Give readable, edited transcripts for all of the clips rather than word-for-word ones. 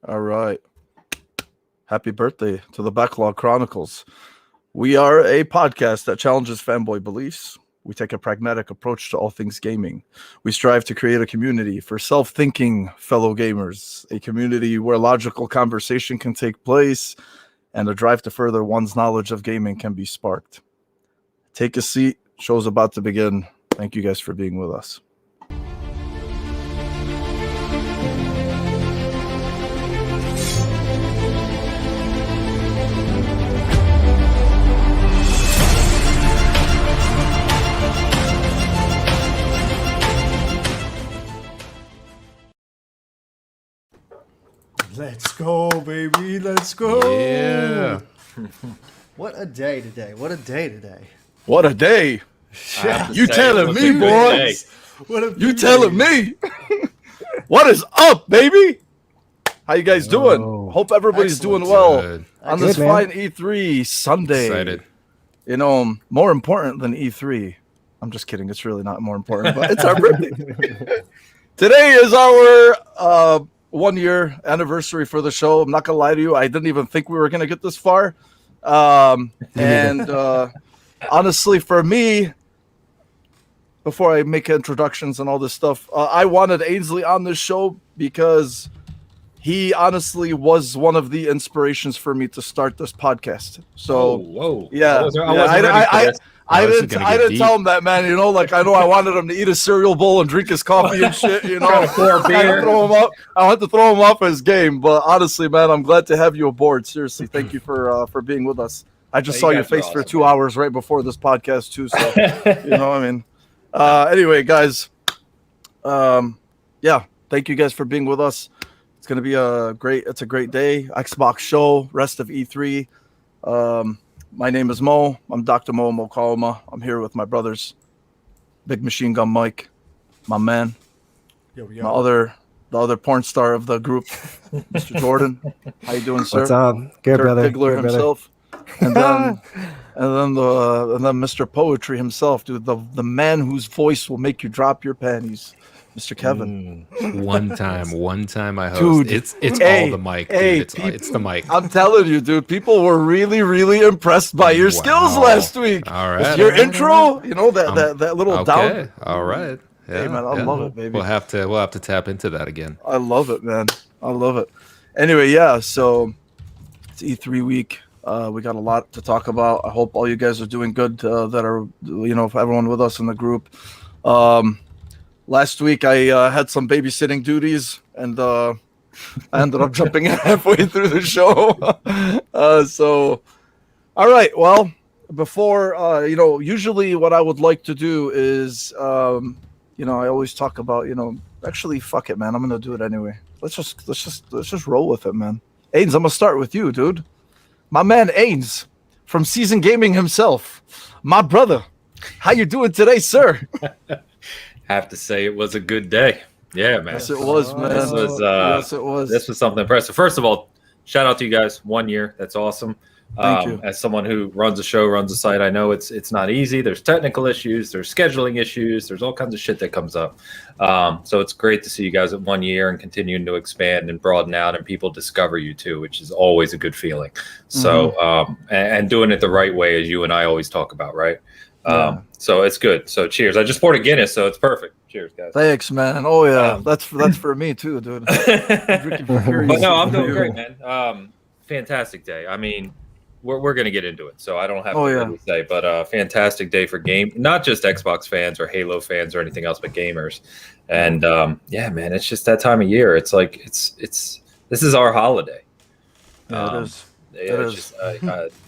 All right. Happy birthday to the Backlog Chronicles. We are a podcast that challenges fanboy beliefs. We take a pragmatic approach to all things gaming. We strive to create a community for self-thinking fellow gamers, a community where logical conversation can take place and a drive to further one's knowledge of gaming can be sparked. Take a seat. Show's about to begin. Thank you guys for being with us. Let's go, baby. Let's go. Yeah. What a day today. What a day today. What a day. You telling me, boys. What a You telling me. What is up, baby? How you guys doing? Hope everybody's Excellent. doing well Good. on this Good, man. fine E3 Sunday. Excited. You know, more important than E3. I'm just kidding. It's really not more important, but it's our birthday. Today is our 1 year anniversary for the show. I'm not gonna lie to you. I didn't even think we were gonna get this far. And honestly, for me, before I make introductions and all this stuff, I wanted Ainsley on this show because he honestly was one of the inspirations for me to start this podcast. So, whoa. yeah, I wasn't ready for this. I this is didn't. gonna I get didn't deep. tell him that, man. You know, like I know I wanted him to eat a cereal bowl and drink his coffee and shit. You know, pour a I had to beer. throw him up. I had to throw him off his game. But honestly, man, I'm glad to have you aboard. Seriously, thank you for being with us. I just Hey, saw you your guys are face for awesome, 2 man. hours right before this podcast too. So you know, I mean, anyway, guys, yeah, thank you guys for being with us. It's gonna be a great day. Xbox show, rest of E3. My name is Mo. I'm Dr. Mo Mokalma. I'm here with my brothers, Big Machine Gun Mike, my man, Yo, the other porn star of the group, Mr. Jordan. How you doing, sir? What's up? Good, Kurt brother. Bigler Good, brother. himself, and then Mr. Poetry himself, dude, the man whose voice will make you drop your panties, Mr. Kevin. One time I host. Dude, it's hey, all the mic, hey, dude. It's the mic. I'm telling you, dude, people were really, really impressed by your skills Wow. last week. All right, Your all right, intro, all right. you know, that little down. Okay, all right. Yeah, Hey, man, I love it, baby. We'll have to tap into that again. I love it, man. I love it. Anyway, yeah, so it's E3 week. We got a lot to talk about. I hope all you guys are doing good that are, you know, for everyone with us in the group. Last week I had some babysitting duties and I ended up jumping in halfway through the show. So, all right, well, before, you know, usually what I would like to do is, you know, I always talk about, you know, actually, fuck it, man. I'm going to do it anyway. Let's just roll with it, man. Ains, I'm going to start with you, dude. My man Ains from Season Gaming himself. My brother. How you doing today, sir? Have to say it was a good day. Yeah, man. Yes, it was, man. This was yes, it was. this was something impressive. First of all, shout out to you guys. 1 year. That's awesome. Thank you. As someone who runs a show, runs a site, I know it's not easy. There's technical issues, there's scheduling issues, there's all kinds of shit that comes up. So it's great to see you guys at 1 year and continuing to expand and broaden out, and people discover you too, which is always a good feeling. So and doing it the right way, as you and I always talk about, right? Yeah. So it's good. So cheers. I just poured a Guinness, so it's perfect. Cheers, guys. Thanks, man. Oh yeah, that's for me too, dude. But no, I'm doing great, man. Fantastic day. I mean, we're gonna get into it, so I don't have to really say, but fantastic day for game, not just Xbox fans or Halo fans or anything else, but gamers. And yeah, man, it's just that time of year. It's like this is our holiday. Yeah, it is. Yeah, It it's is. just,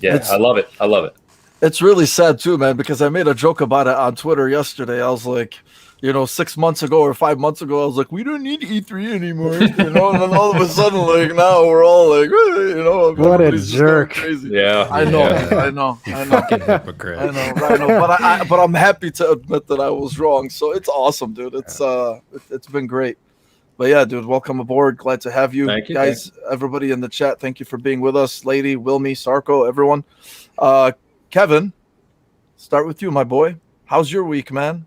yeah, I love it. I love it. It's really sad too, man, because I made a joke about it on Twitter yesterday. I was like, you know, 6 months ago or 5 months ago, I was like, we don't need E3 anymore, you know, and then all of a sudden, like now we're all like, you know, What a everybody's just going jerk. crazy. Yeah, I know, Yeah. I know, Fucking hypocrite. I know, but I'm happy to admit that I was wrong. So it's awesome, dude. It's been great. But yeah, dude, welcome aboard. Glad to have you, Thank you, guys. Everybody in the chat, thank you for being with us. Lady, Wilmy, Sarko, everyone. Kevin, start with you, my boy. How's your week, man?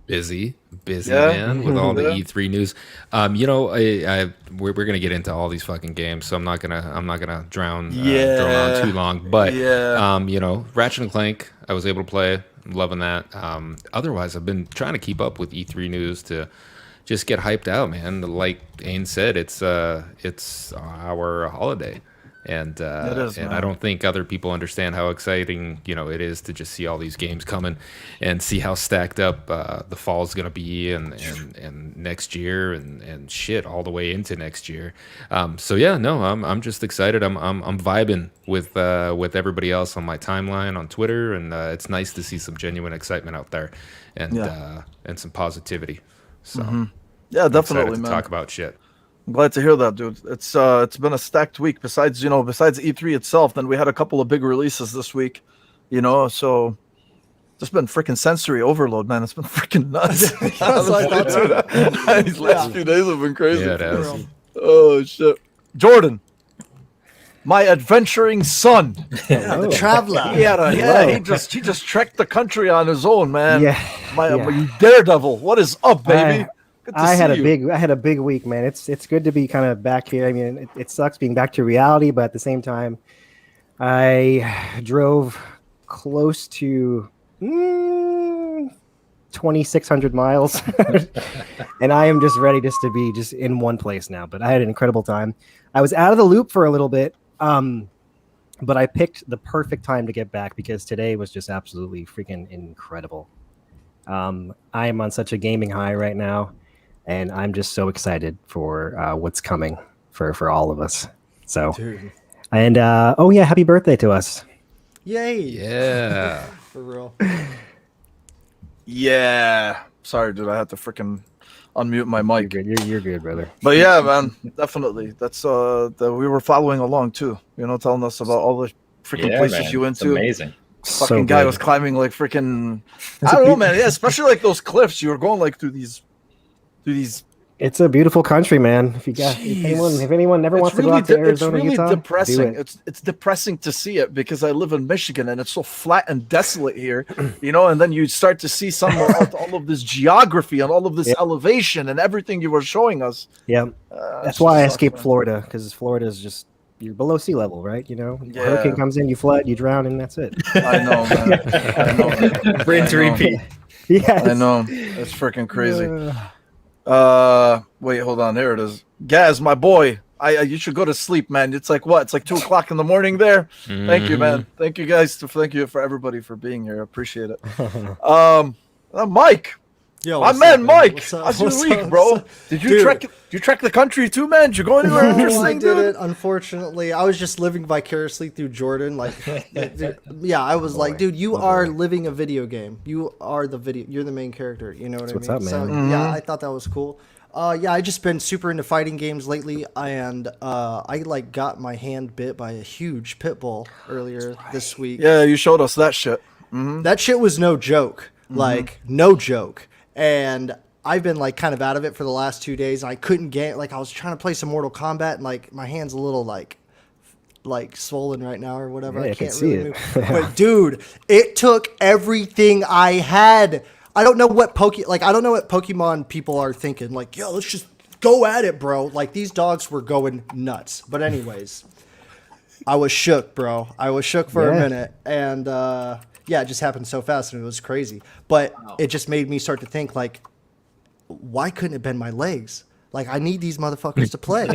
Busy. busy, Yeah. man, with all the Yeah. E3 news. We're gonna get into all these fucking games, so I'm not gonna drown on too long. But Ratchet and Clank, I was able to play. I'm loving that. Otherwise, I've been trying to keep up with E3 news to just get hyped out, man. Like Ain said, it's our holiday. And I don't think other people understand how exciting it is to just see all these games coming and see how stacked up the fall is going to be and next year and shit all the way into next year. I'm just excited. I'm vibing with everybody else on my timeline on Twitter, and it's nice to see some genuine excitement out there and some positivity. So Yeah, I'm definitely, excited to man. talk about shit. I'm glad to hear that, dude. It's been a stacked week. Besides E3 itself, then we had a couple of big releases this week. So just been freaking sensory overload, man. It's been freaking nuts. These last few days have been crazy. Yeah, it has. Oh shit, Jordan, my adventuring son. The traveler. He just trekked the country on his own, man. My daredevil. What is up, baby? I had a big week, man. It's good to be kind of back here. I mean, it sucks being back to reality, but at the same time, I drove close to 2,600 miles, and I am just ready to be just in one place now. But I had an incredible time. I was out of the loop for a little bit, but I picked the perfect time to get back because today was just absolutely freaking incredible. I am on such a gaming high right now. And I'm just so excited for what's coming for all of us. So, Dude. And happy birthday to us. Yay. Yeah. For real. Yeah. Sorry, dude. I had to freaking unmute my mic. You're good. You're good, brother. But yeah, man, definitely. That's that we were following along too. Telling us about all the freaking places man, you went it's to. amazing. Fucking guy was climbing like freaking. I don't know, man. Yeah, especially like those cliffs. You were going like through these. It's a beautiful country, man. If anyone never wants to go out to Arizona, it's really Utah, depressing. do it. It's depressing to see it because I live in Michigan and it's so flat and desolate here, And then you start to see all of this geography and all of this elevation and everything you were showing us. Yeah, that's why I escaped Florida, because Florida is just you're below sea level, right? Hurricane comes in, you flood, you drown, and that's it. I know, man. I know, man. Rinse, repeat. Yes. I know. It's freaking crazy. Wait, hold on. Here it is. Gaz, my boy. You should go to sleep, man. It's like what? It's like 2:00 in the morning there. Mm-hmm. Thank you, man. Thank you guys. Thank you for everybody for being here. I appreciate it. Mike. Yo, My what's man, up, Mike. What's How's your What's week, up? bro? Did you trek the country too, man? Did you go anywhere I interesting, dude? didn't, unfortunately. I was just living vicariously through Jordan. I was like, dude, you are living a video game. You are you're the main character. You know what I mean? What's up, man? So, yeah, I thought that was cool. I just been super into fighting games lately, and I got my hand bit by a huge pit bull earlier this week. Yeah, you showed us that shit. Mm-hmm. That shit was no joke. No joke. And I've been kind of out of it for the last 2 days. I couldn't get I was trying to play some Mortal Kombat, and my hand's a little swollen right now or whatever. Yeah, I can't see really it. move. But dude, it took everything I had. I don't know what Pokemon people are thinking. Yo, let's just go at it, bro. These dogs were going nuts. But anyways, I was shook, bro. I was shook for a minute, and it just happened so fast, and it was crazy. But it just made me start to think, why couldn't it have been my legs? I need these motherfuckers to play.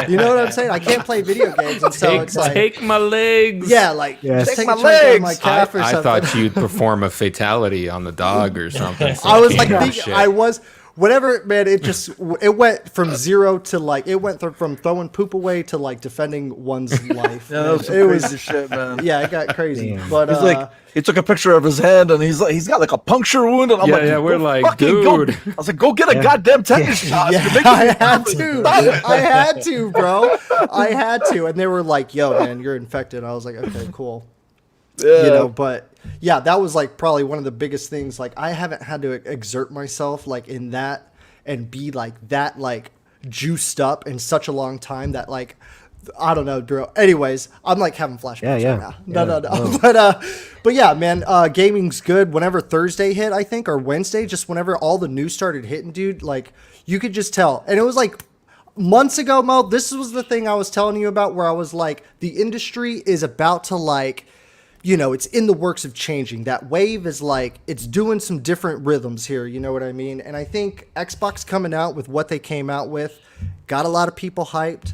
You know what I'm saying? I can't play video games, and so it's take my legs. yeah, Yes. just take my a chunk out of my legs. calf or I something. thought you'd perform a fatality on the dog or something. I was Shit. I was. Whatever, man, it went from zero to it went from throwing poop away to defending one's life. Yeah, that was some it crazy was, shit, man. yeah, it got crazy. Damn. But He took a picture of his hand and he's got a puncture wound and I'm we're like, fucking dude. I was like, go get a goddamn tetanus shot. yeah, You're making I me had nervous. to. Stop it. I had to, bro. I had to, and they were like, "Yo, man, you're infected." I was like, "Okay, cool." Yeah. But yeah, that was probably one of the biggest things. I haven't had to exert myself in that and be that juiced up in such a long time that I don't know, bro. Anyways, I'm like having flashbacks Yeah. right now. No. Oh. But yeah, man, gaming's good. Whenever Thursday hit, I think, or Wednesday, just whenever all the news started hitting, dude, like you could just tell. And it was like months ago, Mo, this was the thing I was telling you about where I was like, the industry is about to like, it's in the works of changing. That wave is like, it's doing some different rhythms here. You know what I mean? And I think Xbox coming out with what they came out with got a lot of people hyped.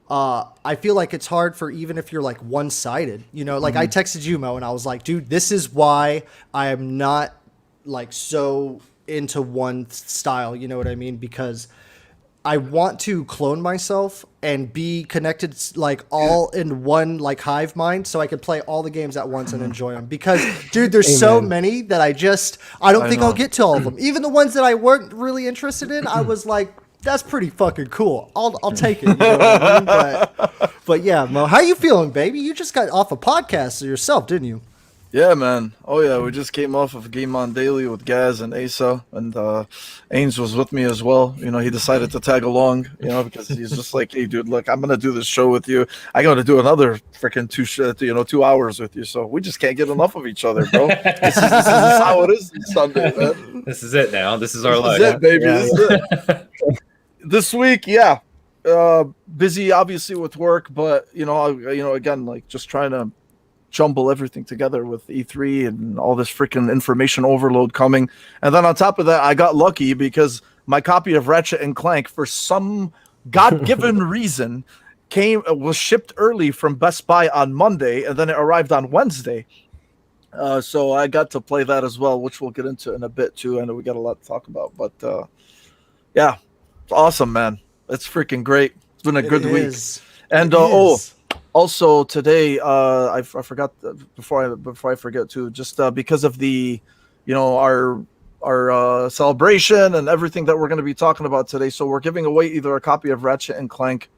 I feel like it's hard for even if you're like one-sided, like I texted you, Mo, and I was like, dude, this is why I am not like so into one style. You know what I mean? Because I want to clone myself and be connected like all in one like hive mind so I can play all the games at once and enjoy them. Because, dude, there's so many that I don't think I'll get to all of them. Even the ones that I weren't really interested in, I was like, that's pretty fucking cool. I'll take it. You know what I mean? But yeah, Mo, how you feeling, baby? You just got off a podcast yourself, didn't you? Yeah, man. Oh, yeah. We just came off of Game On Daily with Gaz and Asa, and Ains was with me as well. He decided to tag along, because he's just like, hey, dude, look, I'm going to do this show with you. I got to do another freaking 2 hours with you. So we just can't get enough of each other, bro. This is how it is Sunday, man. This is it now. This is our life. This is it, baby. Yeah. This is it. This week, yeah. Busy, obviously, with work, but, again, like just trying to jumble everything together with E3 and all this freaking information overload coming. And then on top of that, I got lucky because my copy of Ratchet and Clank, for some God-given reason, was shipped early from Best Buy on Monday, and then it arrived on Wednesday. So I got to play that as well, which we'll get into in a bit too. I know we got a lot to talk about, but yeah, it's awesome, man. It's freaking great. It's been a good week. And also today, I forgot before I forget too, just because of the, our celebration and everything that we're going to be talking about today. So we're giving away either a copy of Ratchet and Clank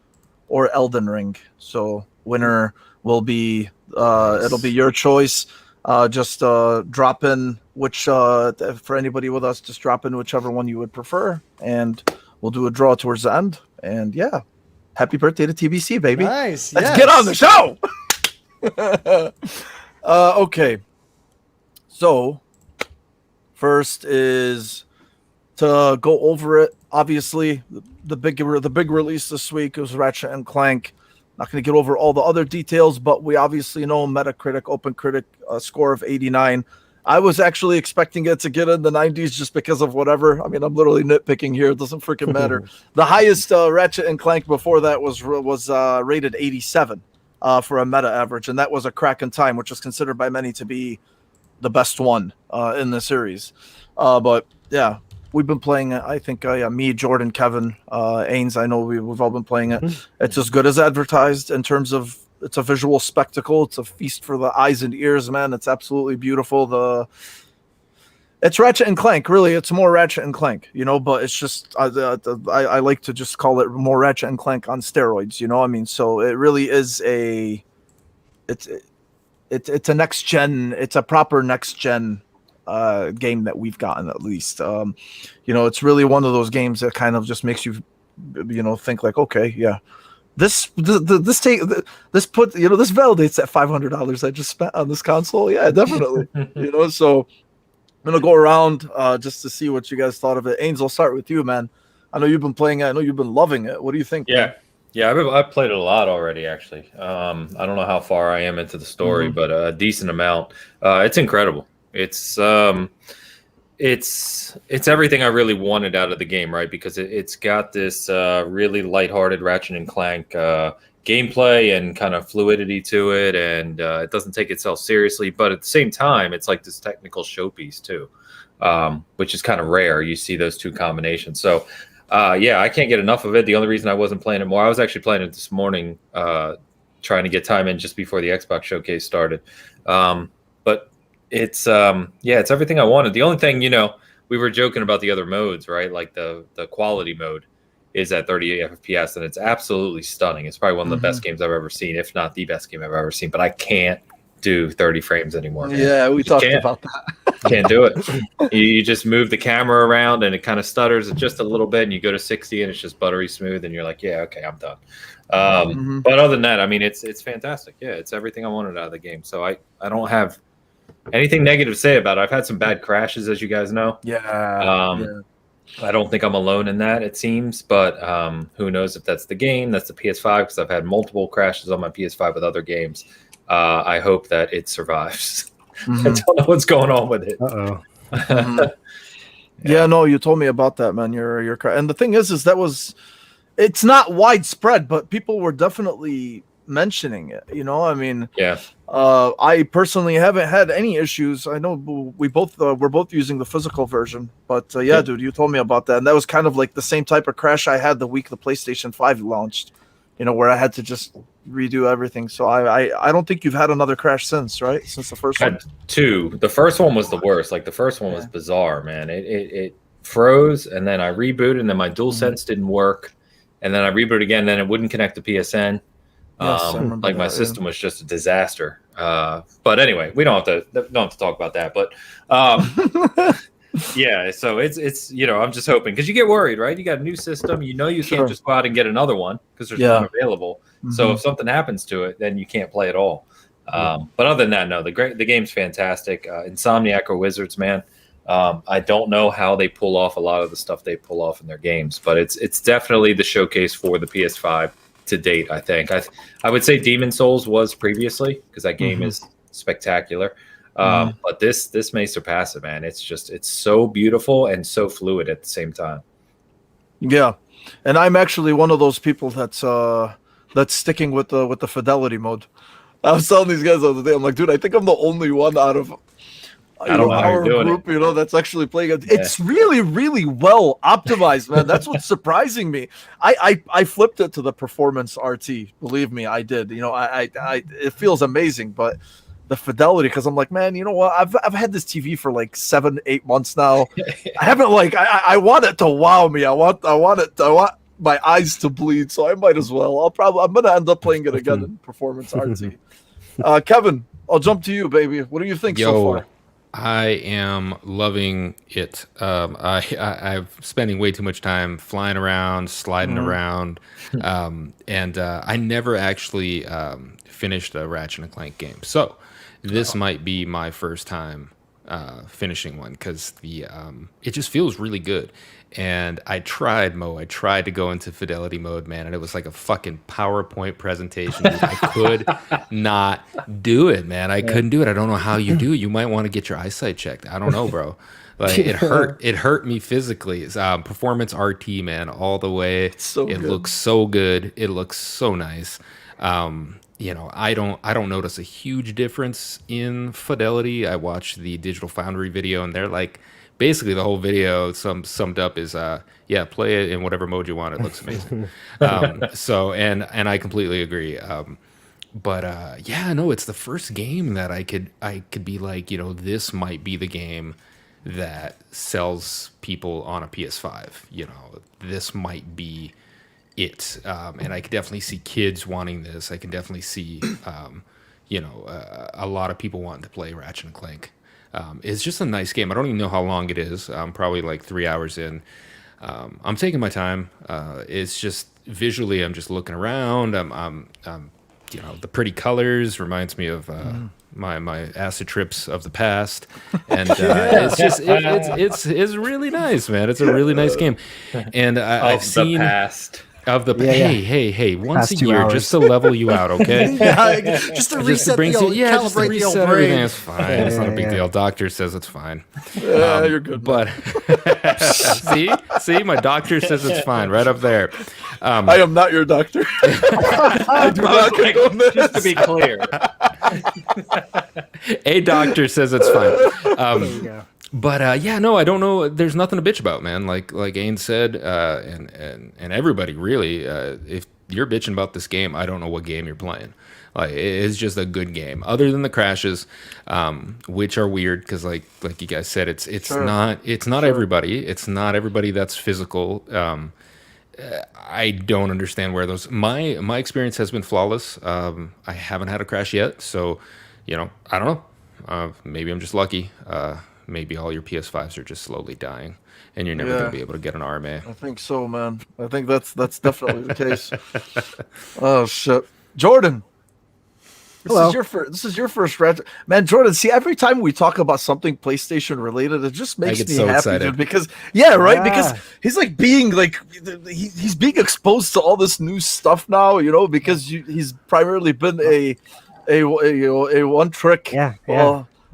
or Elden Ring. So winner will be it'll be your choice. Just drop in for anybody with us, just drop in whichever one you would prefer, and we'll do a draw towards the end. And yeah. Happy birthday to TBC, baby. Nice. Let's get on the show. Okay. So, first is to go over it. Obviously, the big release this week was Ratchet and Clank. Not going to get over all the other details, but we obviously know Metacritic, OpenCritic score of 89. I was actually expecting it to get in the 90s just because of whatever. I mean, I'm literally nitpicking here. It doesn't freaking matter. The highest Ratchet and Clank before that was rated 87 for a meta average, and that was a crack in time, which was considered by many to be the best one in the series. But yeah, we've been playing it. I think me, Jordan, Kevin, Ains, I know we've all been playing it. It's as good as advertised in terms of it's a visual spectacle. It's a feast for the eyes and ears, man. It's absolutely beautiful. It's Ratchet and Clank, really. It's more Ratchet and Clank, but it's just I like to just call it more Ratchet and Clank on steroids, I mean, so it really is it's a next gen. It's a proper next gen game that we've gotten, at least. It's really one of those games that kind of just makes you think like, okay, yeah. This validates that $500 I just spent on this console. Yeah, definitely. So I'm gonna go around just to see what you guys thought of it. Ains, I'll start with you, man. I know you've been playing it. I know you've been loving it. What do you think? Yeah, I've played it a lot already. Actually, I don't know how far I am into the story, but a decent amount. It's incredible. It's everything I really wanted out of the game, right? Because it's got this really lighthearted Ratchet and Clank gameplay and kind of fluidity to it, and it doesn't take itself seriously, but at the same time, it's like this technical showpiece too, which is kind of rare. You see those two combinations. So, I can't get enough of it. The only reason I wasn't playing it more, I was actually playing it this morning, trying to get time in just before the Xbox showcase started. But it's everything I wanted. The only thing, we were joking about the other modes, right? Like the quality mode is at 38 FPS, and it's absolutely stunning. It's probably one of the best games I've ever seen, if not the best game I've ever seen. But I can't do 30 frames anymore. Man. Yeah, we talked about that. Can't do it. You just move the camera around and it kind of stutters just a little bit, and you go to 60 and it's just buttery smooth, and you're like, yeah, okay, I'm done. But other than that, I mean, it's fantastic. Yeah, it's everything I wanted out of the game. So I don't have anything negative to say about it. I've had some bad crashes, as you guys know. I don't think I'm alone in that, it seems, but who knows if that's the game, that's the PS5, because I've had multiple crashes on my PS5 with other games. I hope that it survives. I don't know what's going on with it. Yeah, no, you told me about that, man. And the thing is it's not widespread, but people were definitely mentioning it. You know, I mean, I personally haven't had any issues. I know we're both using the physical version, but dude, you told me about that, and that was kind of like the same type of crash I had the week the PlayStation 5 launched. You know, where I had to just redo everything. So I don't think you've had another crash since, right? Since the first one. Two. The first one was the worst. Like the first one was bizarre, man. It froze, and then I rebooted, and then my DualSense didn't work, and then I rebooted again, and then it wouldn't connect to PSN. Like my system was just a disaster. But anyway, we don't have to talk about that. But yeah, so it's you know, I'm just hoping, because you get worried, right? You got a new system, you can't just go out and get another one because there's none available. So if something happens to it, then you can't play at all. But other than that, no, the game's fantastic. Insomniac or Wizards, man. I don't know how they pull off a lot of the stuff they pull off in their games, but it's definitely the showcase for the PS5 to date. I think I would say Demon Souls was previously, because that game is spectacular. But this may surpass it, man. It's so beautiful and so fluid at the same time. Yeah, and I'm actually one of those people that's sticking with the fidelity mode. I was telling these guys the other day, I'm like, dude, I think I'm the only one out of our group, that's actually playing it. Yeah. It's really, really well optimized, man. That's what's surprising me. I flipped it to the performance RT. Believe me, I did. You know, it feels amazing, but the fidelity, because I'm like, man, you know what? I've had this TV for like 7-8 months now. I haven't I want it to wow me. I want my eyes to bleed, so I might as well. I'm gonna end up playing it again in performance RT. Kevin, I'll jump to you, baby. What do you think so far? I am loving it. I'm spending way too much time flying around, sliding around, and I never actually finished a Ratchet and Clank game. So this might be my first time finishing one, because it just feels really good. And I tried to go into fidelity mode, man, and it was like a fucking PowerPoint presentation. I could not do it, man. I couldn't do it. I don't know how you do it. You might want to get your eyesight checked. I don't know, bro. Like it hurt me physically. Performance RT, man, all the way. It looks so good. It looks so nice. You know, I don't notice a huge difference in fidelity. I watched the Digital Foundry video, and they're like, basically the whole video summed up is play it in whatever mode you want. It looks amazing. So and I completely agree. It's the first game that I could be like, you know, this might be the game that sells people on a PS5. You know, this might be it. And I could definitely see kids wanting this. I can definitely see a lot of people wanting to play Ratchet and Clank. It's just a nice game. I don't even know how long it is. I'm probably like 3 hours in. I'm taking my time. It's just visually, I'm just looking around. The pretty colors reminds me of my acid trips of the past, and it's really nice, man. It's a really nice game, and I've seen past. Of the hey, once a year, just to level you out, okay? Just to reset calibrate the old brain. Everything. It's fine. It's not a big deal. Doctor says it's fine. Yeah, you're good. But see, my doctor says it's fine, right up there. I am not your doctor. I do not condone this. Just to be clear, a doctor says it's fine. But I don't know. There's nothing to bitch about, man. Like Ain said, and everybody really. If you're bitching about this game, I don't know what game you're playing. Like it's just a good game. Other than the crashes, which are weird because like you guys said, it's not everybody. It's not everybody that's physical. I don't understand where those. My experience has been flawless. I haven't had a crash yet, so I don't know. Maybe I'm just lucky. maybe all your PS5s are just slowly dying, and you're never going to be able to get an RMA. I think so, man. I think that's definitely the case. Oh shit, Jordan. Hello. This is your first Ratchet. Man, Jordan, see, every time we talk about something PlayStation related, it just makes me happy, excited. dude, because because he's like being he's being exposed to all this new stuff now, because he's primarily been a one trick. Yeah.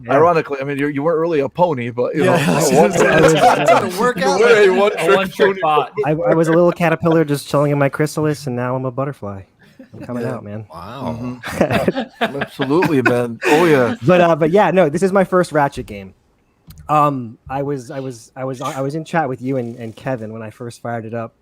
Ironically, I mean, you weren't really a pony, but you know, to work out. a one-trick bot. I was a little caterpillar just chilling in my chrysalis, and now I'm a butterfly. I'm coming out, man. Wow. Absolutely, man. Oh yeah. But yeah, no, this is my first Ratchet game. I was in chat with you and Kevin when I first fired it up.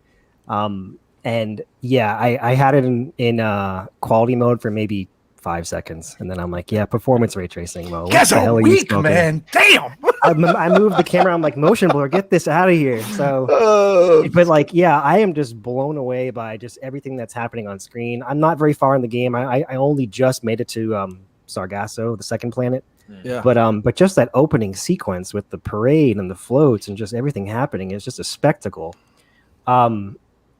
And yeah, I had it in quality mode for maybe 5 seconds, and then I'm like, yeah, performance ray tracing mode. Guys are weak, man. Damn. I moved the camera. I'm like, motion blur, get this out of here. So, but like, yeah, I am just blown away by just everything that's happening on screen. I'm not very far in the game. I only just made it to Sargasso, the second planet. Yeah. But just that opening sequence with the parade and the floats and just everything happening is just a spectacle.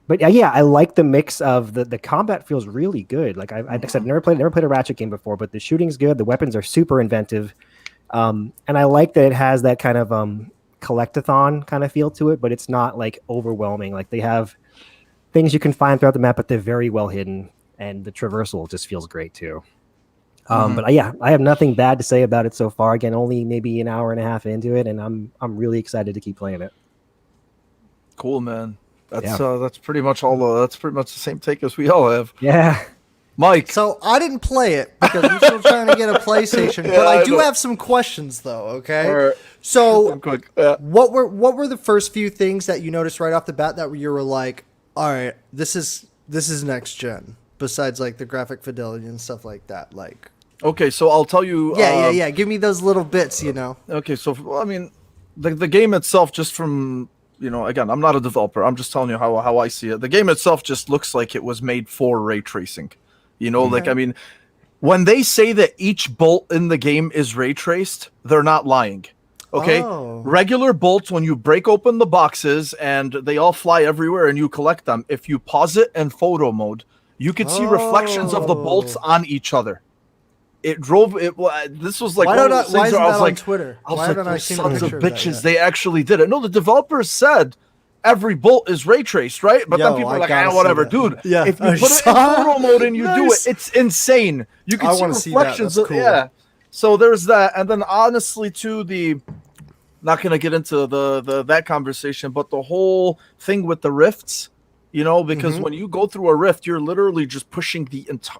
But yeah, I like the mix of the combat feels really good. Like I said, never played a Ratchet game before, but the shooting's good. The weapons are super inventive. And I like that it has that kind of collectathon kind of feel to it, but it's not like overwhelming. Like they have things you can find throughout the map, but they're very well hidden, and the traversal just feels great too. But yeah, I have nothing bad to say about it so far. Again, only maybe an hour and a half into it, and I'm really excited to keep playing it. Cool, man. That's pretty much that's pretty much the same take as we all have. Yeah. Mike. So I didn't play it because I'm still trying to get a PlayStation, but I do have some questions though. Okay. Right. So Quick. what were the first few things that you noticed right off the bat that you were like, all right, this is next gen, besides like the graphic fidelity and stuff like that? Like, Okay, so I'll tell you. yeah. Give me those little bits, Okay, so I mean, the game itself, just from again, I'm not a developer. I'm just telling you how I see it. The game itself just looks like it was made for ray tracing. Like, I mean, when they say that each bolt in the game is ray traced, they're not lying. Okay, regular bolts, when you break open the boxes and they all fly everywhere and you collect them, if you pause it in photo mode, you could see reflections of the bolts on each other. It drove it. This was like why one of those things where I was like, on Twitter? I was Why like, haven't I those seen a sons of picture of that bitches, yet? they actually did it. No, the developers said every bolt is ray traced, right? But then Yo, people I are like, gotta see whatever, that. dude. Yeah, If you I put it in saw- photo mode and you do it, Nice. it's insane. You can I see wanna see that. reflections. That's cool. Yeah. So there's that, and then honestly, too, not gonna get into that conversation, but the whole thing with the rifts, because when you go through a rift, you're literally just pushing the entire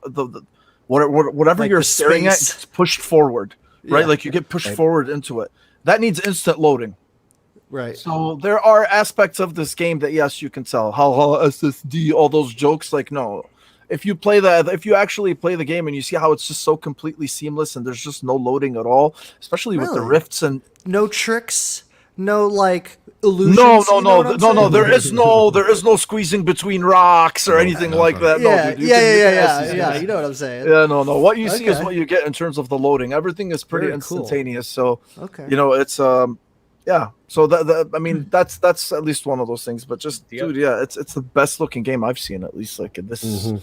whatever Like you're the staring at space. gets pushed forward, right? Yeah. Like you get pushed forward into it. That needs instant loading. Right. So there are aspects of this game that yes, you can tell how SSD, all those jokes. Like no, if you actually play the game and you see how it's just so completely seamless and there's just no loading at all, especially with the Really? rifts and No tricks, no like illusions. no. There There is no squeezing between rocks or anything like that. No, Yeah, dude, you can yeah. You know what I'm saying? Yeah, no. What you see is Okay. what you get in terms of the loading. Everything is pretty Very cool. instantaneous. So Okay. it's yeah. So I mean that's at least one of those things. But just dude, yeah, it's the best looking game I've seen, at least like in this, in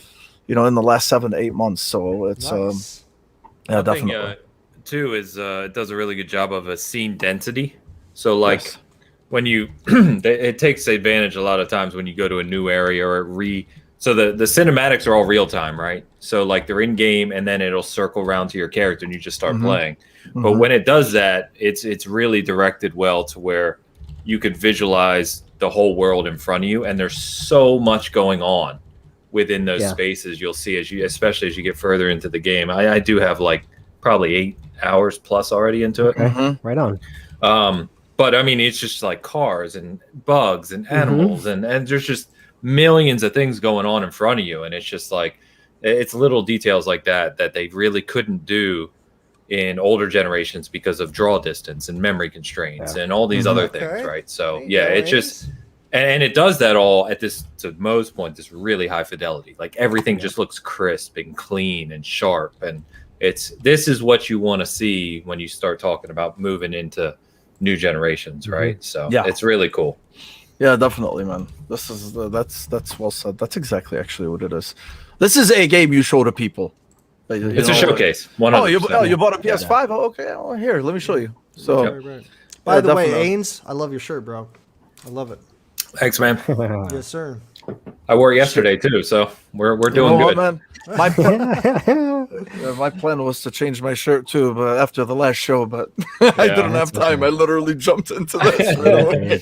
the last 7 to 8 months. So it's Nice. yeah, One thing, definitely. too, is it does a really good job of a scene density. So like Yes. when you it takes advantage a lot of times when you go to a new area or so the cinematics are all real time, right? So like they're in game and then it'll circle around to your character and you just start playing. But when it does that, it's really directed well to where you could visualize the whole world in front of you, and there's so much going on within those spaces. You'll see especially as you get further into the game. I do have like probably 8 hours plus already into it. Okay. Right on. But I mean, it's just like cars and bugs and animals, and there's just millions of things going on in front of you, and it's just like it's little details like that they really couldn't do in older generations because of draw distance and memory constraints and all these other things, right? So it's just and it does that all at this, to Mo's point, this really high fidelity. Like everything just looks crisp and clean and sharp, and this is what you want to see when you start talking about moving into new generations, right? So Yeah. it's really cool. Yeah, definitely, man. This is that's well said. That's exactly actually what it is. This is a game you show to people. It's a showcase. 100%. You bought a PS5? Oh, okay. Oh, here, let me show you. So, Yep. By the way, definitely. Ains, I love your shirt, bro. I love it. Thanks, man. Yes, sir. I wore it yesterday too, so we're you doing know good. what, man? My plan was to change my shirt too, but after the last show, but I didn't have time. I literally jumped into this. Right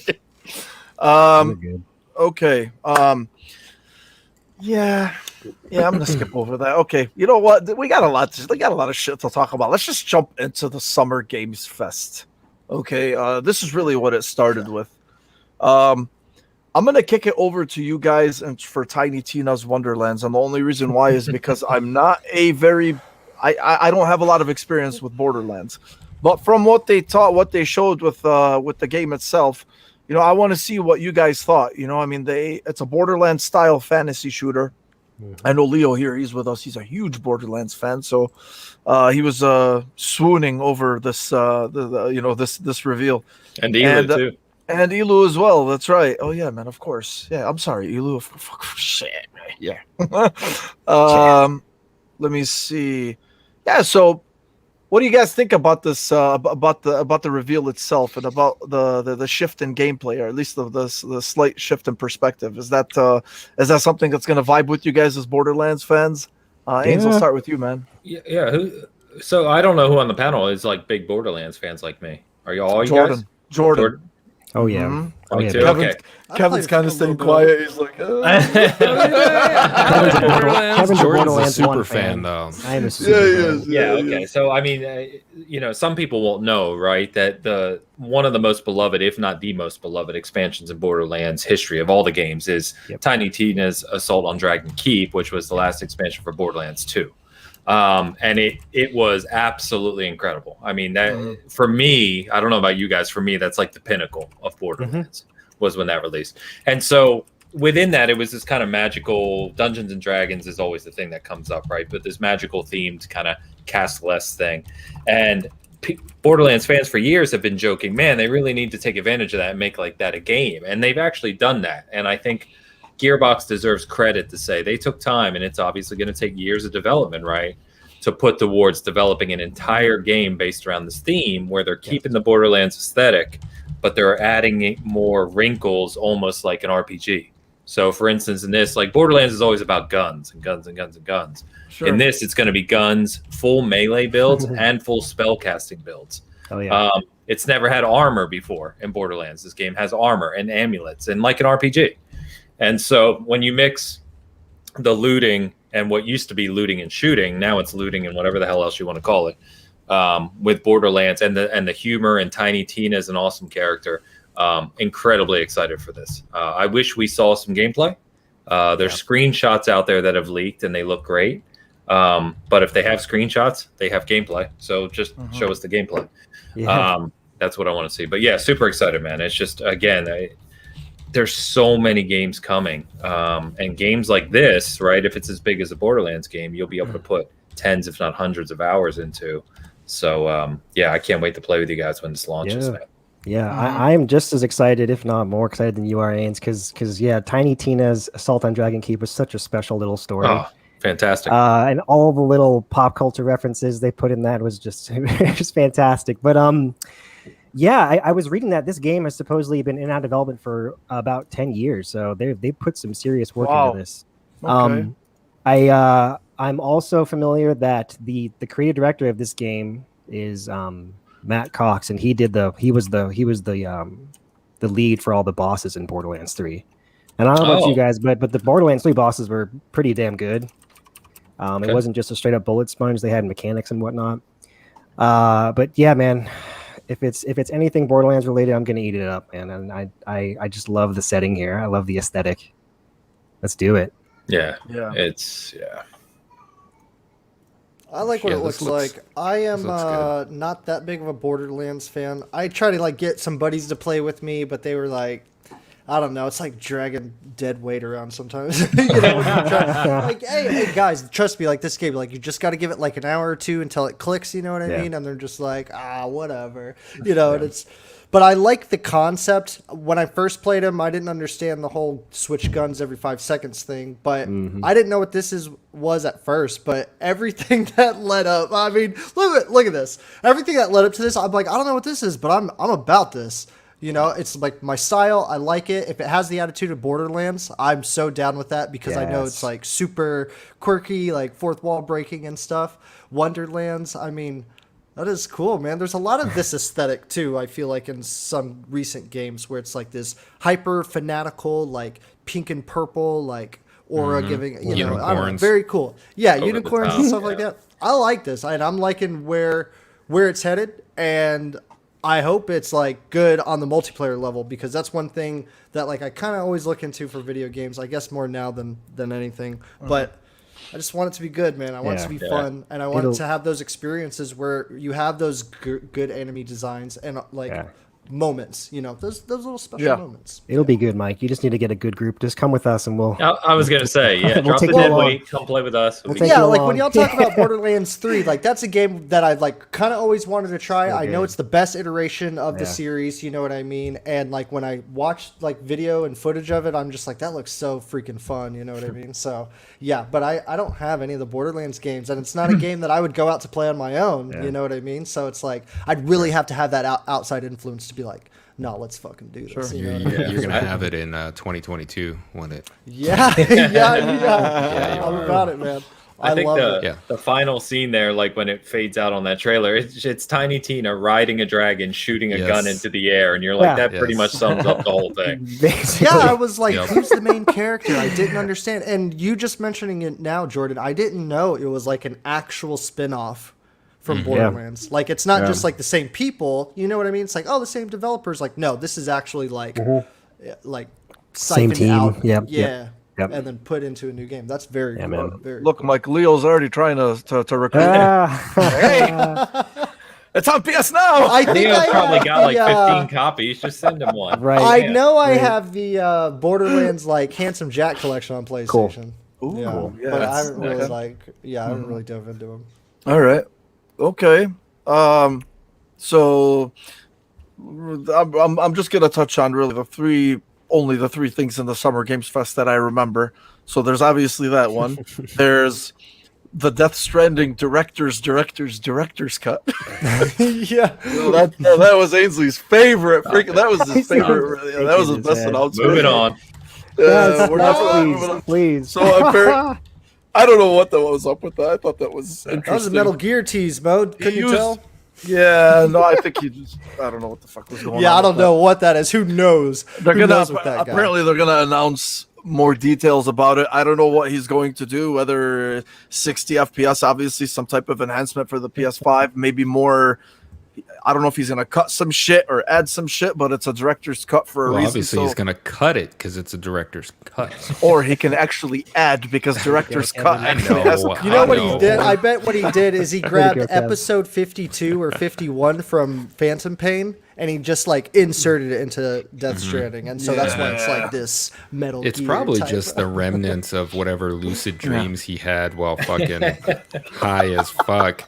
away. Okay. Yeah, I'm gonna skip over that. Okay, you know what? We got a lot of shit to talk about. Let's just jump into the Summer Games Fest. Okay, this is really what it started with. I'm gonna kick it over to you guys and for Tiny Tina's Wonderlands, and the only reason why is because I'm not I don't have a lot of experience with Borderlands, but from what they showed with the game itself, you know, I want to see what you guys thought. You know, I mean, it's a Borderlands style fantasy shooter. I know Leo here, he's with us. He's a huge Borderlands fan, so he was swooning over this this reveal. And Elu too. And Elu as well. That's right. Oh yeah, man. Of course. Yeah. I'm sorry, Elu. Shit. Yeah. Let me see. Yeah. So, what do you guys think about this? About the reveal itself, and about the shift in gameplay, or at least the slight shift in perspective? Is that something that's going to vibe with you guys as Borderlands fans? Ains, I'll start with you, man. Yeah. So I don't know who on the panel is like big Borderlands fans like me. Are you all you guys? Jordan. Oh yeah. Mhm. Oh yeah. Too? Kevin's, Okay. Kevin's kind of staying quiet. He's like, Kevin's Kevin's a Jordan's a Borderlands super 1 fan, though. I am a super fan. Yeah. Okay. So I mean, some people won't know, right? That one of the most beloved, if not the most beloved, expansions in Borderlands history of all the games is Tiny Tina's Assault on Dragon Keep, which was the last expansion for Borderlands 2. And it was absolutely incredible. I mean, that for me, I don't know about you guys, for me, that's like the pinnacle of Borderlands was when that released. And so within that, it was this kind of magical Dungeons and Dragons is always the thing that comes up, right? But this magical themed kind of cast-less thing. And Borderlands fans for years have been joking, man, they really need to take advantage of that and make like that a game. And they've actually done that. And I think Gearbox deserves credit to say they took time, and it's obviously going to take years of development, right, to put towards developing an entire game based around this theme where they're keeping the Borderlands aesthetic, but they're adding more wrinkles, almost like an RPG. So, for instance, in this, like Borderlands is always about guns and guns and guns and guns. Sure. In this, it's going to be guns, full melee builds, and full spellcasting builds. Oh yeah. It's never had armor before in Borderlands. This game has armor and amulets, and like an RPG. And so when you mix the looting and what used to be looting and shooting, now it's looting and whatever the hell else you want to call it, with Borderlands and the humor, and Tiny Tina is an awesome character. Incredibly excited for this. I wish we saw some gameplay. There's screenshots out there that have leaked and they look great. But if they have screenshots, they have gameplay. So just show us the gameplay. Yeah. That's what I want to see. But yeah, super excited, man. It's just, again, there's so many games coming, and games like this, right? If it's as big as a Borderlands game, you'll be able to put tens, if not hundreds, of hours into. So yeah, I can't wait to play with you guys when this launches. Man. Yeah, I'm just as excited, if not more excited than you are, Ains, because yeah, Tiny Tina's Assault on Dragon Keep was such a special little story. Oh, fantastic! And all the little pop culture references they put in that was just just fantastic. But yeah, I was reading that this game has supposedly been in and out of development for about 10 years, so they put some serious work into this. Okay. I'm also familiar that the creative director of this game is Matt Cox, and he was the lead for all the bosses in Borderlands 3. And I don't know about you guys, but the Borderlands 3 bosses were pretty damn good. It wasn't just a straight up bullet sponge; they had mechanics and whatnot. But yeah, man. If it's anything Borderlands related, I'm gonna eat it up, man. And I just love the setting here. I love the aesthetic. Let's do it. Yeah. I like what it looks like. I am not that big of a Borderlands fan. I try to like get some buddies to play with me, but they were like, I don't know. It's like dragging dead weight around sometimes. You know, like, hey, guys, trust me. Like this game, like you just got to give it like an hour or two until it clicks. You know what I mean? And they're just like, whatever. You know, and it's. But I like the concept. When I first played him, I didn't understand the whole switch guns every 5 seconds thing. But I didn't know what this was at first. But everything that led up, I mean, look at this. Everything that led up to this, I'm like, I don't know what this is, but I'm about this. You know, it's like my style. I like it. If it has the attitude of Borderlands, I'm so down with that because I know it's like super quirky, like fourth wall breaking and stuff. Wonderlands, I mean, that is cool, man. There's a lot of this aesthetic too. I feel like in some recent games where it's like this hyper fanatical, like pink and purple, like aura giving, you know, I don't know, very cool. Yeah, unicorns and stuff like that. I like this, and I'm liking where it's headed, and I hope it's like good on the multiplayer level because that's one thing that like I kind of always look into for video games. I guess more now than anything, but I just want it to be good, man. I want it to be fun, and I want it to have those experiences where you have those good enemy designs and like moments, you know, those little special moments. It'll be good, Mike. You just need to get a good group. Just come with us, and we'll. I was gonna say, We'll drop take the you dead along. weight, come play with us. Yeah, like when y'all talk about Borderlands 3, like that's a game that I like kind of always wanted to try. I know it's the best iteration of the series, you know what I mean? And like when I watched like video and footage of it, I'm just like, that looks so freaking fun, you know what I mean? So yeah, but I don't have any of the Borderlands games, and it's not a game that I would go out to play on my own, you know what I mean? So it's like I'd really have to have that outside influence to be like, no, let's fucking do this. You're going to have it in 2022 when it... Yeah. I'm about it, man. I think love it. the final scene there, like when it fades out on that trailer, it's Tiny Tina riding a dragon, shooting a gun into the air, and you're like, that pretty much sums up the whole thing. Yeah, I was like, who's the main character? I didn't understand. And you just mentioning it now, Jordan, I didn't know it was like an actual spin-off from Borderlands. Like, it's not just like the same people, you know what I mean? It's like, oh, the same developers. Like, no, this is actually like like same siphoned team. out. Yep. And then put into a new game. That's very cool. Man. Very Look, Mike, Leo's already trying to recruit. Hey, it's on PS now. I think Neo's probably got like 15 the, copies. Just send him one. Right. I know I have the Borderlands like Handsome Jack collection on PlayStation. Cool. Ooh, Yeah, but I haven't really I haven't really dove into them. All right. Okay. So I'm just gonna touch on really the three things in the Summer Games Fest that I remember. So there's obviously that one. There's the Death Stranding director's cut. Yeah. That was Ainsley's favorite. That was his favorite. Really. That was his best announcement. Moving on. Please. So I don't know what was up with that. I thought that was interesting. That was a Metal Gear tease mode. Couldn't you tell? Yeah, no, I think I don't know what the fuck was going on. Yeah, I don't know what that is. Who knows? They're Who gonna knows with that guy? apparently they're gonna announce more details about it. I don't know what he's going to do. Whether 60 FPS, obviously some type of enhancement for the PS5, maybe more. I don't know if he's gonna cut some shit or add some shit, but it's a director's cut for a reason. Obviously, he's gonna cut it because it's a director's cut. Or he can actually add because director's cut. Actually has some You know what No. he did? I bet what he did is he grabbed go, Kev. episode 52 or 51 from Phantom Pain and he just like inserted it into Death Stranding, and so that's why it's like this Metal It's Gear probably type. just the remnants of whatever lucid dreams he had while fucking high as fuck.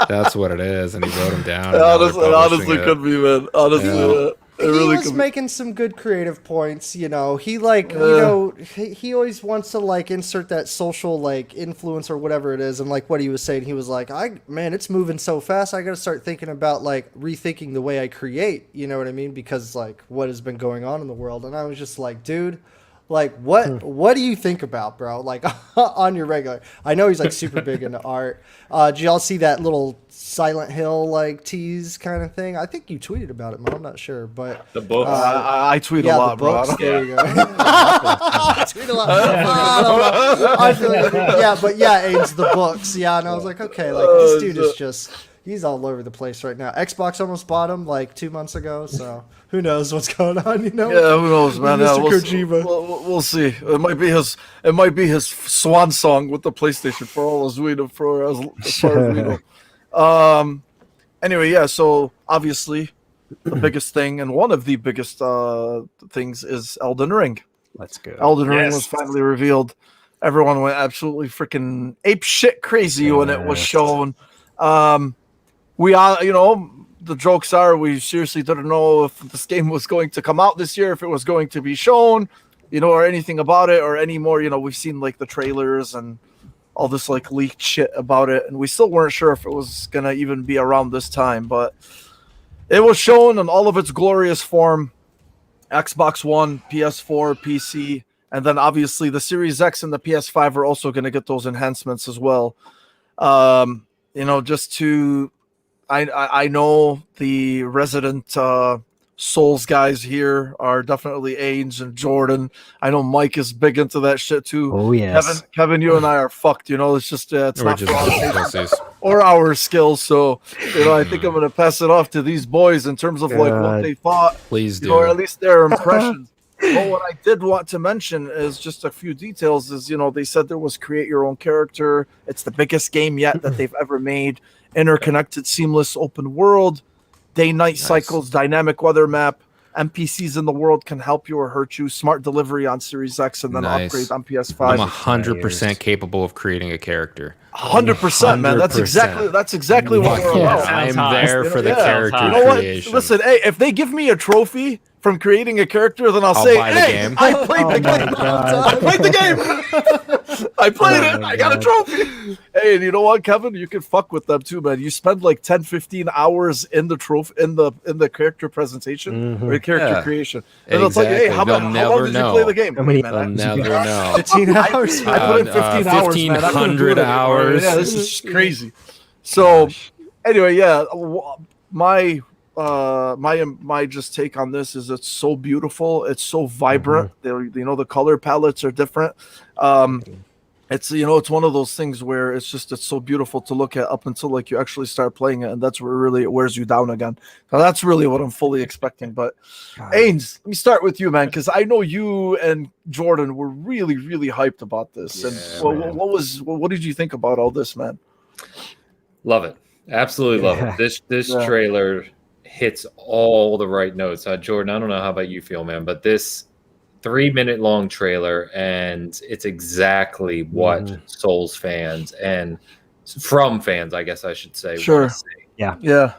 That's what it is, and he wrote them down. It honestly could be, man. Honestly, it He really was could be. making some good creative points, you know. He like, you know, he always wants to like insert that social like influence or whatever it is, and like what he was saying, he was like, man, it's moving so fast. I got to start thinking about like rethinking the way I create. You know what I mean? Because like what has been going on in the world, and I was just like, dude. Like what do you think about, bro? Like on your regular. I know he's like super big into art. Did y'all see that little Silent Hill like tease kind of thing? I think you tweeted about it, man. I'm not sure, but The book. I tweet a lot, the bro. books. There you go. I tweet a lot. I don't know. I feel like, yeah, but yeah, Ames, the books. Yeah, and I was like, okay, like this dude is just. He's all over the place right now. Xbox almost bought him like 2 months ago, so who knows what's going on? You know? Yeah, who knows, man? Yeah, Mr. Kojima. we'll see. It might be his swan song with the PlayStation for all as we know, as far as we know. Anyway, yeah. So obviously, the biggest thing and one of the biggest things is Elden Ring. Let's go. Elden Ring was finally revealed. Everyone went absolutely freaking ape shit crazy when it was shown. We are, the jokes are, we seriously didn't know if this game was going to come out this year, if it was going to be shown, or anything about it, or any more. We've seen like the trailers and all this like leaked shit about it, and we still weren't sure if it was gonna even be around this time, but it was shown in all of its glorious form. Xbox One, PS4, PC, and then obviously the Series X and the PS5 are also going to get those enhancements as well. Just to, I know the resident Souls guys here are definitely Ains and Jordan. I know Mike is big into that shit too. Oh yes, Kevin, you and I are fucked. It's just it's We're not just pussies. or our skills. So I think I'm gonna pass it off to these boys in terms of like what they thought. Please do. Or at least their impressions. But what I did want to mention is just a few details. Is they said there was create your own character. It's the biggest game yet that they've ever made. Interconnected, seamless, open world. Day-night cycles, dynamic weather map, NPCs in the world can help you or hurt you. Smart delivery on Series X and then upgrade on PS5. I'm 100% capable of creating a character. 100%, man. That's exactly what we're about. I'm there for the character creation. Listen, hey, if they give me a trophy from creating a character, then I'll say, buy the hey, game. I played the game. I played the game. I played it. I got a trophy. Hey, and you know what, Kevin? You can fuck with them too, man. You spend like 10, 15 hours in the trophy in the character presentation or character creation. And they'll tell you, hey, how long did you play the game? They'll never know. 15 hours. I put in 15 hours, man. 1,500 hours. Yeah, this is crazy. So, anyway, yeah, my just take on this is it's so beautiful. It's so vibrant. The color palettes are different. It's it's one of those things where it's so beautiful to look at up until like you actually start playing it, and that's where really it wears you down again. So that's really what I'm fully expecting. But Ains, let me start with you, man, because I know you and Jordan were really, really hyped about this. Yeah, and what did you think about all this, man? Love it. Absolutely love it. This trailer hits all the right notes. Jordan, I don't know how about you feel, man, but this 3-minute long trailer, and it's exactly what Souls fans and from fans, I guess I should say. Sure. Yeah.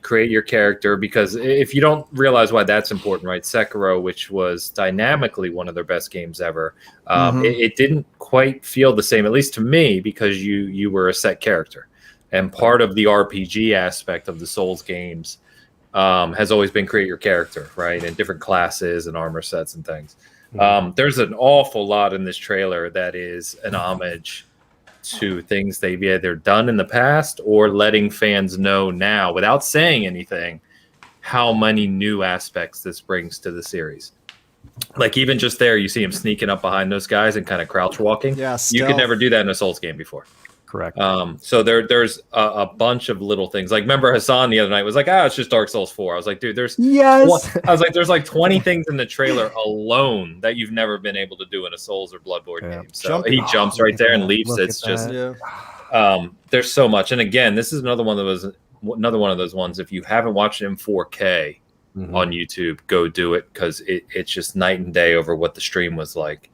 Create your character, because if you don't realize why that's important, right? Sekiro, which was dynamically one of their best games ever, it didn't quite feel the same, at least to me, because you were a set character. And part of the RPG aspect of the Souls games has always been create your character, right? And different classes and armor sets and things. There's an awful lot in this trailer that is an homage to things they've either done in the past or letting fans know now, without saying anything, how many new aspects this brings to the series. Like even just there, you see him sneaking up behind those guys and kind of crouch walking. Yeah, you could never do that in a Souls game before. Correct. So there's a bunch of little things. Like, remember Hassan the other night was like, it's just Dark Souls 4. I was like, dude, there's there's like 20 things in the trailer alone that you've never been able to do in a Souls or Bloodborne game. So he jumps right there and leaps. It's just there's so much. And again, this is another one of those ones. If you haven't watched it in 4K on YouTube, go do it, because it's just night and day over what the stream was like.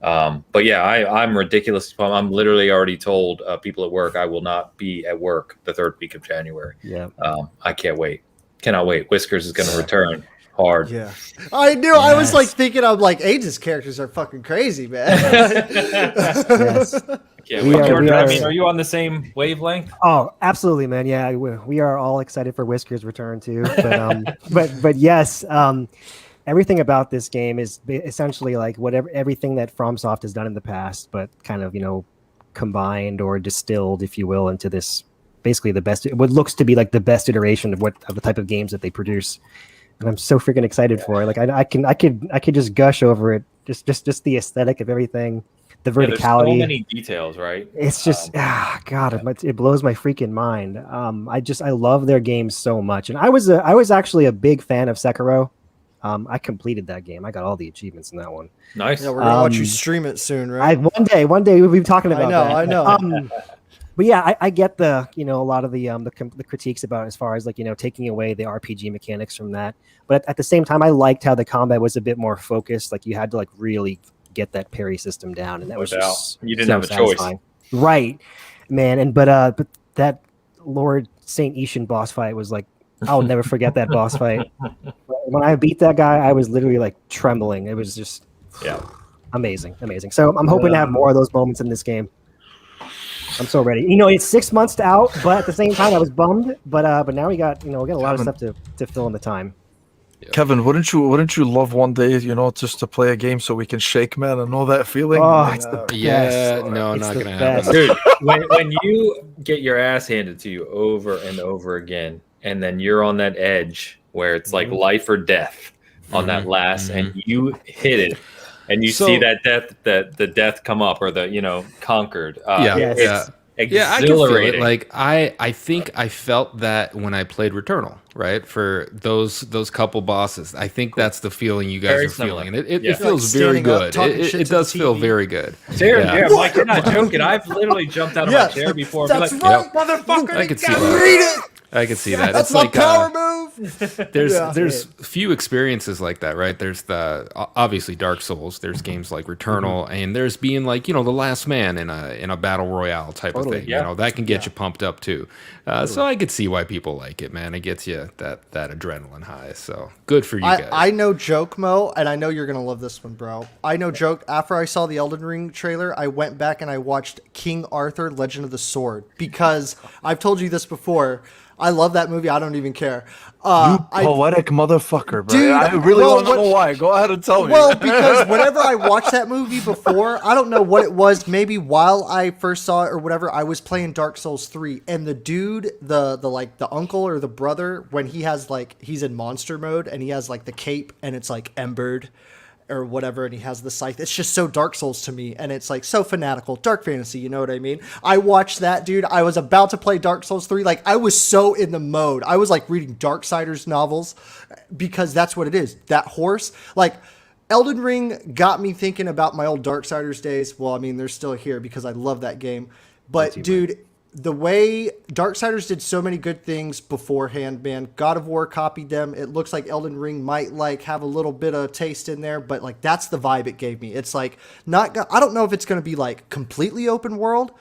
But yeah, I'm ridiculous. I'm literally already told people at work I will not be at work the 3rd week of January. Yeah. I can't wait. Cannot wait. Whiskers is going to return hard. Yeah. I knew. Yes. I was like thinking, I'm like, Aegis characters are fucking crazy, man. Yes. Yeah, are you on the same wavelength? Oh, absolutely, man. Yeah, we are all excited for Whiskers' return too. But yes. Everything about this game is essentially like everything that FromSoft has done in the past, but kind of, combined or distilled, if you will, into this basically what looks to be like the best iteration of the type of games that they produce. And I'm so freaking excited for it. Like I could just gush over it. Just the aesthetic of everything, the verticality. There's so many details, right? It's just God, it blows my freaking mind. I love their games so much, and I was actually a big fan of Sekiro. I completed that game. I got all the achievements in that one. Nice. Yeah, we're gonna watch you stream it soon, right? One day we'll be talking about that. I know. But yeah, I get a lot of the critiques about as far as like taking away the RPG mechanics from that. But at the same time, I liked how the combat was a bit more focused. Like you had to like really get that parry system down, and that was just you didn't have a choice, right, man? And but that Lord Saint Ishan boss fight was like I'll never forget that boss fight. When I beat that guy, I was literally like trembling. It was just amazing. So I'm hoping to have more of those moments in this game. I'm so ready. It's 6 months out, but at the same time, I was bummed. But now we got a lot of stuff to fill in the time. Kevin, wouldn't you love one day, just to play a game so we can shake, man, and know that feeling? Oh, it's the best. No, It's not the gonna best. happen. Dude, when you get your ass handed to you over and over again, and then you're on that edge where it's like life or death on that last, and you hit it, and you see that the death come up or the conquered. It's Yeah, I can feel it. exhilarating. Like I think I felt that when I played Returnal, right? For those couple bosses, I think that's the feeling you guys Very are feeling, and similar. it feels very standing up, good. talking shit It to the does feel TV. very good. Seriously, Mike, you're not joking. I've literally jumped out of my chair before. And That's be like, right, motherfucker! I can see Read that. it. I can see that. That's It's my like power move. there's few experiences like that, right? There's the obviously Dark Souls. There's games like Returnal, and there's being like the last man in a battle royale type of thing. yeah. That can get you pumped up too. So I could see why people like it, man. It gets you that adrenaline high. So good for you guys. I know joke, Mo, and I know you're gonna love this one, bro. I know joke. After I saw the Elden Ring trailer, I went back and I watched King Arthur: Legend of the Sword because I've told you this before. I love that movie. I don't even care. Poetic motherfucker, bro. Dude, I really well, want to know why. Go ahead and tell me. Well, because whenever I watched that movie before, I don't know what it was. Maybe while I first saw it or whatever, I was playing Dark Souls 3, and the dude, the uncle or the brother, when he's in monster mode and he has like the cape and it's like embered or whatever, and he has the scythe. It's just so Dark Souls to me, and it's like so fanatical, dark fantasy. You know what I mean? I watched that, dude. I was about to play Dark Souls 3. Like I was so in the mode. I was like reading Darksiders novels because that's what it is. That horse, like. Elden Ring got me thinking about my old Darksiders days. Well, I mean, they're still here because I love that game. But, dude, the way Darksiders did so many good things beforehand, man. God of War copied them. It looks like Elden Ring might have a little bit of taste in there, but that's the vibe it gave me. It's like I don't know if it's going to be completely open world,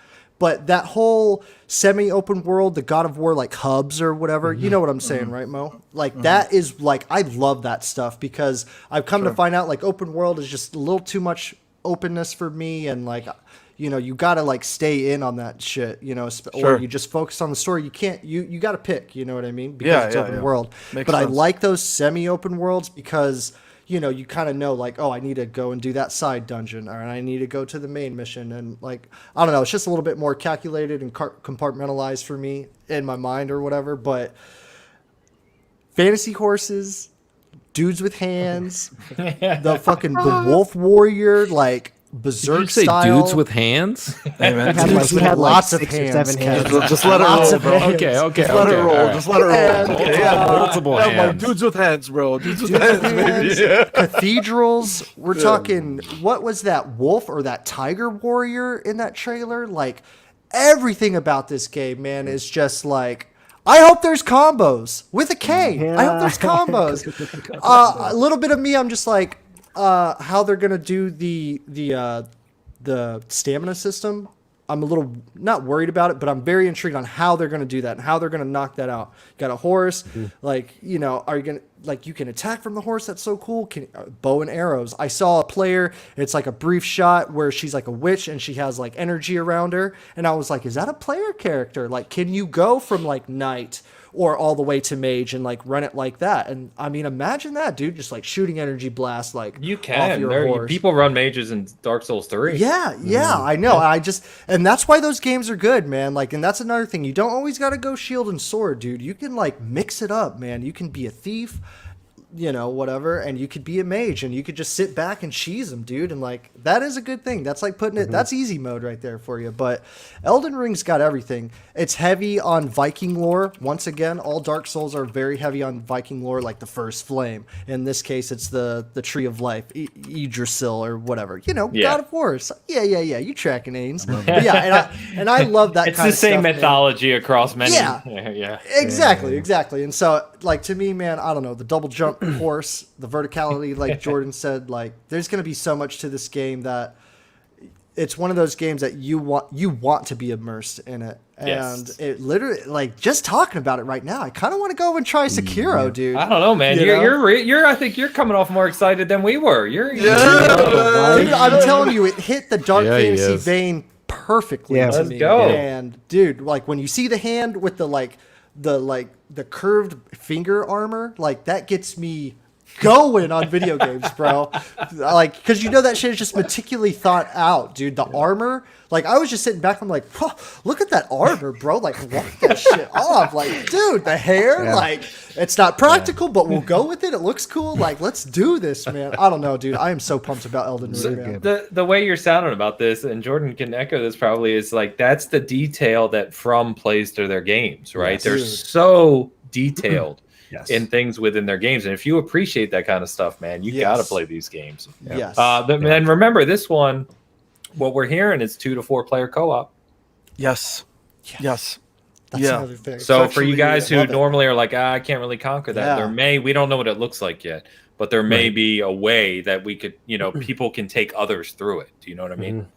but that whole semi-open world, the God of War hubs or whatever, you know what I'm saying, right, Mo? That is I love that stuff because I've come to find out open world is just a little too much openness for me, and you gotta stay in on that shit, or you just focus on the story. You can't, you gotta pick, you know what I mean? Because it's open world. Makes but sense. I like those semi-open worlds because you kind of know oh, I need to go and do that side dungeon, or I need to go to the main mission, and I don't know, it's just a little bit more calculated and compartmentalized for me in my mind or whatever. But fantasy horses, dudes with hands, the fucking wolf warrior, berserk Did you say style. dudes with hands? Hey, man. Dudes with lots of 6 or hands, 7 hands. Just let it Lots roll, of bro. hands. Okay. Just let it roll. all right. Just let it roll. And, Multiple Yeah, hands. dudes with hands, bro. Dudes with hands, baby. Yeah. Cathedrals. We're talking. What was that wolf or that tiger warrior in that trailer? Everything about this game, man, is just I hope there's combos with a K. I hope there's combos. A little bit of me, I'm just how they're gonna do the stamina system. I'm a little not worried about it, but I'm very intrigued on how they're going to do that and how they're going to knock that out. Got a horse, are you going to you can attack from the horse? That's so cool. Bow and arrows. I saw a player. It's a brief shot where she's a witch and she has energy around her, and I was like, is that a player character? Can you go from knight or all the way to mage and run it like that? And I mean, imagine that, dude, just shooting energy blast You off can. your horse. People run mages in Dark Souls 3. Yeah, I know. And that's why those games are good, man. And that's another thing. You don't always got to go shield and sword, dude. You can mix it up, man. You can be a thief, whatever, and you could be a mage, and you could just sit back and cheese them, dude. And that is a good thing. That's putting it. That's easy mode right there for you. But Elden Ring's got everything. It's heavy on Viking lore. Once again, all Dark Souls are very heavy on Viking lore, like the First Flame. In this case, it's the Tree of Life, Yggdrasil or whatever. God of War. So, yeah. You tracking, Ains? Yeah, and I love that. It's kind the of same stuff, man. mythology across many. Yeah. Exactly. And so, to me, man, I don't know, the double jump horse, the verticality, like Jordan said, there's going to be so much to this game that it's one of those games that you want to be immersed in it. And Yes. it literally, like, just talking about it right now, I kind of want to go and try Sekiro, dude. I don't know, man. You know? You're. I think you're coming off more excited than we were. Dude, I'm telling you, it hit the dark Yeah, he fantasy is. vein perfectly Yeah. to Let's me. go. And dude, like when you see the hand with the curved finger armor, like that gets me going on video games, bro. Like, because you know that shit is just meticulously thought out, dude. The armor, like I was just sitting back, I'm like, look at that armor, bro. Like, walk that shit off. Like, dude, the hair, like, it's not practical, but we'll go with it. It looks cool. Like, let's do this, man. I don't know, dude. I am so pumped about Elden Ring, man. The way you're sounding about this, and Jordan can echo this probably, is like that's the detail that From plays to their games, right? Yes. They're Dude. so detailed Yes. in things within their games, and if you appreciate that kind of stuff, man, you Yes. got to play these games. Yes. And remember, this one, what we're hearing is 2 to 4 player co-op. Yes. Yes. That's yeah. another thing. So It's for you actually- guys who love it. normally are like, I can't really conquer that. Yeah. We don't know what it looks like yet, but there may be a way that we could, people can take others through it. Do you know what I mean?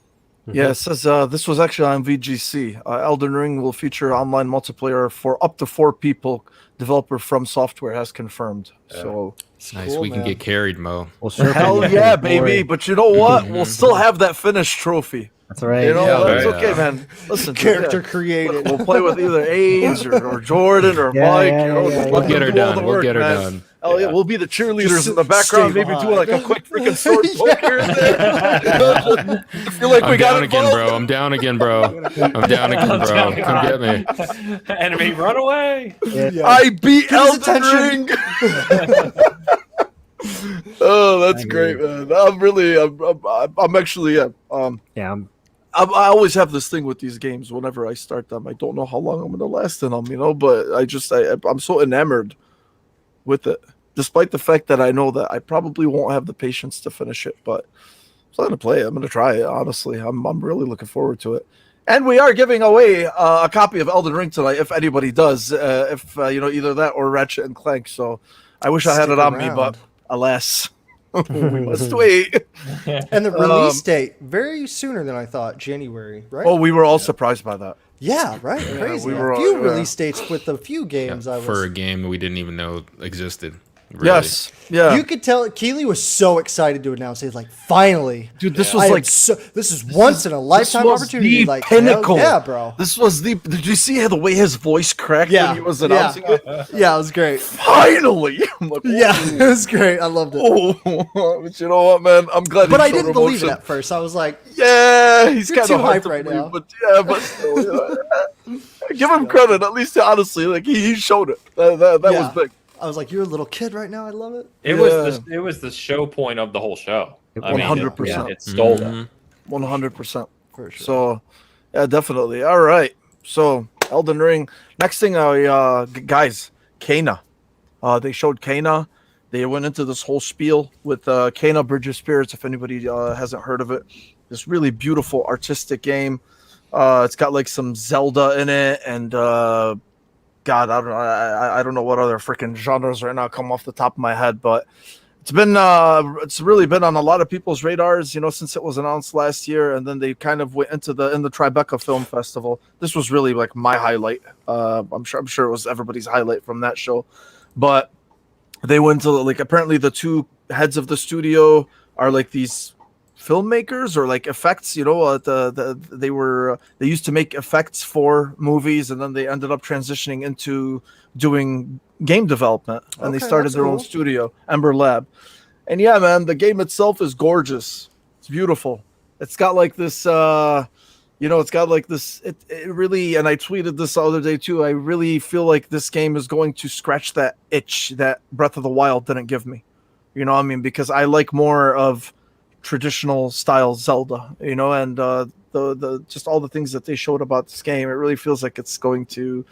Yeah, it says this was actually on VGC. Elden Ring will feature online multiplayer for up to 4 people. Developer From Software has confirmed. So Nice. cool, We can man. get carried, Mo. Well, sure. hell yeah, baby! But you know what? We'll still have that finished trophy. That's right. You know, Yeah, that's right. okay, man. Listen, Character yeah. created. We'll play with either Ains or Jordan or Yeah, Mike. yeah, you know, yeah, let We'll them get her do all done. the We'll work, get her man. done. Oh yeah, Yeah. we'll be the cheerleaders Just in the background, stay maybe doing like a behind. quick freaking sword poke here and there. I feel like we I'm got down it, again, bro. I'm down again, bro. I'm down again, bro. Come get me. Enemy, run away! I beat Get his Elden attention. Ring. Oh, that's great, man. I'm actually, Yeah. I always have this thing with these games. Whenever I start them, I don't know how long I'm going to last in them, but I'm so enamored with it, despite the fact that I know that I probably won't have the patience to finish it. But I'm going to play it. I'm going to try it. Honestly, I'm really looking forward to it. And we are giving away a copy of Elden Ring tonight, if anybody does. Either that or Ratchet and Clank. So I wish I had Stick it on me, around. but alas, we must wait. And the release date, very sooner than I thought, January, right? Oh, we were all surprised by that. yeah, right? Crazy. we were a few all- release dates with a few games I was... For a game we didn't even know existed. Really. Yes. Yeah. You could tell Keely was so excited to announce it. Like, finally. Dude, this I was am like this is once in a lifetime this was opportunity. the Like, hell pinnacle. yeah, bro. This was the. Did you see the way his voice cracked Yeah. when he was announcing it? Yeah, it was great. Finally. I'm like, Yeah, it was great. I loved it. oh, but you know what, man? I'm glad. But he I showed didn't believe it emotion. at first. I was like, Yeah, he's You're kind too of hard hyped to right believe, now. but still, give him credit. At least honestly, like he showed it. That Yeah. was big. I was like, you're a little kid right now. I love it. It was the show point of the whole show. I mean, 100%. it stole that. 100%. For sure. So, yeah, definitely. All right. So, Elden Ring. Next thing, guys, Kena. They showed Kena. They went into this whole spiel with Kena Bridge of Spirits, if anybody hasn't heard of it. This really beautiful artistic game. It's got like some Zelda in it, and God, I don't know. I don't know what other freaking genres right now come off the top of my head, but it's really been on a lot of people's radars, since it was announced last year, and then they kind of went into in the Tribeca Film Festival. This was really like my highlight. I'm sure it was everybody's highlight from that show, but they went to apparently the two heads of the studio are like these filmmakers or like effects, they used to make effects for movies, and then they ended up transitioning into doing game development, and they Okay, started that's their own cool. studio, Ember Lab. And yeah, man, the game itself is gorgeous. It's beautiful. It's got like this it's got like this it really, and I tweeted this the other day too, I really feel like this game is going to scratch that itch that Breath of the Wild didn't give me. Because I like more of traditional style Zelda, and the just all the things that they showed about this game, it really feels like it's going to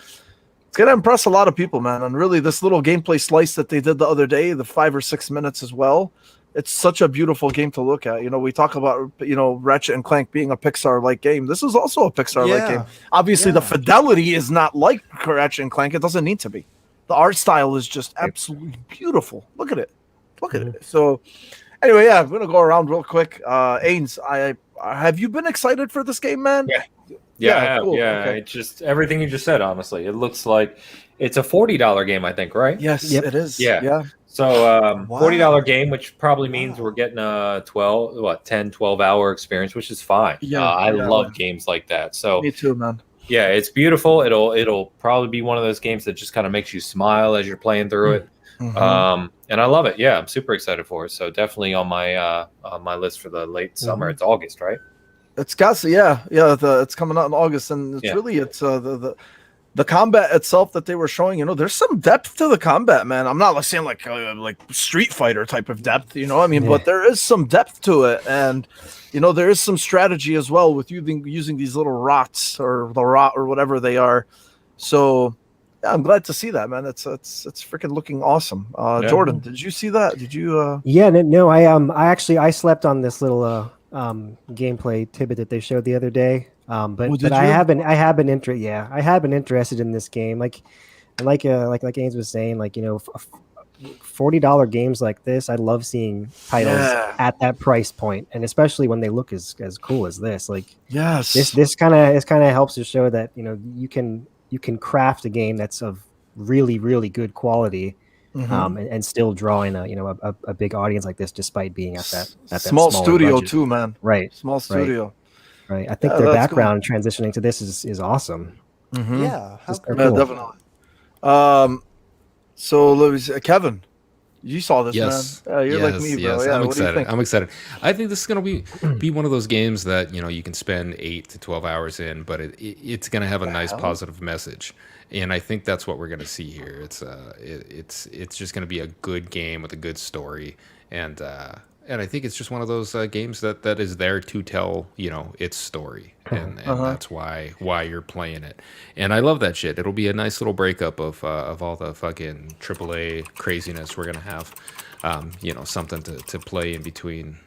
impress a lot of people, man. And really, this little gameplay slice that they did the other day, the 5 or 6 minutes as well, it's such a beautiful game to look at. We talk about Ratchet and Clank being a Pixar-like game. This is also a Pixar-like Yeah. game. Obviously, the fidelity is not like Ratchet and Clank. It doesn't need to be. The art style is just absolutely beautiful. Look at it. So anyway, yeah, I'm gonna go around real quick. Ains, have you been excited for this game, man? Yeah. Yeah, cool. Yeah. Okay. It's just everything you just said. Honestly, it looks like it's a $40 game. I think, right? Yes, Yep. it is. Yeah. Yeah. So Wow. $40 game, which probably means Wow. we're getting a 12-hour experience, which is fine. Yeah, I yeah. love games like that. So Me too, man. yeah, it's beautiful. It'll probably be one of those games that just kind of makes you smile as you're playing through it. Mhm. And I love it. Yeah, I'm super excited for it. So definitely on my list for the late summer. It's August, right? It's got it's coming out in August, and it's really the combat itself that they were showing. You know, there's some depth to the combat, man. I'm not like saying like Street Fighter type of depth, you know. I mean, but there is some depth to it, and you know, there is some strategy as well with using these little rots or the rot or whatever they are. So yeah, I'm glad to see that, man. It's freaking looking awesome. Jordan, did you see that? Did you? Yeah, no, I slept on this little gameplay tidbit that they showed the other day. But I have been interested in this game. Like Ains was saying, like, you know, $40 games like this, I love seeing titles at that price point, and especially when they look as cool as this. Like, Yes, this kind of helps to show that, you know, you can craft a game that's of really, really good quality. And still drawing a big audience like this, despite being at that small studio budget. too, man. Right, Small studio. right. I think their background transitioning to this is awesome. Yeah, how They're Yeah, cool. definitely. So let me see. Kevin, you saw this, Yes. man. You're like me, bro. Yes. Yeah, I'm what do you excited. think? I'm excited. I think this is going to be one of those games that, you know, you can spend 8 to 12 hours in, but it's going to have a nice positive message. And I think that's what we're going to see here. It's just going to be a good game with a good story, and I think it's just one of those games that is there to tell, you know, its story, and that's why you're playing it. And I love that shit. It'll be a nice little breakup of all the fucking AAA craziness we're gonna have. You know, something to play in between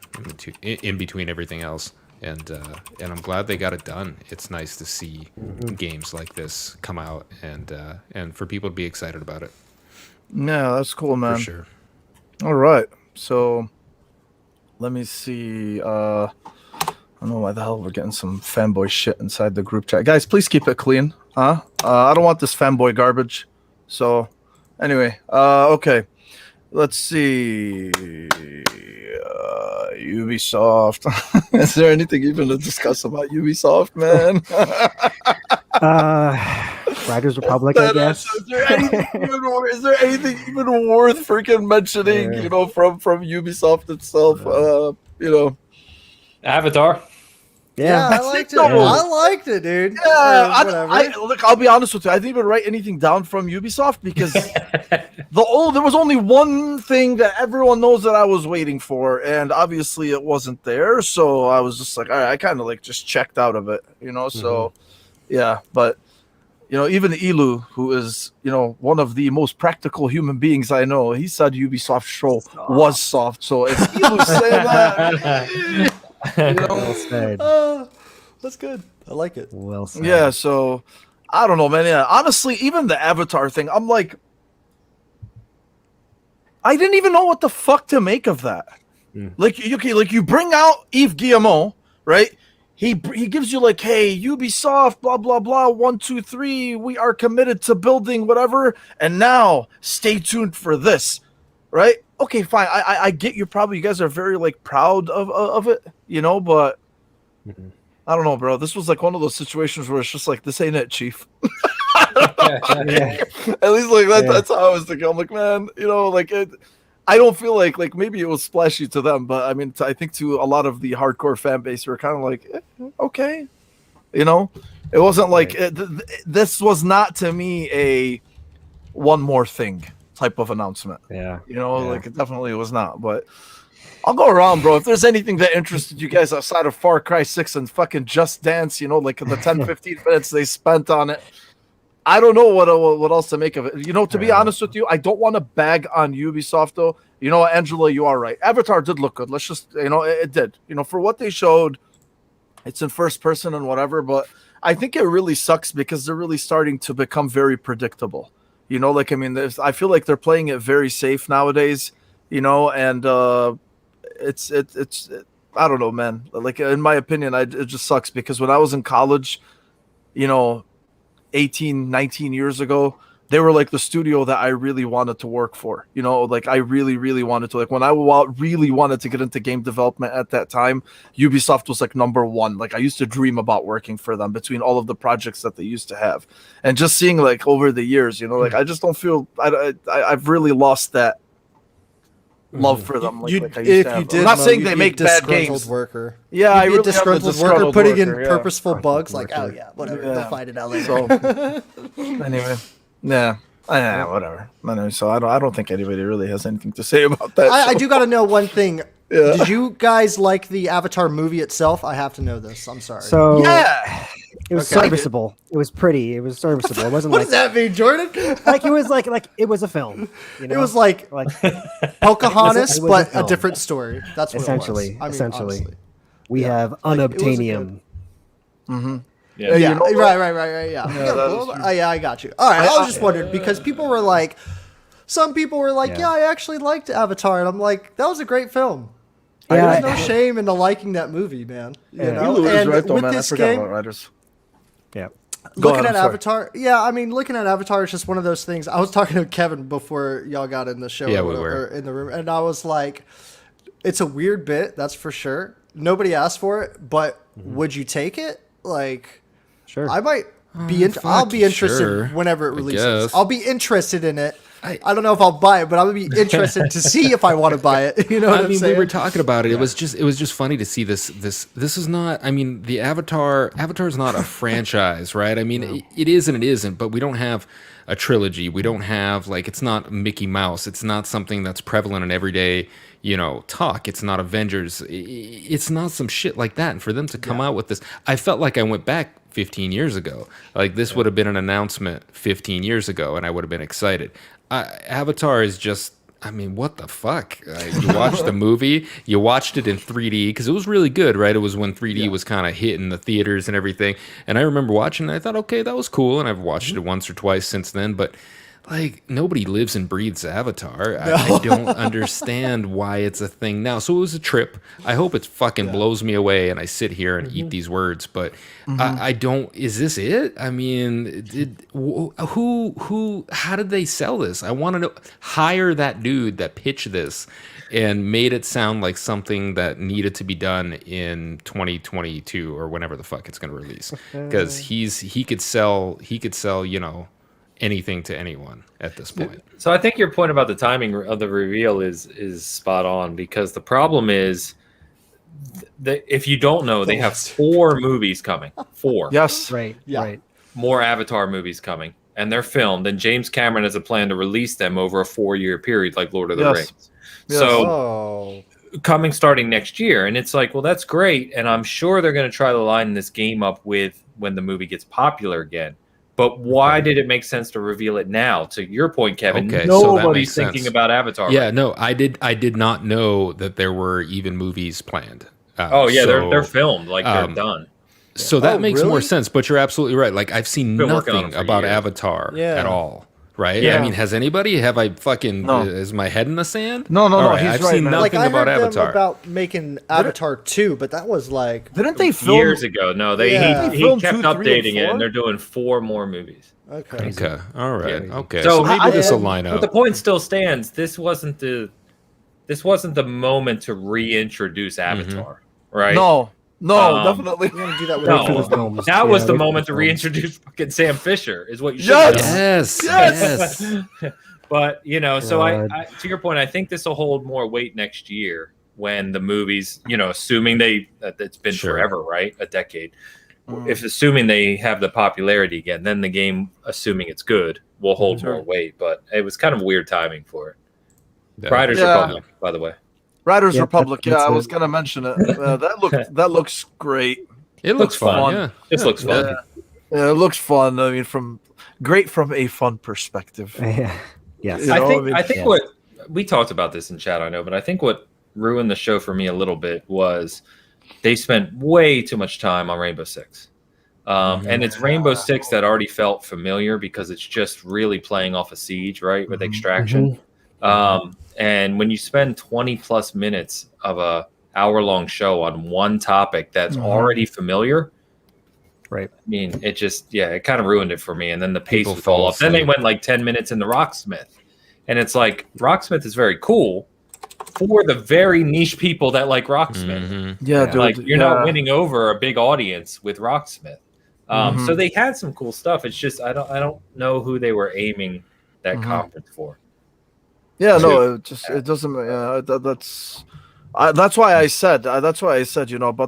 everything else. And I'm glad they got it done. It's nice to see games like this come out, and for people to be excited about it. Yeah, that's cool, man. For sure. All right. So let me see. I don't know why the hell we're getting some fanboy shit inside the group chat. Guys, please keep it clean. I don't want this fanboy garbage. So anyway, okay. Let's see. Ubisoft. Is there anything even to discuss about Ubisoft, man? Riders Republic, I guess. Is there anything even worth freaking mentioning? You know, from Ubisoft itself. You know, Avatar. Yeah, I liked it. I liked it, dude. Yeah, Whatever. look, I'll be honest with you. I didn't even write anything down from Ubisoft because there was only one thing that everyone knows that I was waiting for, and obviously it wasn't there. So I was just like, all right, I kind of like just checked out of it, you know. So yeah, but you know, even Elu, who is, you know, one of the most practical human beings I know, he said Ubisoft show was soft. So if Elu's saying that. You know? Well said. That's good. I like it. Well said. Yeah, so I don't know, man. Yeah, honestly, even the Avatar thing, I'm like, I didn't even know what the fuck to make of that. Like, okay, like you bring out Yves Guillemot, right? He gives you like, hey, Ubisoft, blah blah blah, 1, 2, 3, we are committed to building whatever, and now stay tuned for this, right? Okay, fine. I get you guys are very like proud of it, you know, but I don't know, bro. This was like one of those situations where it's just like, this ain't it, Chief. At least like that's how I was thinking. I'm like, man, you know, like I don't feel like maybe it was splashy to them, but I mean, I think to a lot of the hardcore fan base, were kind of like, okay, you know, it wasn't like this was not to me a one more thing type of announcement. Yeah. You know, like it definitely was not, but I'll go around, bro. If there's anything that interested you guys outside of Far Cry 6 and fucking Just Dance, you know, like the 10, 15 minutes they spent on it, I don't know what else to make of it. You know, to be honest with you, I don't want to bag on Ubisoft, though. You know, Angela, you are right. Avatar did look good. Let's just, you know, it did. You know, for what they showed, it's in first person and whatever, but I think it really sucks because they're really starting to become very predictable. You know, like, I mean, I feel like they're playing it very safe nowadays, you know, and I don't know, man. Like in my opinion, it just sucks because when I was in college, 18, 19 years ago, they were like the studio that I really wanted to work for. Like I really, really wanted to. Like when I really wanted to get into game development at that time, Ubisoft was like number one. Like I used to dream about working for them between all of the projects that they used to have, and just seeing like over the years, like I just don't feel I've really lost that love for them. Like I used to have. I'm not saying they make bad games. Worker. Yeah, I really disgruntled worker putting in purposeful bugs. Like, oh yeah, whatever. Yeah. They'll find it out later. So, anyway, yeah, whatever. Anyway, so I don't think anybody really has anything to say about that. I do got to know one thing. Yeah. Did you guys like the Avatar movie itself? I have to know this. I'm sorry. So Yeah. it was serviceable. It was pretty. It was serviceable. It wasn't What like does that mean, Jordan? like it was like it was a film. It was like Pocahontas, it was a but a film. different story. That's what essentially. it was. Essentially, honestly. we have Like, it was a unobtainium. Yeah. Yeah, what? right. Yeah, that is yeah, I got you. All right, I was just wondering because people were like, some people were like, Yeah. I actually liked Avatar, and I'm like, that was a great film. Yeah, There's no shame into liking that movie, man. You Yeah. know, You was and right though, with man. I this forgot game, about Riders. Yeah. Go looking ahead, at I'm sorry. Avatar, looking at Avatar is just one of those things. I was talking to Kevin before y'all got in the show, Yeah, or we were. in the room, and I was like, it's a weird bit, that's for sure. Nobody asked for it, but would you take it? Like, Sure. I might be. I'll be interested sure, whenever it I releases. guess. I'll be interested in it. I don't know if I'll buy it, but I'll be interested to see if I want to buy it. You know what I I'm mean, saying? we were talking about it. It was just funny to see this. This is not. I mean, the Avatar is not a franchise, right? I mean, it is and it isn't. But we don't have a trilogy. We don't have like it's not Mickey Mouse. It's not something that's prevalent in everyday talk. It's not Avengers. It's not some shit like that. And for them to come out with this, I felt like I went back 15 years ago. Like this would have been an announcement 15 years ago, and I would have been excited. Avatar is just, I mean, what the fuck? You watched the movie, you watched it in 3D because it was really good, right? It was when 3D was kind of hitting the theaters and everything. And I remember watching it, I thought, okay, that was cool. And I've watched it once or twice since then. But like, nobody lives and breathes Avatar. I don't understand why it's a thing now. So it was a trip. I hope it fucking blows me away and I sit here and eat these words. But I don't, is this it? I mean, how did they sell this? I want to know. Hire that dude that pitched this and made it sound like something that needed to be done in 2022 or whenever the fuck it's going to release. Because he could sell, anything to anyone at this point. So I think your point about the timing of the reveal is spot on, because the problem is that if you don't know, they have 4 movies coming. 4. Yes. Right. Yeah. Right. More Avatar movies coming, and they're filmed, and James Cameron has a plan to release them over a 4-year period like Lord of the Yes. Rings. Yes. So coming starting next year, and it's like, well, that's great, and I'm sure they're going to try to line this game up with when the movie gets popular again. But why did it make sense to reveal it now? To your point, Kevin, Okay, so that nobody's makes thinking sense. about Avatar. Yeah, right no, I did not know that there were even movies planned. Oh yeah, so, they're filmed, like they're done. So that Oh, makes really? more sense. But you're absolutely right. Like I've seen Been working on nothing it for about years. Avatar Yeah. at all. Right? Yeah. I mean, has anybody? Have I fucking? No. Is my head in the sand? No, All he's I've right, seen man. nothing Like I about heard them Avatar. about making Avatar 2, but that was like Didn't they film Years ago, no, Yeah. he Filmed kept 2, 3, and updating it, 4? and they're doing 4 more movies. okay. Okay. All right. Yeah. Okay. So So maybe I- this will line But the up. point still stands. This wasn't the moment to reintroduce Avatar, right? No, definitely. definitely. We're gonna do that with No, Avatar. films. that was Yeah, the wait for moment the to films. reintroduce fucking Sam Fisher. Is what you should Yes! have done. Yes. But so I, God. to your point, I think this will hold more weight next year when the movies, assuming that it's been Sure. forever, right, a decade. If assuming they have the popularity again, then the game, assuming it's good, will hold Sure. more weight. But it was kind of weird timing for it. Yeah. Riders Yeah. Republic, by the way. Riders Yeah, Republic. that's I it. was gonna mention it. That looks great. It looks fun. fun. Yeah. This looks fun. Yeah, it looks fun. I mean, great from a fun perspective. Yeah. Yes. You know, I think yeah. what we talked about this in chat, I know, but I think what ruined the show for me a little bit was they spent way too much time on Rainbow Six. And it's Rainbow Six that already felt familiar because it's just really playing off a siege, right, with extraction. And when you spend 20 plus minutes of a hour-long show on one topic that's already familiar. Right. I mean, it kind of ruined it for me. And then the pace People would fall fall off. Then they asleep. went like 10 minutes into Rocksmith. And it's like, Rocksmith is very cool for the very niche people that like Rocksmith. Mm-hmm. Yeah, dude. Like, you're not winning over a big audience with Rocksmith. Mhm. So they had some cool stuff. It's just, I don't know who they were aiming that conference for. Yeah, no, it doesn't. That's why I said. About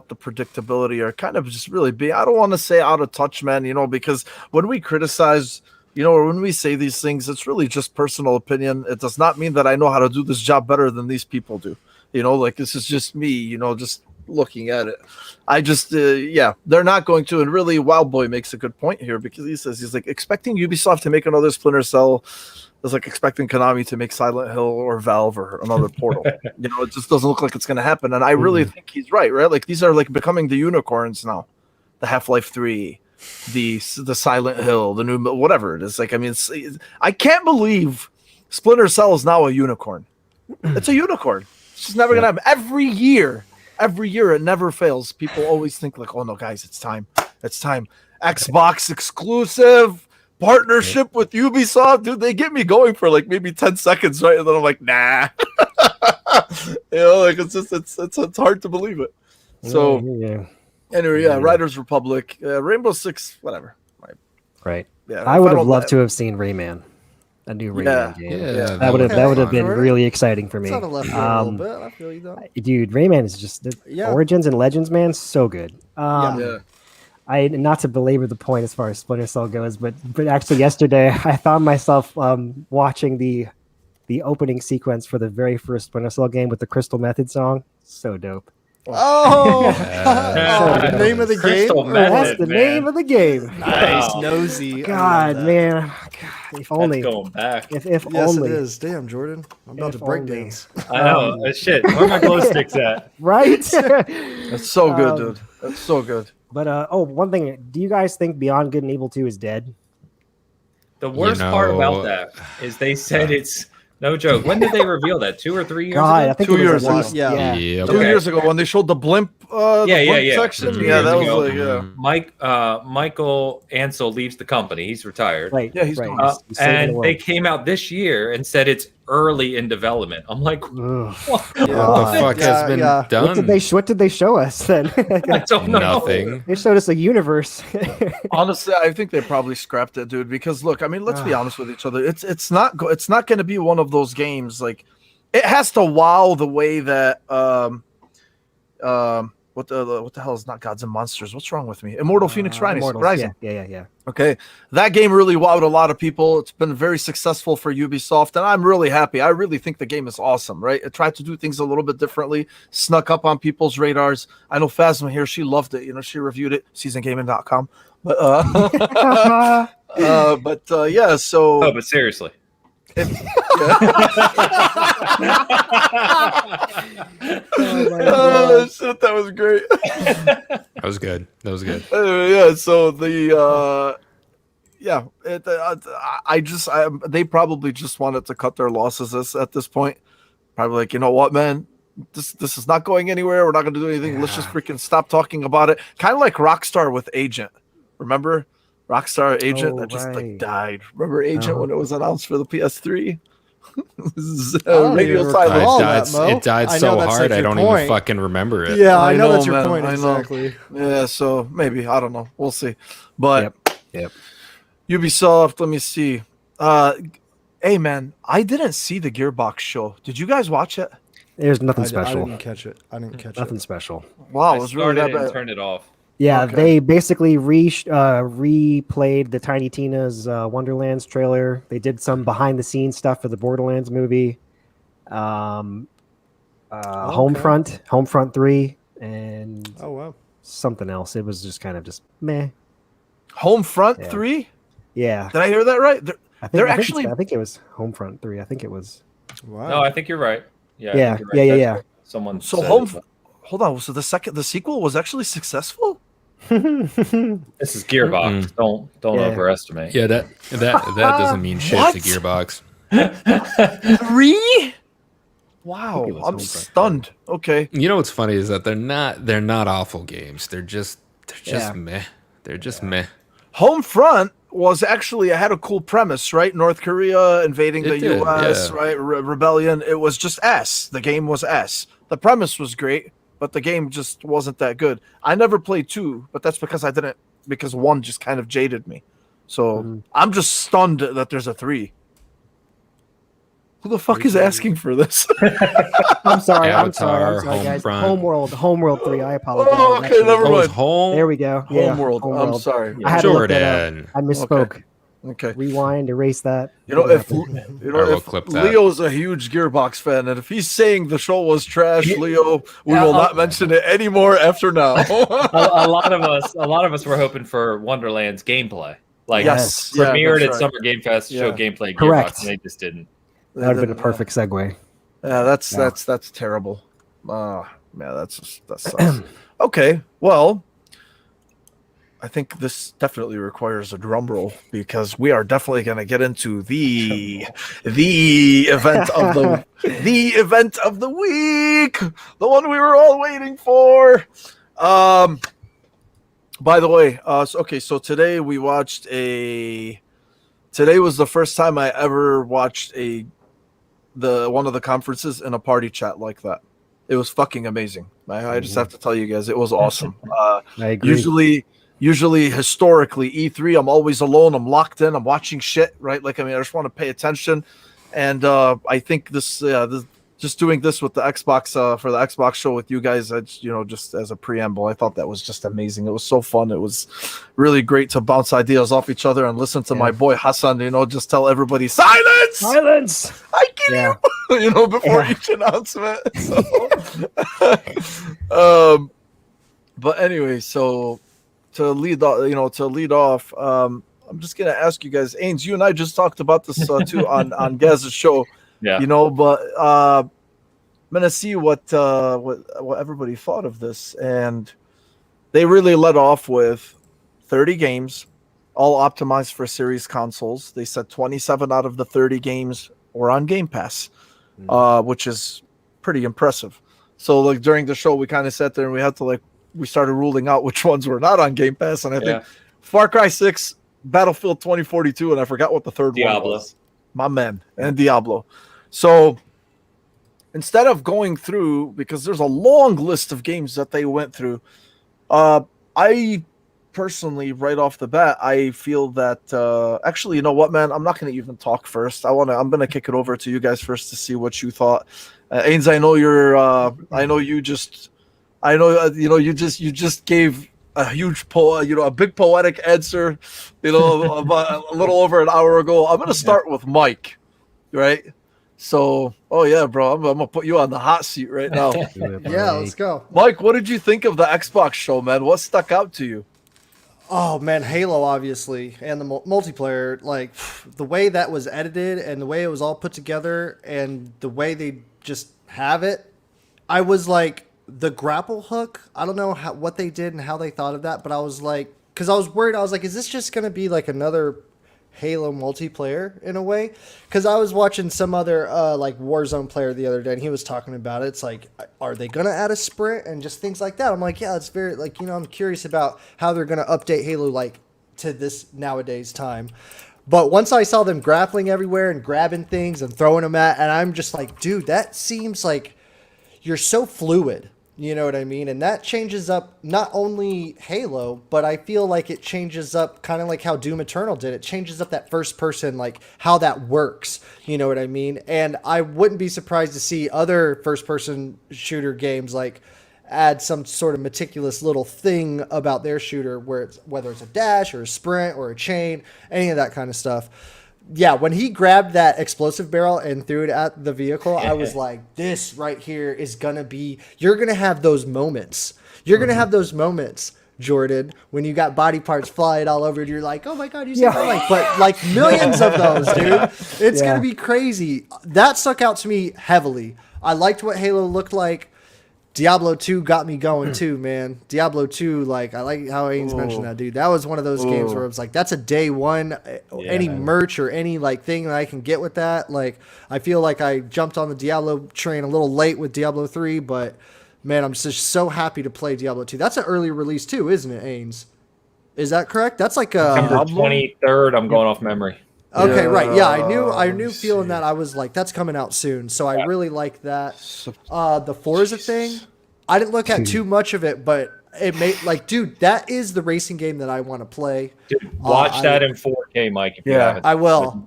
the predictability or kind of just really being. I don't want to say out of touch, man. Because when we criticize, or when we say these things, it's really just personal opinion. It does not mean that I know how to do this job better than these people do. Like this is just me. Just looking at it. I just, they're not going to. And really, Wildboy makes a good point here because he's like expecting Ubisoft to make another Splinter Cell. It's like expecting Konami to make Silent Hill or Valve or another Portal. It just doesn't look like it's going to happen. And I really think he's right? Like these are like becoming the unicorns now. The Half-Life 3, the Silent Hill, the new whatever it is. Like I can't believe Splinter Cell is now a unicorn. It's a unicorn. It's just never going to happen. Every year it never fails. People always think like, oh no, guys, it's time. Xbox exclusive. Partnership with Ubisoft, dude, they get me going for like maybe 10 seconds, right? And then I'm like, nah. It's hard to believe it. So anyway, Riders Republic, Rainbow Six, whatever. Right. Yeah, I would have loved to have seen Rayman, a new Rayman game. Yeah, that would have been really exciting for me. It's not a left field a little bit. I feel you though. Dude, Rayman is just Origins and Legends, man, so good. I not to belabor the point as far as Splinter Cell goes, but actually yesterday I found myself watching the opening sequence for the very first Splinter Cell game with the Crystal Method song. So dope. Oh, the name of the Crystal game. Method. That's the name of the game. Nice, Wow. nosy. God, man. If only. That's going back. If Yes, only. it is. Damn, Jordan. I'm about If to break only. dance. I know. Shit. Where are my glow sticks at? Right? That's so good, dude. That's so good. But one thing, do you guys think Beyond Good and Evil 2 is dead? The worst part about that is they said it's no joke. When did they reveal that? 2 or 3 years God, ago? I think 2 it was years at least- ago. Yeah. Yep. 2 years ago when they showed the blimp, section. Two Yeah, years that was ago. like, Michael Ansel leaves the company. He's retired. Right. Yeah, he's right. gone. He's saving the And world. they came out this year and said it's early in development. I'm like, Ugh. what? What the fuck has been done? What did they show us then? I don't know. Nothing. They showed us a universe. Honestly, I think they probably scrapped it, dude. Because look, I mean, let's be honest with each other. It's not going to be one of those games like it has to wow the way that what the hell is not Gods and Monsters? What's wrong with me? Immortal Phoenix Immortals. Rising. Yeah. Okay, that game really wowed a lot of people. It's been very successful for Ubisoft, and I'm really happy. I really think the game is awesome, right? It tried to do things a little bit differently, snuck up on people's radars. I know Phasma here, she loved it. She reviewed it, seasongaming.com. But yeah, so Oh, but seriously. Oh, shit, that was great. That was good. Yeah, so they probably just wanted to cut their losses at this point. Probably like, you know what, man, this is not going anywhere. We're not going to do anything. Let's just freaking stop talking about it. Kind of like Rockstar with Agent. Remember Rockstar Agent that just like died? Remember Agent when it was announced for the PS3? Radio silence. It died I so know that's, hard like, I your don't point. even fucking remember it. Yeah, I know that's your man, point I know. exactly. Yeah, so maybe I don't know. We'll see. But Yep. Ubisoft, let me see. Hey man, I didn't see the Gearbox show. Did you guys watch it? There's nothing I special. didn't catch it. Nothing special. Wow, I it was really started that and bad. turned it off. Yeah, Okay. they basically replayed the Tiny Tina's Wonderlands trailer. They did some behind the scenes stuff for the Borderlands movie. Homefront 3, and Oh wow. something else. It was just kind of just meh. Homefront Yeah. 3? Yeah, Did I hear that right? I they're think actually- I think it was Homefront 3. I think it was. Wow. No, I think you're right. Yeah. I Yeah, think you're right. yeah. That's what Someone So said hold on. So the sequel was actually successful? this is Gearbox. Don't Yeah. overestimate. Yeah, that doesn't mean shit What? to Gearbox. 3? Wow, it was I'm Homefront. stunned. Okay. You know what's funny is that they're not awful games. They're just Yeah. meh. They're just meh. Homefront was actually, it had a cool premise, right? North Korea invading the It did, U.S., yeah. right? Rebellion. It was just ass. The game was ass. The premise was great, but the game just wasn't that good. I never played 2, but that's because because 1 just kind of jaded me. So I'm just stunned that there's a 3. Who the fuck is asking for this? I'm sorry, Avatar, guys. Homefront. Homeworld 3. I apologize. Oh, okay, never Oh, mind. it's home. There we go. Yeah, Homeworld. I'm Homeworld. sorry. I had to look that up. Jordan. I misspoke. Okay. Rewind, erase that. You know, It if happened. we'll clip that. Leo's a huge Gearbox fan, and if he's saying the show was trash, Leo, we Yeah, will not mention it anymore after now. a lot of us were hoping for Wonderland's gameplay. Like Yes. premiered Yeah, at that's Summer Game Fest to show Yeah. gameplay at Correct. Gearbox, and they just didn't. That would have been a perfect segue. Yeah, that's terrible. Yeah, that sucks. Okay, well, I think this definitely requires a drum roll because we are definitely going to get into the event of the event of the week, the one we were all waiting for. By the way, so today we watched Today was the first time I ever watched one of the conferences in a party chat like that. It was fucking amazing. I just have to tell you guys, it was awesome. I agree. Usually historically E3, I'm always alone. I'm locked in. I'm watching shit, right? Like, I mean, I just want to pay attention. And I think this just doing this with the Xbox for the Xbox show with you guys, just as a preamble, I thought that was just amazing. It was so fun. It was really great to bounce ideas off each other and listen to my boy Hassan, just tell everybody silence. I kill you, before each announcement. So, but anyway, so to lead off, I'm just gonna ask you guys, Ains, you and I just talked about this too on Gaz's show. Yeah. But I'm gonna see what everybody thought of this, and they really led off with 30 games, all optimized for series consoles. They said 27 out of the 30 games were on Game Pass, which is pretty impressive. So like during the show, we kind of sat there and we started ruling out which ones were not on Game Pass, and I think Far Cry 6, Battlefield 2042, and I forgot what the third one was. My man, and Diablo. So instead of going through, because there's a long list of games that they went through, I personally, right off the bat, I feel that actually, you know what, man, I'm not going to even talk first. I'm going to kick it over to you guys first to see what you thought. Ains, I know you just gave a huge a big poetic answer, about a little over an hour ago. I'm going to start with Mike, right? So, bro, I'm gonna put you on the hot seat right now. Yeah, let's go. Mike, what did you think of the Xbox show, man? What stuck out to you? Oh man, Halo obviously, and the multiplayer, like the way that was edited and the way it was all put together and the way they just have it. I was like, the grapple hook, I don't know what they did and how they thought of that, but I was like, because I was worried, I was like, is this just going to be like another Halo multiplayer in a way? Because I was watching some other like Warzone player the other day, and he was talking about it. It's like, are they going to add a sprint and just things like that? I'm like, yeah, it's very, like, I'm curious about how they're going to update Halo like to this nowadays time. But once I saw them grappling everywhere and grabbing things and throwing them and I'm just like, dude, that seems like you're so fluid. You know what I mean? And that changes up not only Halo, but I feel like it changes up kind of like how Doom Eternal did. It changes up that first person, like how that works. You know what I mean? And I wouldn't be surprised to see other first person shooter games like add some sort of meticulous little thing about their shooter where whether it's a dash or a sprint or a chain, any of that kind of stuff. Yeah, when he grabbed that explosive barrel and threw it at the vehicle, I was like, this right here is going to be, you're going to have those moments. You're going to have those moments, Jordan, when you got body parts flying all over and you're like, oh my God, you see that? Like, but like millions of those, dude. It's going to be crazy. That stuck out to me heavily. I liked what Halo looked like. Diablo 2 got me going too, man. Diablo 2, like, I like how Ains mentioned that, dude. That was one of those games where it was like, that's a day one. Any merch or any like thing that I can get with that. Like, I feel like I jumped on the Diablo train a little late with Diablo 3, but man, I'm just so happy to play Diablo 2. That's an early release too, isn't it, Ains? Is that correct? That's like September 23rd. I'm going off memory. Okay, right. Yeah, I knew feeling that. I was like, that's coming out soon. So I really like that. The Forza thing, I didn't look at too much of it, but it made like, dude, that is the racing game that I want to play. Dude, watch that in 4K, Mike. If you haven't. I will,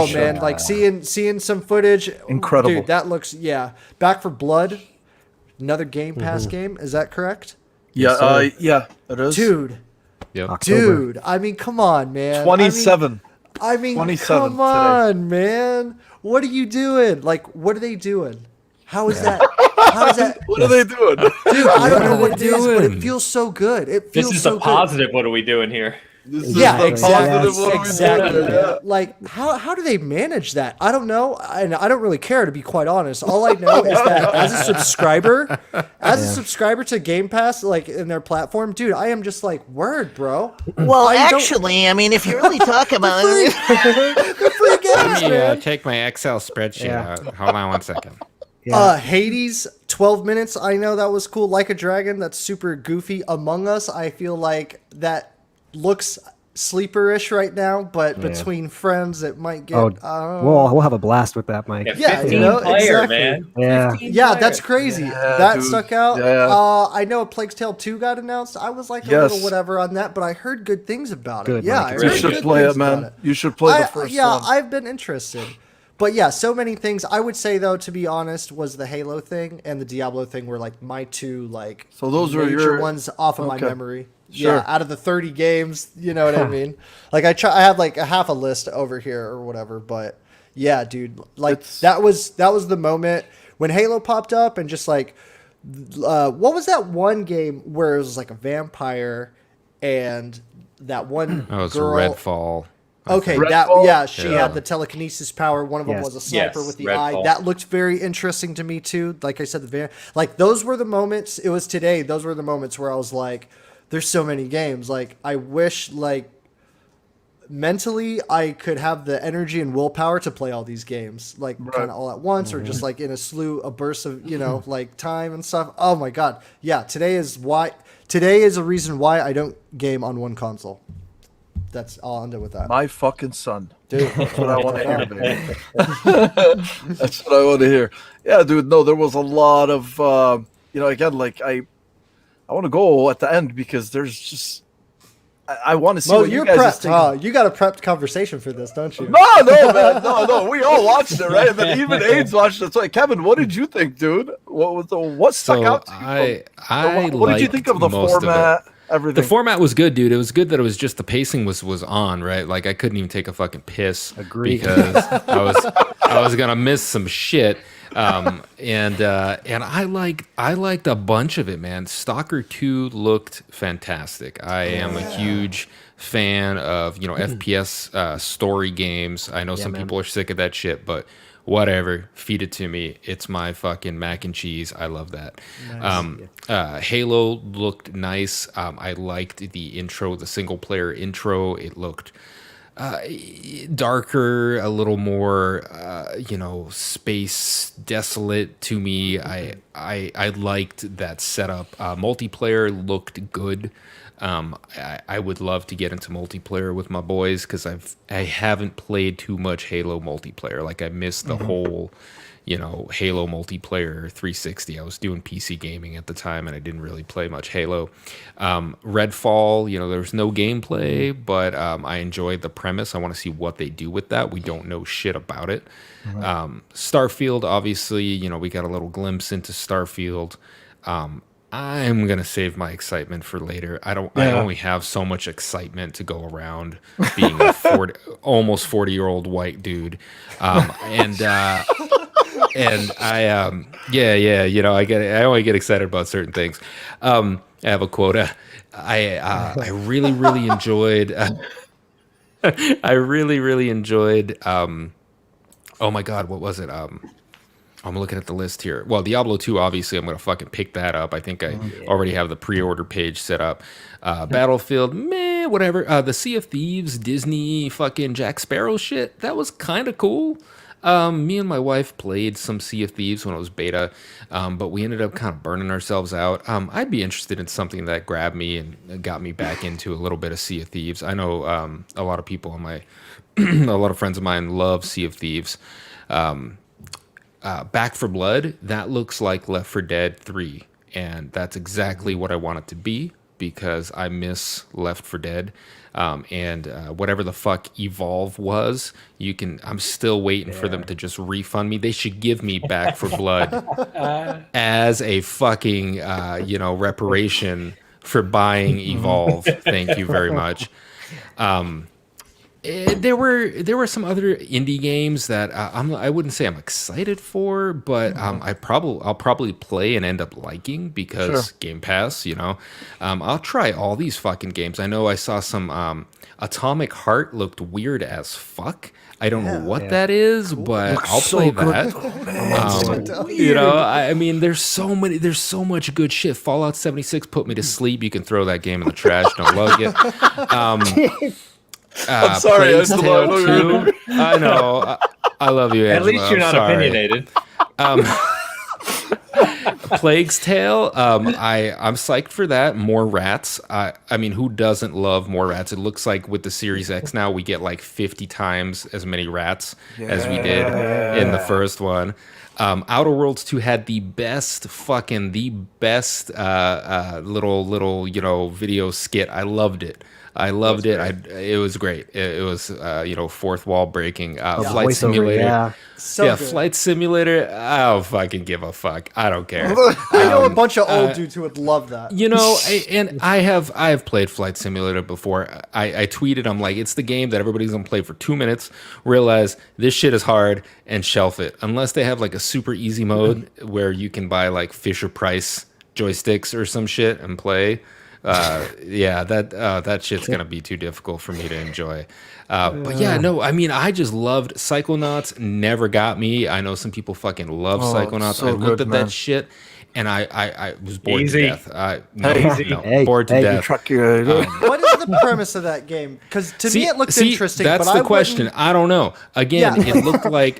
man. Like seeing some footage. Incredible. Dude, that looks, Back for Blood, another Game Pass game. Is that correct? Yeah, yeah, it is. Dude. Yep. Dude, I mean, come on, man. 27. I mean, 27 come on, man. What are you doing? Like, what are they doing? How is that? How is that? What are they doing? Dude, I don't know what it is, but it feels so good. It feels This is so the positive. What are we doing here? This is Yeah, the exactly. positive what are we doing? Exactly. Yeah. Like, how do they manage that? I don't know, and I don't really care, to be quite honest. All I know is that as a subscriber to Game Pass, like in their platform, dude, I am just like, word, bro. Well, actually, I mean, if you really talk about it, They're free games, Let me man. take my Excel spreadsheet out. Hold on one second. Hades, 12 minutes. I know that was cool. Like a Dragon, that's super goofy. Among Us, I feel like that looks sleeper-ish right now, but between friends, it might get. We'll have a blast with that, Mike. Yeah, 15 you know, player, exactly. man. Yeah. 15 Yeah, player. that's crazy. Yeah, that dude. stuck out. Yeah. I know a Plague's Tale 2 got announced. I was like a Yes. little whatever on that, but I heard good things about it. Good, Yeah, Mike. I You heard You should good play things it, man. about You should play the first one. I've been interested. But yeah, so many things. I would say though, to be honest, was the Halo thing and the Diablo thing were like my two like So those were major your- ones off of my Okay. memory. Sure. Yeah, out of the 30 games, you know what I mean? Like I have like a half a list over here or whatever, but yeah, dude, like that was the moment when Halo popped up and just like what was that one game where it was like a vampire and that one Oh, it's girl Redfall. Okay, Redfall? she had the telekinesis power. One of them was a sniper with the eye. Redfall. That looked very interesting to me too. Like I said, like those were the moments. It was today. Those were the moments where I was like, "There's so many games." Like I wish, like mentally, I could have the energy and willpower to play all these games, like kind of all at once, or just like in a burst of like time and stuff. Oh my god, yeah. Today is a reason why I don't game on one console. That's all. I'll end it with that. My fucking son. Dude, That's what I want to hear, baby. That's what I want to hear. Yeah, dude. No, there was a lot of, again, like I want to go at the end because there's just, I want to see what you're you guys prepped. think. Oh, you got a prepped conversation for this, don't you? No, man. No. We all watched it, right? And then even AIDS watched it. So, like, Kevin, what did you think, dude? What stuck out to you? What did you think of the format? Everything. The format was good, dude. It was good that it was just the pacing was on, right? Like I couldn't even take a fucking piss because I was gonna miss some shit. And I liked a bunch of it, man. Stalker 2 looked fantastic. I am a huge fan of FPS story games. I know some people are sick of that shit, but whatever, feed it to me. It's my fucking mac and cheese. I love that. Nice. Halo looked nice. I liked the intro, the single player intro. It looked darker, a little more, space desolate to me. I liked that setup. Multiplayer looked good. I would love to get into multiplayer with my boys because I haven't played too much Halo multiplayer. Like I missed the whole, Halo multiplayer 360. I was doing PC gaming at the time and I didn't really play much Halo. Redfall, there was no gameplay, but I enjoyed the premise. I want to see what they do with that. We don't know shit about it. Starfield, obviously, we got a little glimpse into Starfield. I'm gonna save my excitement for later. I only have so much excitement to go around being a almost 40-year-old white dude, and I I only get excited about certain things. I have a quota. I really enjoyed. I really enjoyed. Oh my god, what was it? I'm looking at the list here. Well, Diablo 2, obviously, I'm going to fucking pick that up. I think I already have the pre-order page set up. Battlefield, meh, whatever. The Sea of Thieves, Disney, fucking Jack Sparrow shit, that was kind of cool. Me and my wife played some Sea of Thieves when it was beta, but we ended up kind of burning ourselves out. I'd be interested in something that grabbed me and got me back into a little bit of Sea of Thieves. I know a lot of people on my, a lot of friends of mine love Sea of Thieves. Back for Blood, that looks like Left 4 Dead 3, and that's exactly what I want it to be because I miss Left 4 Dead. And whatever the fuck Evolve was, I'm still waiting for them to just refund me. They should give me Back for Blood as a fucking reparation for buying Evolve. Thank you very much. There were some other indie games that I wouldn't say I'm excited for, but I'll probably play and end up liking because Game Pass, I'll try all these fucking games. I know I saw some Atomic Heart looked weird as fuck. I don't know what that is, but I'll play that. I mean, there's so much good shit. Fallout 76 put me to sleep. You can throw that game in the trash. Don't love it. I'm sorry, Plague's Tale 2. I know. I love you, Angela. At least you're not opinionated. Plague's Tale. I'm psyched for that. More rats. I mean, who doesn't love more rats? It looks like with the Series X now, we get like 50 times as many rats as we did in the first one. Outer Worlds 2 had the best little video skit. I loved it. It was great. It was fourth wall breaking. Flight Simulator. Good. Flight Simulator. I don't fucking give a fuck. I don't care. I know a bunch of old dudes who would love that. I have played Flight Simulator before. I tweeted, I'm like, it's the game that everybody's gonna play for 2 minutes, realize this shit is hard, and shelf it. Unless they have like a super easy mode where you can buy like Fisher Price joysticks or some shit and play. That shit's gonna be too difficult for me to enjoy. I just loved Psychonauts. Never got me. I know some people fucking love Psychonauts. So I looked at man. that shit and I was bored Easy. to death. Bored to death. What What is the premise of that game? Because to me it looks interesting. That's but the I question. wouldn't- I don't know. Again, Yeah.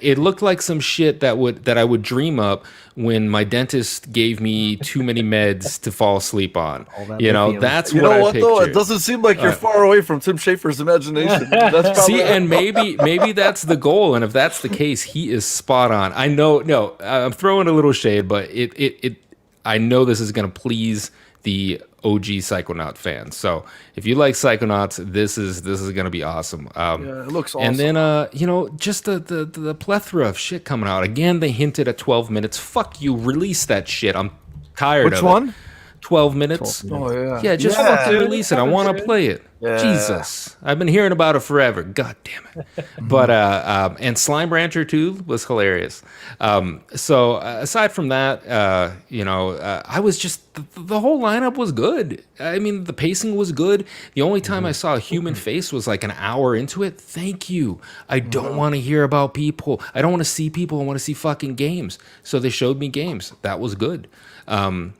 it looked like some shit that I would dream up when my dentist gave me too many meds to fall asleep on. That's You what know I what pictured. though? It doesn't seem like you're far away from Tim Schafer's imagination. That's probably See, and maybe that's the goal, and if that's the case, he is spot on. I know. No, I'm throwing a little shade, but I know this is going to please the OG Psychonaut fans. So if you like Psychonauts, this is going to be awesome. it looks awesome. And then just the plethora of shit coming out. Again, they hinted at 12 minutes. Fuck you, release that shit. I'm tired of Which it. one? 12 minutes. Oh yeah. Yeah, just fucking release it. I want to play it. Yeah. Jesus, I've been hearing about it forever. God damn it. But and Slime Rancher 2 was hilarious. So aside from that, I was just the whole lineup was good. I mean, the pacing was good. The only time I saw a human face was like an hour into it. Thank you. I don't want to hear about people. I don't want to see people. I want to see fucking games. So they showed me games. That was good. I'm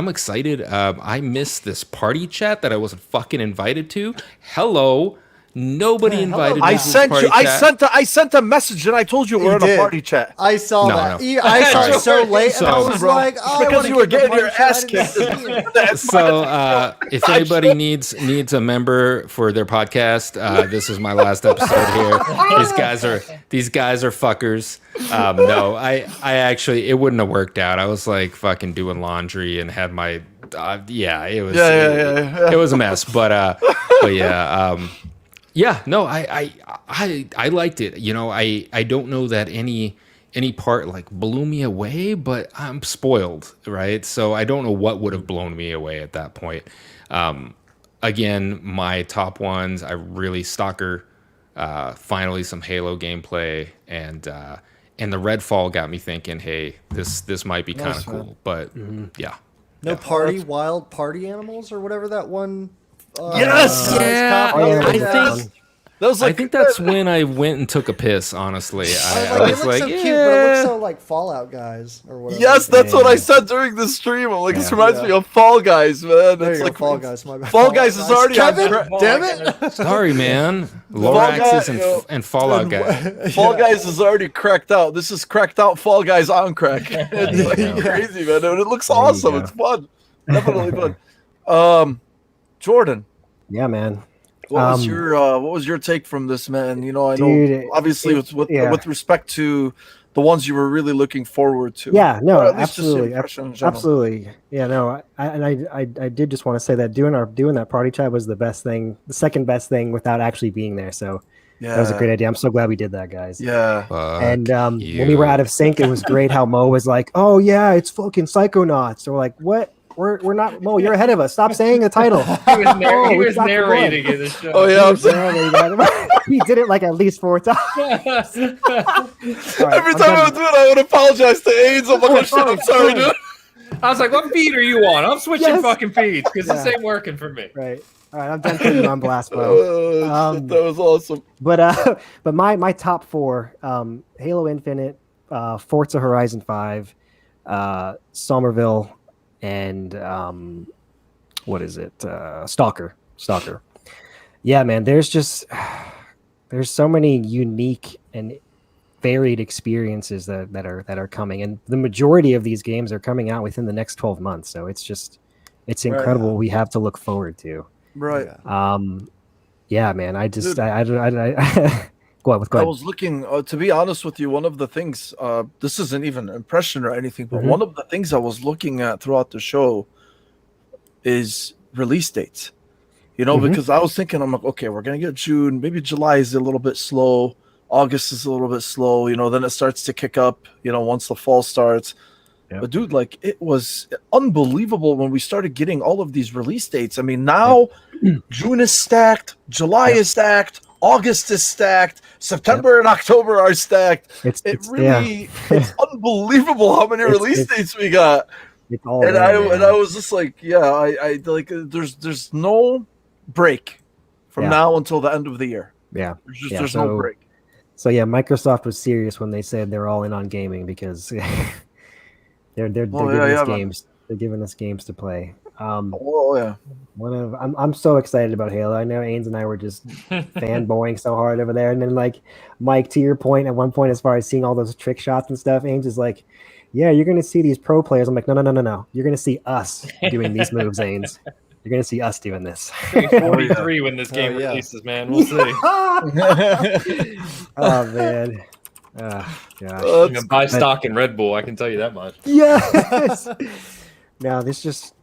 excited. I missed this party chat that I wasn't fucking invited to. Hello. Nobody invited me I to this sent party you. chat. I sent a message and I told you we're You in a did. party chat. I saw No, that. no. I saw it so late, and I So- was Bro, like, it's "Oh, I because wanna you were get the getting your party chat. ass I didn't kicked. see it." That's So if anybody needs a member for their podcast, this is my last episode here. These guys are fuckers. No, I actually it wouldn't have worked out. I was like fucking doing laundry and had my it was it was a mess. But no, I liked it. I don't know that any part like blew me away, but I'm spoiled, right? So I don't know what would have blown me away at that point. Again, my top ones, I really Stalker, finally some Halo gameplay, and the Redfall got me thinking, hey, this might be kind of cool. But yeah. No wild party animals or whatever that one. Yes! Yeah, copy I of that. think That was like, I think that's when I went and took a piss. Honestly, I Like, was it looks so yeah. cute, but it looks so like Fallout guys or whatever. yes, that's what I said during the stream. I'm like, this reminds me of Fall Guys, man. There It's you like go, Fall Guys. My bad. Fall Guys is already Kevin, on damn it! Sorry, man. Fall Loraxes Guy, and Fallout guy. Fall Guys is already cracked out. This is cracked out Fall Guys on crack. It's like crazy, man. And it looks awesome. go. It's fun. Definitely fun. Jordan, Yeah, man. what was your take from this, man? You know, I know Dude, obviously with respect to the ones you were really looking forward to. Yeah, no, Or at least just your absolutely, impression in general. absolutely. Yeah, no, I did just want to say that doing that party chat was the best thing, the second best thing without actually being there. So that was a great idea. I'm so glad we did that, guys. Yeah. And when we were out of sync, it was great how Mo was like, "Oh yeah, it's fucking Psychonauts." So we're like, "What? We're not Mo. You're ahead of us. Stop saying the title." He was narrating in the show. Oh yeah, I'm sorry. He did it like at least 4 times. Every time I would do it, I would apologize to AIDS. I'm like, oh, shit, I'm sorry, dude. I was like, what feed are you on? I'm switching Yes. fucking feeds because this Yeah. ain't working for me. Right. All right. I'm done putting you on blast, Mo. Shit, that was awesome. But my top 4: Halo Infinite, Forza Horizon 5, Somerville, and what is it? Stalker. Yeah, man. There's so many unique and varied experiences that are coming, and the majority of these games are coming out within the next 12 months. So it's incredible what we have to look forward to. Right. Yeah, man. I just Dude. I go ahead. Go I ahead. was looking, to be honest with you, one of the things, this isn't even an impression or anything, but Mhm. one of the things I was looking at throughout the show is release dates. You know, Mhm. because I was thinking, I'm like, okay, we're going to get June. Maybe July is a little bit slow. August is a little bit slow. You know, then it starts to kick up, you know, once the fall starts. Yep. But dude, like, it was unbelievable when we started getting all of these release dates. I mean, now June is stacked, July is stacked, August is stacked, September and October are stacked. It's unbelievable how many release dates we got. It's all And there, man. I was just like, I like there's no break from Yeah. now until the end of the year. Yeah. There's no break. So yeah, Microsoft was serious when they said they're all in on gaming because they're giving us games. They're giving us games to play. Oh yeah. I'm so excited about Halo. I know Ains and I were just fanboying so hard over there, and then like Mike, to your point, at one point as far as seeing all those trick shots and stuff, Ains is like, "Yeah, you're gonna see these pro players." I'm like, No. You're gonna see us doing these moves, Ains. You're gonna see us doing this. 43 when this game releases, man. We'll see. Oh man. Gosh. I'm gonna buy stock in Red Bull. I can tell you that much. Yes. No, this just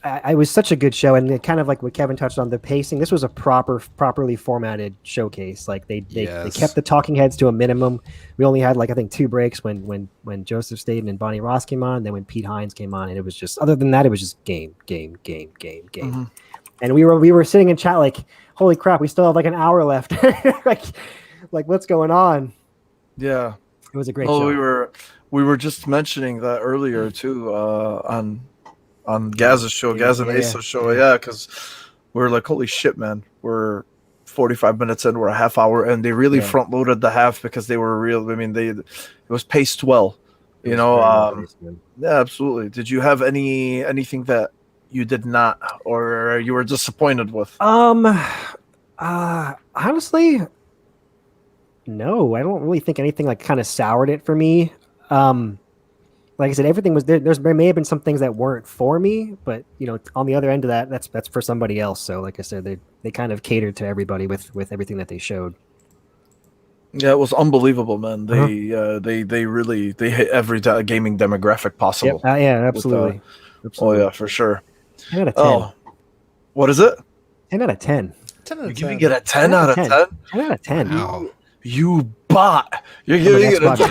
I was such a good show, and it kind of like what Kevin touched on, the pacing. This was a properly formatted showcase. Like they kept the talking heads to a minimum. We only had like I think 2 breaks when Joseph Staten and Bonnie Ross came on, and then when Pete Hines came on, and it was just other than that, it was just game. Mm-hmm. And we were sitting in chat like, holy crap, we still have like an hour left. like what's going on? Yeah. It was a great show. We were just mentioning that earlier too, on Gaz's show, Gaz and Asa's show, because we're like, holy shit, man, we're 45 minutes in, we're a half hour, and they really front loaded the half because they were real. I mean, it was paced well, you know. Yeah, absolutely. Did you have anything that you did not, or you were disappointed with? Honestly, no, I don't really think anything like kind of soured it for me. Like I said, everything was there. There may have been some things that weren't for me, but you know, on the other end of that, that's for somebody else. So, like I said, they kind of catered to everybody with everything that they showed. Yeah, it was unbelievable, man. They really hit every gaming demographic possible. Yep. Yeah, absolutely. Oh yeah, for sure. 10 out of 10. Oh, what is it? 10 out of 10. 10 out You're of giving 10. it a 10 out of 10? 10 out of 10. Wow. You bot. You're giving it a 10.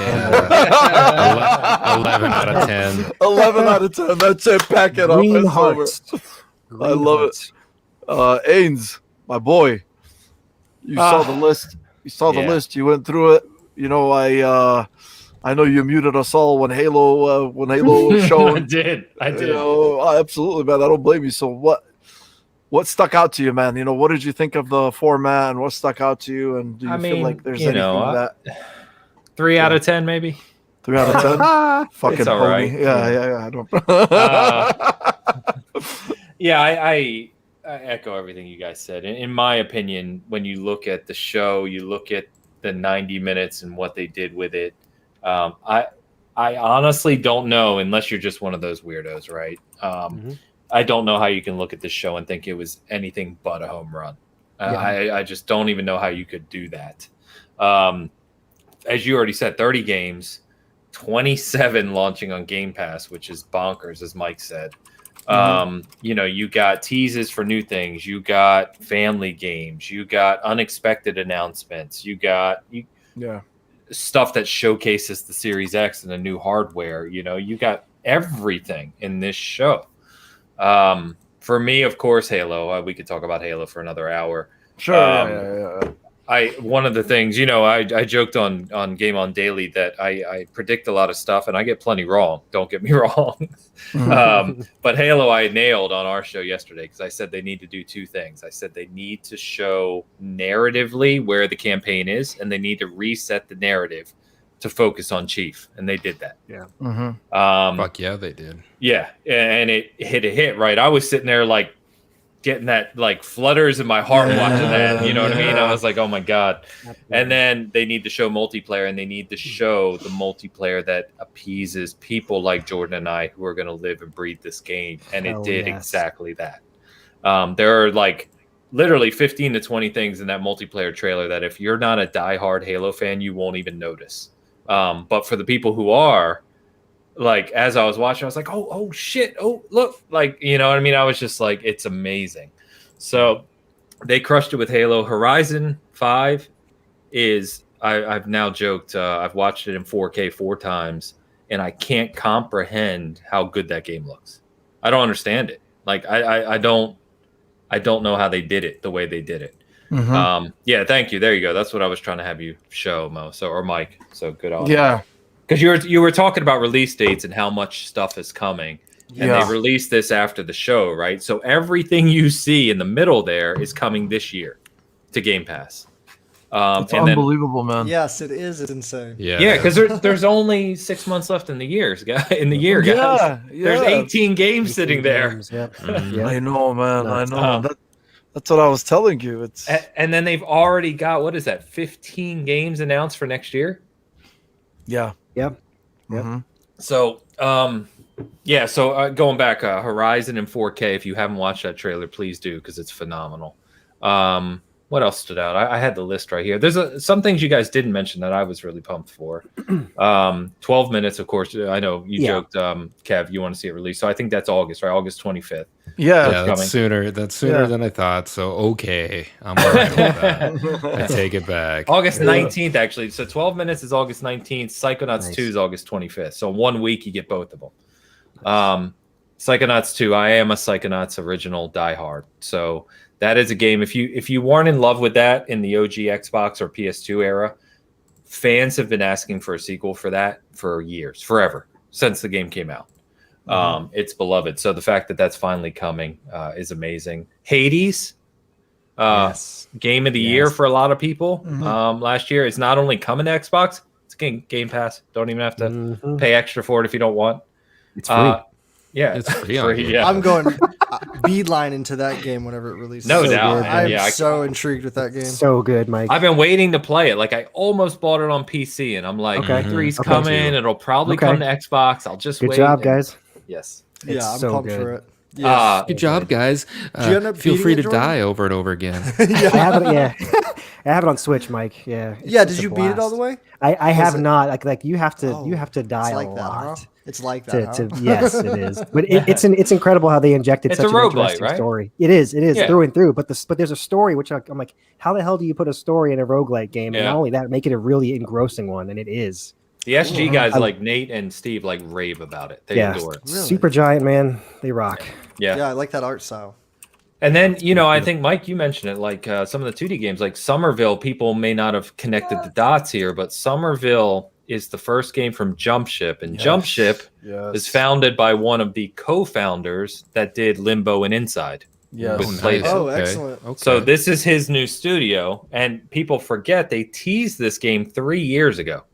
11 out of 10. 11 out of 10. That's it. Pack it up. Green It's hearts. over. I love it. Ains, my boy. You saw the list. You saw the list. You went through it. You know, I know you muted us all when Halo was shown. I did. You know, absolutely, man. I don't blame you. So what stuck out to you, man? You know, what did you think of the format, and what stuck out to you? And do you feel like there's anything that 3 out of 10, maybe 3 out of 10? Fucking It's all pony. right. Yeah. I don't. Yeah, I echo everything you guys said. In my opinion, when you look at the show, you look at the 90 minutes and what they did with it. I honestly don't know, unless you're just one of those weirdos, right? I don't know how you can look at this show and think it was anything but a home run. I just don't even know how you could do that. As you already said, 30 games, 27 launching on Game Pass, which is bonkers, as Mike said. You know, you got teases for new things, you got family games, you got unexpected announcements, you got stuff that showcases the Series X and the new hardware. You know, you got everything in this show. For me, of course, Halo. We could talk about Halo for another hour. Sure. One of the things, you know, I joked on Game On Daily that I predict a lot of stuff and I get plenty wrong. Don't get me wrong. But Halo I nailed on our show yesterday because I said they need to do 2 things. I said they need to show narratively where the campaign is, and they need to reset the narrative to focus on Chief, and they did that. Fuck yeah, they did. Yeah, and it hit right. I was sitting there like getting that like flutters in my heart watching that. You know what I mean? I was like, oh my god. And then they need to show multiplayer, and they need to show the multiplayer that appeases people like Jordan and I who are going to live and breathe this game. And it did exactly that. There are like literally 15 to 20 things in that multiplayer trailer that if you're not a diehard Halo fan, you won't even notice. But for the people who are, like, as I was watching, I was like, oh shit, oh look, like, you know what I mean? I was just like, it's amazing. So they crushed it with Halo. Horizon 5 is, I've now joked, I've watched it in 4K 4 times, and I can't comprehend how good that game looks. I don't understand it. Like, I don't know how they did it the way they did it. Yeah, thank you. There you go. That's what I was trying to have you show, Mo. So, or Mike. So good on you. Because you were talking about release dates and how much stuff is coming, and they released this after the show, right? So everything you see in the middle there is coming this year to Game Pass. It's unbelievable, man. Yes, it is. It's insane. Yeah, because there's only 6 months left in the year, guys. There's 18 games sitting there. I know, man. I know. That's what I was telling you. It's and then they've already got, what is that, 15 games announced for next year? Yeah. So, so going back, Horizon in 4K. If you haven't watched that trailer, please do, because it's phenomenal. What else stood out? I had the list right here. There's some things you guys didn't mention that I was really pumped for. 12 minutes, of course. I know you joked, Kev, you want to see it released. So I think that's August, right? August 25th. Yeah, that's sooner. That's sooner than I thought. So okay, I'm all right with that. I take it back. August 19th, actually. So 12 minutes is August 19th. Psychonauts 2 is August 25th. So 1 week you get both of them. Psychonauts 2. I am a Psychonauts original diehard. So that is a game. If you weren't in love with that in the OG Xbox or PS2 era, fans have been asking for a sequel for that for years, forever, since the game came out. It's beloved. So the fact that that's finally coming is amazing. Hades, game of the year for a lot of people last year. It's not only coming to Xbox, it's Game Pass. Don't even have to pay extra for it if you don't want. It's free. Yeah, it's free. I'm going beeline into that game whenever it releases. No doubt. I'm so intrigued with that game. So good, Mike. I've been waiting to play it. Like, I almost bought it on PC, and I'm like, E3's coming. It'll probably come to Xbox. I'll just wait. Good job, guys. Yes. I'm so pumped good. for it. Yes. Good job, guys. Feel free to die over and over again. I have it. I have it on Switch, Mike. Yeah. Did you beat it all the way? I have not. Like you have to die like a that, lot. huh? It's like that. Yes, it is. But it's incredible how they injected such an interesting story. It is through and through. But there's a story which I'm like, how the hell do you put a story in a roguelike game? And not only that, make it a really engrossing one, and it is. The SG guys like Nate and Steve like rave about it. They adore it. Really? Super Giant, man, they rock. Yeah, I like that art style. And then, I think, Mike, you mentioned it, like some of the 2D games, like Somerville, people may not have connected the dots here, but Somerville is the first game from Jump Ship. And Jump Ship is founded by one of the co-founders that did Limbo and Inside. Yes. with nice. Playtale. Oh, Okay. excellent. Okay. So this is his new studio, and people forget they teased this game 3 years ago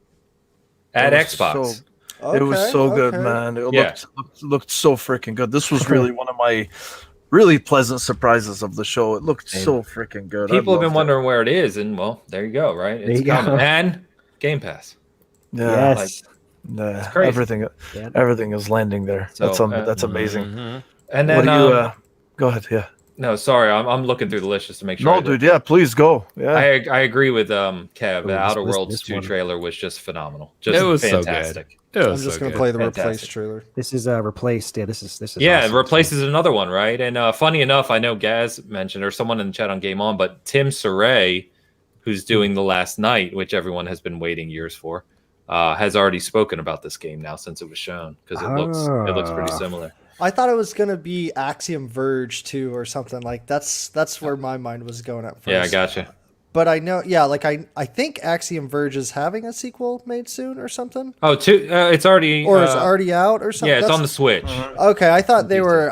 at It was Xbox. It was so good, Okay. man. It Yeah. looked so freaking good. This was really one of my really pleasant surprises of the show. It looked so freaking good. People have been loved it. wondering where it is, and well, there you go, right? It's you go. coming. And Game Pass. Yeah, Yes. yeah, crazy. everything is landing there. So, That's amazing. Mhm. And What then, do you? Go ahead. Yeah. no, sorry, I'm looking through the list just to make sure. No, dude. Yeah, please go. Yeah. I agree with Kev. The this- Outer this- Worlds this 2 one. trailer was just phenomenal. Just It was so good. fantastic. It I'm was just so gonna good. play the Fantastic. replaced trailer. This is replaced. Yeah, this is Yeah, awesome. it replaces another one, right? And funny enough, I know Gaz mentioned, or someone in the chat on Game On, but Tim Saray, who's doing The Last Night, which everyone has been waiting years for, has already spoken about this game now since it was shown, because it looks pretty similar. I thought it was gonna be Axiom Verge 2 or something like that's where my mind was going at first. Yeah, I gotcha. But I know, yeah, like I think Axiom Verge is having a sequel made soon or something, Oh, it's already or is it already out or something. yeah, it's on the That's- Switch. Okay, I thought they were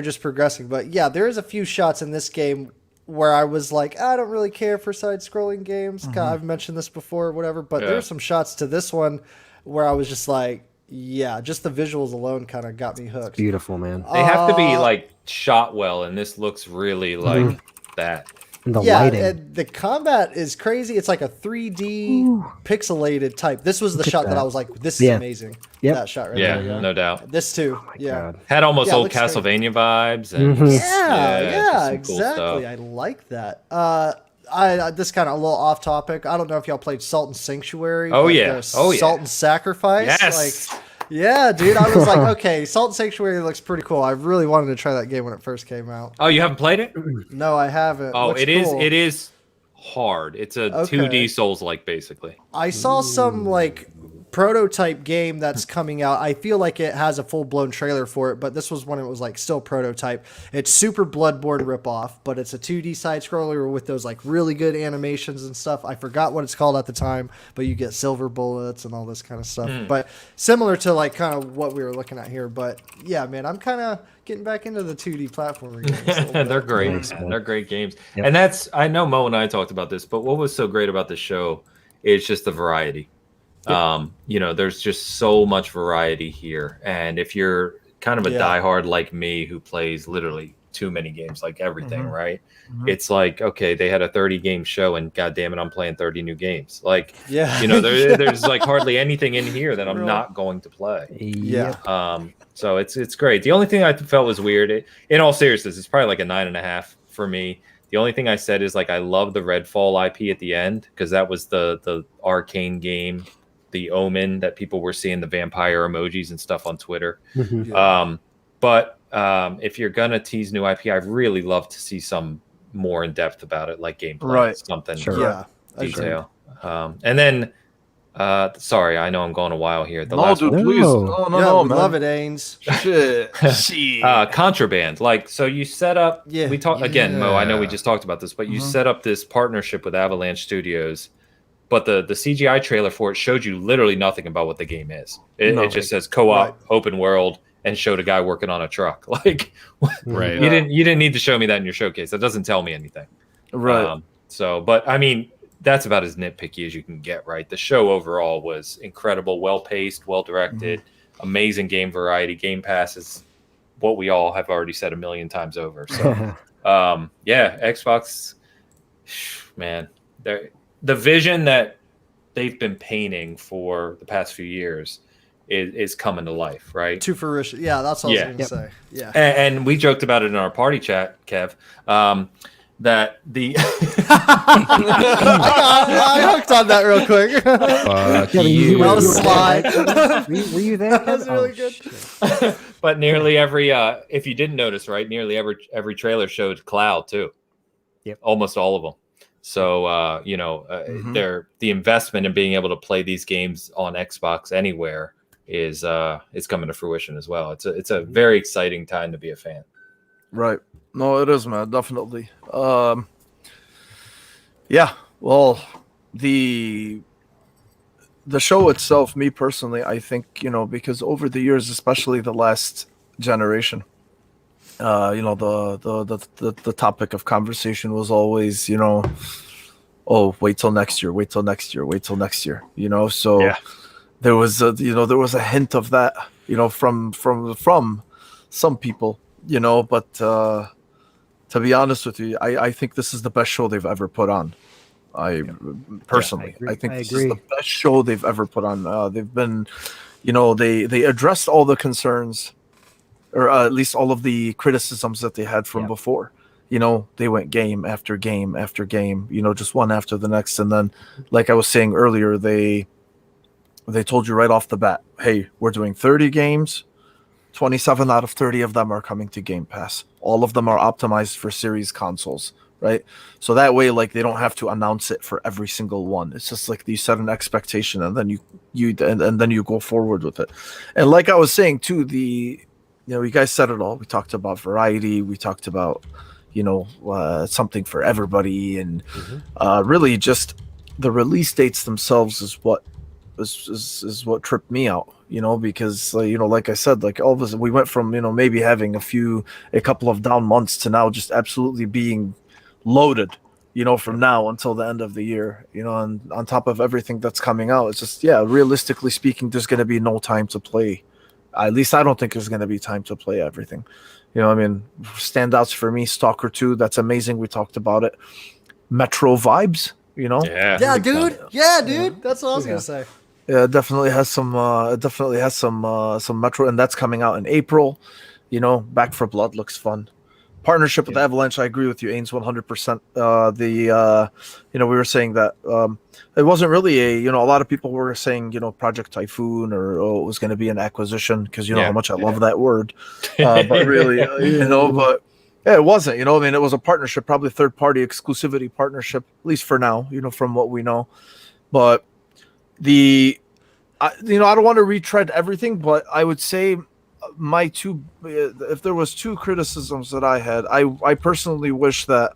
just progressing, but yeah, there is a few shots in this game where I was like, I don't really care for side-scrolling games. I've mentioned this before, or whatever, but Yeah. there were some shots to this one where I was just like, yeah, just the visuals alone kind of got me hooked. Beautiful, man. They have to be like shot well, and this looks really like that. And the Yeah, lighting. and the combat is crazy. It's like a 3D pixelated type. This was the Look at shot that that. I was like, this is Yeah. amazing. Yep. That shot right Yeah, there. no doubt. This too. yeah. God. Had almost Yeah, old looks great. Castlevania vibes. And Mhm. Yeah, just some cool exactly. stuff. I like that. I this kind of a little off topic. I don't know if y'all played Salt and Sanctuary. Oh, but yeah. the Oh, yeah. Salt and Sacrifice. Yes. Like, yeah, dude. I was like, okay, Salt and Sanctuary looks pretty cool. I really wanted to try that game when it first came out. Oh, you haven't played it? No, I haven't. Oh, Looks it is. cool. It is hard. It's a Okay. 2D Souls-like, basically. I saw some like prototype game that's coming out. I feel like it has a full-blown trailer for it, but this was when it was like still prototype. It's super Bloodborne ripoff, but it's a 2D side scroller with those like really good animations and stuff. I forgot what it's called at the time, but you get silver bullets and all this kind of stuff. But similar to like kind of what we were looking at here. But yeah, man, I'm kind of getting back into the 2D platformer games. a little bit. They're great. Nice, man. man. They're great games. Yep. And that's, I know Mo and I talked about this, but what was so great about the show is just the variety. There's just so much variety here. And if you're kind of a Yeah. diehard like me who plays literally too many games, like everything, Mhm. right? Mhm. It's like, okay, they had a 30 game show and god damn it, I'm playing 30 new games. Like, Yeah. there's like hardly anything in here that I'm Real. not going to play. Yeah. So it's great. The only thing I felt was weird, in all seriousness, it's probably like a 9.5 for me. The only thing I said is like I love the Redfall IP at the end because that was the arcane game, the Omen that people were seeing the vampire emojis and stuff on Twitter. Mhm. But if you're gonna tease new IP, I'd really love to see some more in depth about it, like gameplay, Right. something Sure. Yeah. agreed. detail. And then, sorry, I know I'm going a while here. The No, last dude, one. please. No. No, Yeah, no, we man. love it, Ains. Shit. Shit. Contraband. Like, so you set up. Yeah. We talked again, Mo. I know we Yeah. just talked about this, but you Mhm. set up this partnership with Avalanche Studios. But the CGI trailer for it showed you literally nothing about what the game is. It just says co-op, Right. open world, and showed a guy working on a truck. Like, Right. you didn't need to show me that in your showcase. That doesn't tell me anything. Right. But I mean, that's about as nitpicky as you can get, right? The show overall was incredible, well paced, well directed, amazing game variety. Game Pass is what we all have already said a million times over. So, Xbox, man, the vision that they've been painting for the past few years is coming to life, right? To fruition. Yeah, that's what I Yeah. was going to say. Yeah. And we joked about it in our party chat, Kev, that the I hooked on that real quick. Fuck Yeah, you. That was sly. Were you there? That was Ken? really Oh, good. shit. but nearly every if you didn't notice, right, nearly every trailer showed Cloud too. Yep. Almost all of them. So Mhm. the investment in being able to play these games on Xbox anywhere is coming to fruition as well. It's a very exciting time to be a fan. Right. No, it is, man. Definitely. Yeah. Well, the show itself, me personally, I think, because over the years, especially the last generation, the topic of conversation was always, oh, wait till next year, wait till next year, wait till next year, so Yeah. there was a hint of that, from some people, but to be honest with you, I think this is the best show they've ever put on. Personally, agree. I think I this agree. is the best show they've ever put on. They've been, they addressed all the concerns, or at least all of the criticisms that they had from before. They went game after game after game, just one after the next. And then, like I was saying earlier, they told you right off the bat, hey, we're doing 30 games. 27 out of 30 of them are coming to Game Pass. All of them are optimized for series consoles, right? So that way, like, they don't have to announce it for every single one. It's just like you set an expectation, and then and then you go forward with it. And like I was saying too, you guys said it all. We talked about variety. We talked about, something for everybody, and really just the release dates themselves is what is what tripped me out. Because like I said, like all of us, we went from maybe having a couple of down months to now just absolutely being loaded. From now until the end of the year. And on top of everything that's coming out, it's just realistically speaking, there's going to be no time to play. At least I don't think there's going to be time to play everything. Standouts for me, Stalker 2, that's amazing. We talked about it. Metro vibes, Yeah, dude. Yeah, dude. That's what I was gonna say. Yeah, it definitely has some Metro, and that's coming out in April. Back for Blood looks fun. Partnership with Avalanche, I agree with you, Ains, 100%. We were saying that it wasn't really a lot of people were saying, Project Typhoon, or it was going to be an acquisition, because how much I love that word. But really, but yeah, it wasn't. It was a partnership, probably third-party exclusivity partnership, at least for now, from what we know. But I don't want to retread everything, but I would say if there was two criticisms that I had, I personally wish that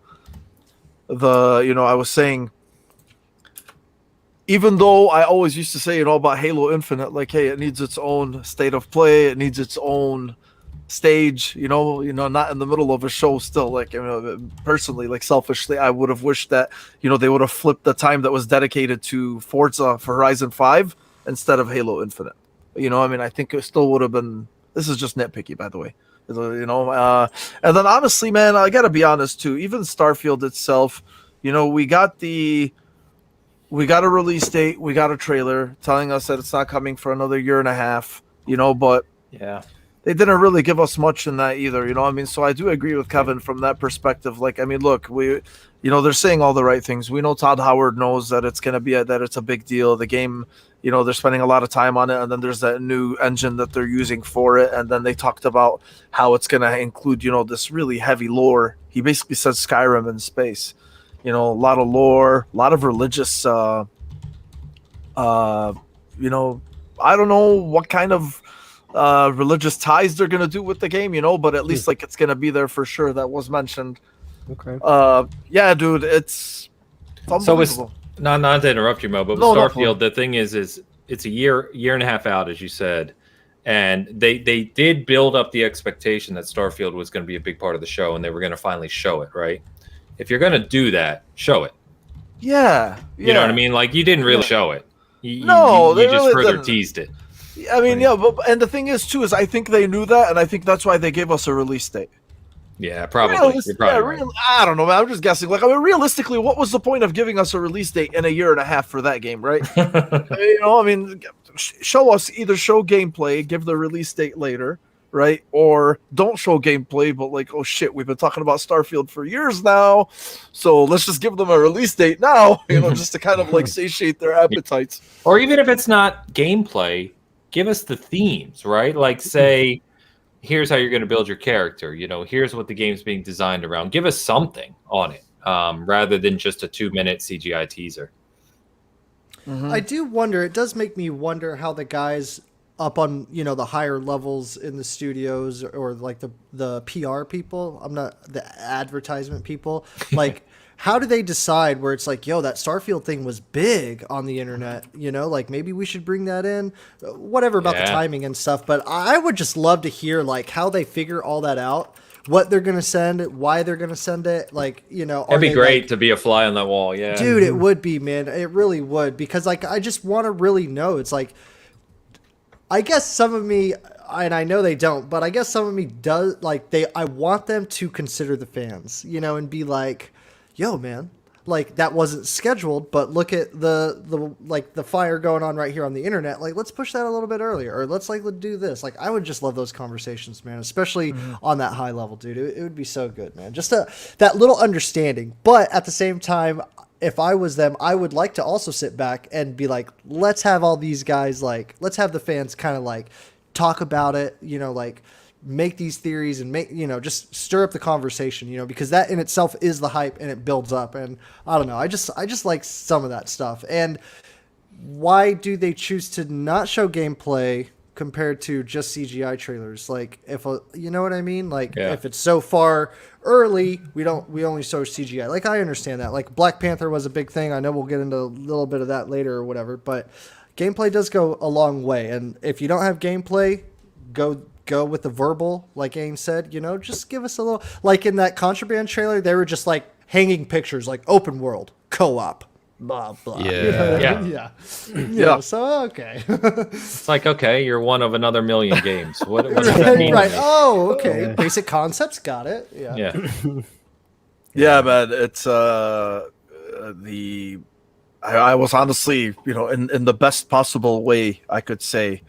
I was saying, even though I always used to say about Halo Infinite, like, hey, it needs its own state of play, it needs its own stage, not in the middle of a show still. Like, personally, like, selfishly, I would have wished that they would have flipped the time that was dedicated to Forza for Horizon 5 instead of Halo Infinite. I think it still would have been. This is just nitpicky, by the way. And then honestly, man, I gotta be honest too. Even Starfield itself, we got a release date, we got a trailer telling us that it's not coming for another year and a half. But they didn't really give us much in that either. So I do agree with Kevin from that perspective. Like, look, they're saying all the right things. We know Todd Howard knows that it's gonna be that it's a big deal. The game. They're spending a lot of time on it, and then there's that new engine that they're using for it, and then they talked about how it's going to include, this really heavy lore. He basically said Skyrim in space, a lot of lore, a lot of religious, I don't know what kind of religious ties they're going to do with the game, but at least like it's going to be there for sure. That was mentioned. Okay. Yeah, dude, it's unbelievable. Not to interrupt you, Mo, but with Starfield, the thing is it's a year and a half out, as you said, and they did build up the expectation that Starfield was going to be a big part of the show, and they were going to finally show it, right? If you're going to do that, show it. Yeah. You know what I mean? Like, you didn't really show it. You they just really further didn't. teased it. And the thing is too is I think they knew that, and I think that's why they gave us a release date. Yeah, probably. You're probably right. I don't know, man. I'm just guessing. Like, realistically, what was the point of giving us a release date in a year and a half for that game, right? Show us, either show gameplay, give the release date later, right? Or don't show gameplay, but like, oh shit, we've been talking about Starfield for years now, so let's just give them a release date now, just to kind of like satiate their appetites. Or even if it's not gameplay, give us the themes, right? Like, say, here's how you're going to build your character. Here's what the game's being designed around. Give us something on it, rather than just a 2-minute CGI teaser. I do wonder. It does make me wonder how the guys up on the higher levels in the studios, or like the PR people. I'm not the advertisement people. Like, how do they decide where it's like, yo, that Starfield thing was big on the internet, like maybe we should bring that in, whatever about the timing and stuff. But I would just love to hear like how they figure all that out, what they're gonna send, why they're gonna send it. Like, you know, It'd be great to be a fly on that wall. Yeah, dude, it would be, man. It really would, because like I just want to really know. It's like, I guess some of me, and I know they don't, but I guess some of me does, like, I want them to consider the fans, you know, and be like, yo, man, like, that wasn't scheduled, but look at the fire going on right here on the internet. Like, let's push that a little bit earlier, or let's do this. Like, I would just love those conversations, man, especially on that high level, dude. It would be so good, man. Just that little understanding. But at the same time, if I was them, I would like to also sit back and be like, let's have all these guys, like, let's have the fans kind of like talk about it, you know, like, make these theories and make, you know, just stir up the conversation, you know, because that in itself is the hype and it builds up. And I don't know, I just like some of that stuff. And why do they choose to not show gameplay compared to just CGI trailers? Like, you know what I mean? Like, if it's so far early, we only show CGI. Like, I understand that. Like, Black Panther was a big thing. I know we'll get into a little bit of that later or whatever, but gameplay does go a long way. And if you don't have gameplay, go with the verbal, like Aim said, you know, just give us a little, like in that Contraband trailer, they were just like hanging pictures, like open world, co-op, blah, blah. Yeah. Yeah. So, okay. It's like, okay, you're one of another million games. What does that mean? Right. Oh, okay. Basic concepts. Got it. Yeah. Yeah, man. It's I was honestly, you know, in the best possible way I could say,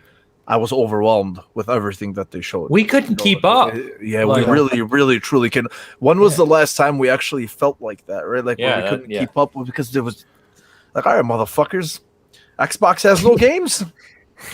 I was overwhelmed with everything that they showed. We couldn't keep up. Yeah, we really, truly can. When was the last time we actually felt like that, right? Like, where we couldn't keep up with, because there was like, all right, motherfuckers, Xbox has no games.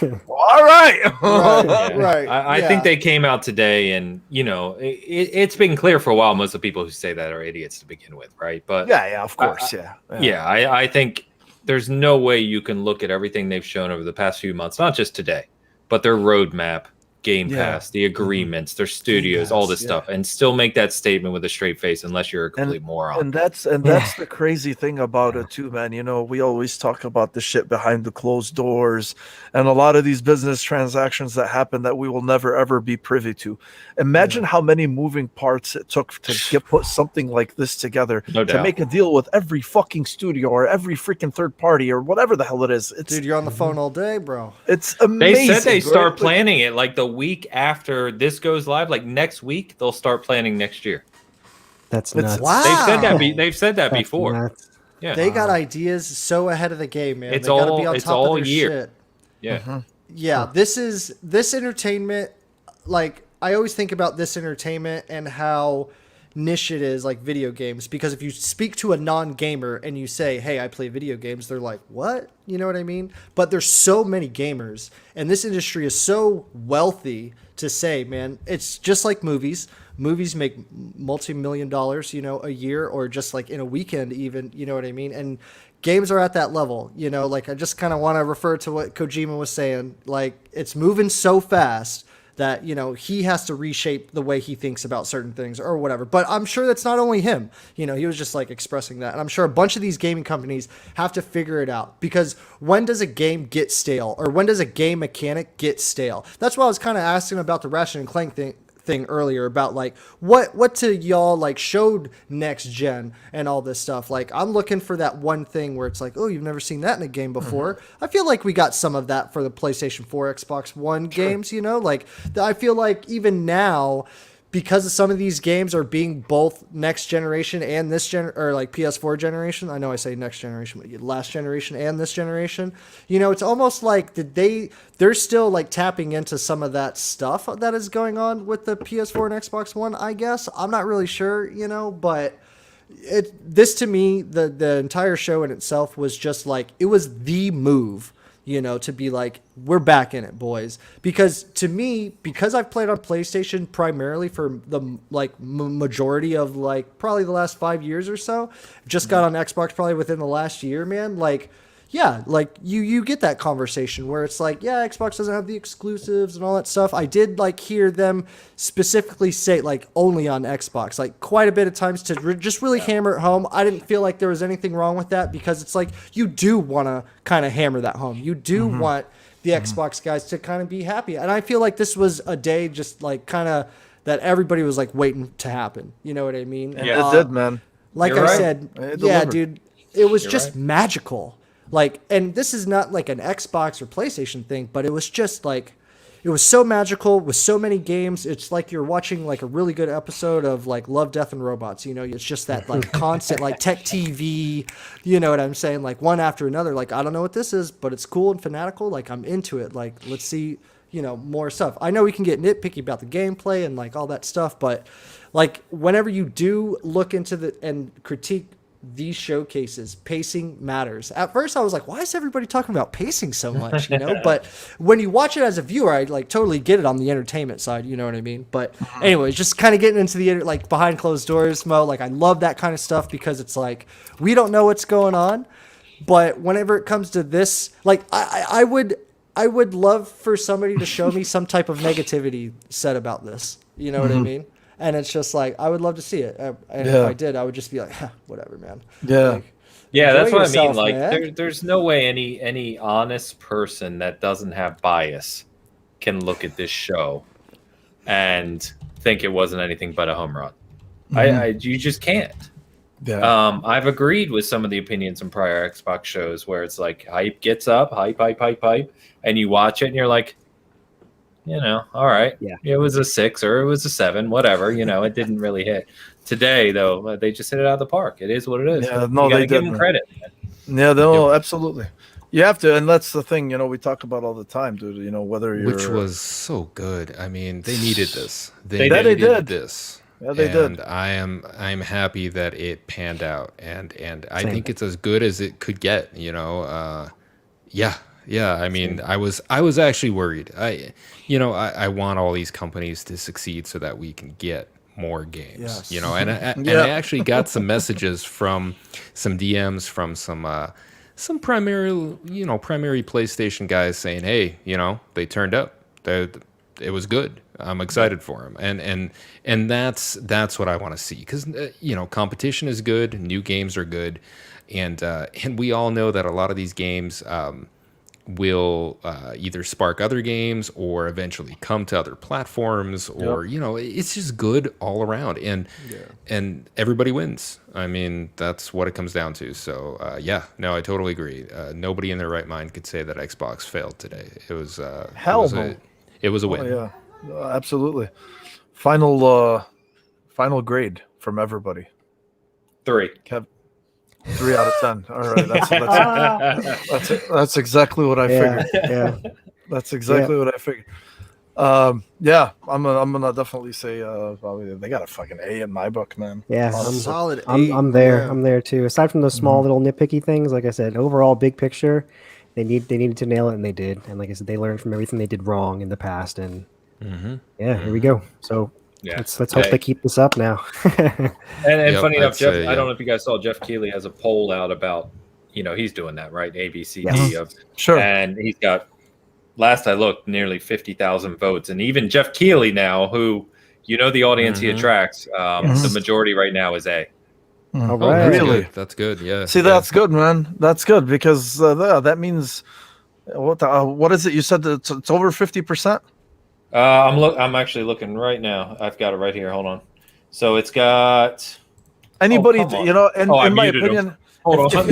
All right. Right. I think they came out today, and, you know, it's been clear for a while. Most of the people who say that are idiots to begin with, right? But yeah, of course, I think there's no way you can look at everything they've shown over the past few months, not just today, but their roadmap, Game Pass, the agreements, their studios, all this stuff, and still make that statement with a straight face, unless you're a complete moron. And that's the crazy thing about it too, man. You know, we always talk about the shit behind the closed doors, and a lot of these business transactions that happen that we will never ever be privy to. Imagine how many moving parts it took to put something like this together, to make a deal with every fucking studio or every freaking third party or whatever the hell it is. Dude, you're on the phone all day, bro. It's amazing. They said they start planning it like the week after this goes live, like next week they'll start planning next year. That's nuts. Wow. They've said that before. Nuts. Yeah, they got ideas so ahead of the game, man. It's they gotta all be on it's top all of their year. shit. Yeah. Yeah, this entertainment, like, I always think about this entertainment and how niche it is, like video games, because if you speak to a non-gamer and you say, hey, I play video games, they're like, what? You know what I mean? But there's so many gamers, and this industry is so wealthy to say, man, it's just like movies. Movies make multi-million dollars, you know, a year, or just like in a weekend even, you know what I mean? And games are at that level, you know, like, I just kind of want to refer to what Kojima was saying. Like, it's moving so fast that, you know, he has to reshape the way he thinks about certain things or whatever. But I'm sure that's not only him. You know, he was just like expressing that. And I'm sure a bunch of these gaming companies have to figure it out, because when does a game get stale, or when does a game mechanic get stale? That's why I was kind of asking about the Ratchet and Clank thing earlier, about like what to y'all like showed next gen and all this stuff. Like, I'm looking for that one thing where it's like, oh, you've never seen that in a game before. I feel like we got some of that for the PlayStation 4, Xbox One games, you know, like I feel like even now, because of some of these games are being both next generation and this or like PS4 generation. I know I say next generation, but last generation and this generation. You know, it's almost like they're still like tapping into some of that stuff that is going on with the PS4 and Xbox One, I guess. I'm not really sure, you know, but this to me, the entire show in itself was just like, it was the move, you know, to be like, we're back in it, boys. Because to me, because I've played on PlayStation primarily for the like majority of like probably the last 5 years or so, just got on Xbox probably within the last year, man. Like, yeah, like you get that conversation where it's like, yeah, Xbox doesn't have the exclusives and all that stuff. I did like hear them specifically say like only on Xbox, like quite a bit of times to just really hammer it home. I didn't feel like there was anything wrong with that, because it's like, you do want to kind of hammer that home. You do want the Xbox guys to kind of be happy. And I feel like this was a day just like kind of that everybody was like waiting to happen. You know what I mean? It did, man. Like You're I right. said, It yeah, delivered. dude, it was You're just right. magical. Like, and this is not like an Xbox or PlayStation thing, but it was just like, it was so magical with so many games. It's like you're watching like a really good episode of like Love, Death, and Robots. You know, it's just that like constant like tech TV. You know what I'm saying? Like one after another. Like I don't know what this is, but it's cool and fanatical. Like I'm into it. Like let's see, you know, more stuff. I know we can get nitpicky about the gameplay and like all that stuff, but like whenever you do look into the and critique these showcases, pacing matters. At first I was like, why is everybody talking about pacing so much, you know? But when you watch it as a viewer, I like totally get it on the entertainment side, you know what I mean? But anyways, just kind of getting into the like behind closed doors mode. Like I love that kind of stuff because it's like we don't know what's going on, but whenever it comes to this, like I would love for somebody to show me some type of negativity said about this, you know what I mean? And it's just like, I would love to see it. And if I did, I would just be like, whatever, man. Yeah. Like, Yeah, that's enjoy what I mean. yourself, Like, man. there's no way any honest person that doesn't have bias can look at this show and think it wasn't anything but a home run. You just can't. Yeah. I've agreed with some of the opinions in prior Xbox shows where it's like hype gets up, hype, and you watch it and you're like, you know, all right, Yeah. it was a 6 or it was a 7, whatever. You know, it didn't really hit. Today, though, they just hit it out of the park. It is what it is. Yeah, You no, gotta they give did, them man. credit. Yeah, no, absolutely. You have to, and that's the thing, you know, we talk about all the time, dude. You know, whether you're Which was so good. I mean, they needed this. They did. needed this. Yeah, they did. And I'm happy that it panned out, and I Same. think it's as good as it could get. You know, yeah. I mean, I was actually worried. I want all these companies to succeed so that we can get more games. Yes. You know, and I Yeah. actually got some messages from some DMs from some primary PlayStation guys saying, hey, you know, they turned up. It was good. I'm excited for them, and that's what I want to see, because you know, competition is good, new games are good, and we all know that a lot of these games will either spark other games or eventually come to other platforms, or you know, it's just good all around, and everybody wins. I mean, that's what it comes down to. So I totally agree. Nobody in their right mind could say that Xbox failed today. It was Hell no. it was a Oh, win. yeah, absolutely. Final grade from everybody. 3. Kev, 3 out of 10. All right, that's exactly what I Yeah, figured. yeah. That's exactly what I figured. Yeah, I'm gonna definitely say they got a fucking A in my book, man. Yeah, Solid I'm 8. there. Yeah. I'm there too. Aside from those small little nitpicky things, like I said, overall big picture, they needed to nail it, and they did. And like I said, they learned from everything they did wrong in the past, and here we go. So Yeah. let's hope they keep this up now. And Yep, funny enough, I'd Jeff, say, I don't know if you guys saw, Jeff Keighley has a poll out about, you know, he's doing that, right? ABCD Yes. of, Sure. and he's got, last I looked, nearly 50,000 votes. And even Jeff Keighley now, who, you know, the audience he attracts, the majority right now is A. All Oh, right. that's Really? good. That's good. Yeah. See, yeah. that's good, man. That's good, because that means what is it? You said that it's over 50%. I'm actually looking right now. I've got it right here. Hold on. So it's got. Anybody, come on. you know, I in my muted him. opinion, Hold on.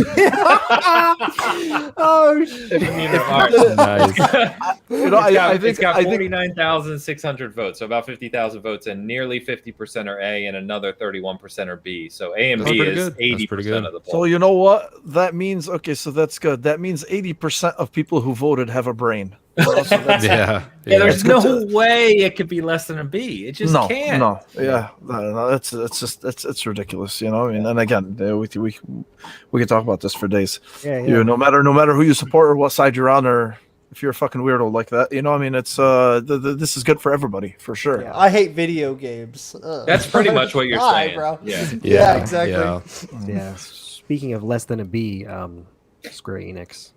Oh shit! Nice. you know, It's got I think 49,600 votes, so about 50,000 votes, and nearly 50% are A, and another 31% are B. So A and That's B pretty is good. That's pretty 80% good. of the so. poll. You know what that means? Okay, so that's good. That means 80% of people who voted have a brain. You know, so that's- Yeah. Yeah, there's That's no good way it could be less than a B. It just can't. No, no, it's just it's ridiculous, you know. I mean, and again, we could talk about this for days. Yeah, You no matter who you support or what side you're on, or if you're a fucking weirdo like that, you know. I mean, it's this is good for everybody for sure. Yeah, I hate video games. Ugh. That's pretty much what you're Why, saying. bro. Yeah. Yeah, exactly. Yeah. Yeah. Speaking of less than a B, Square Enix.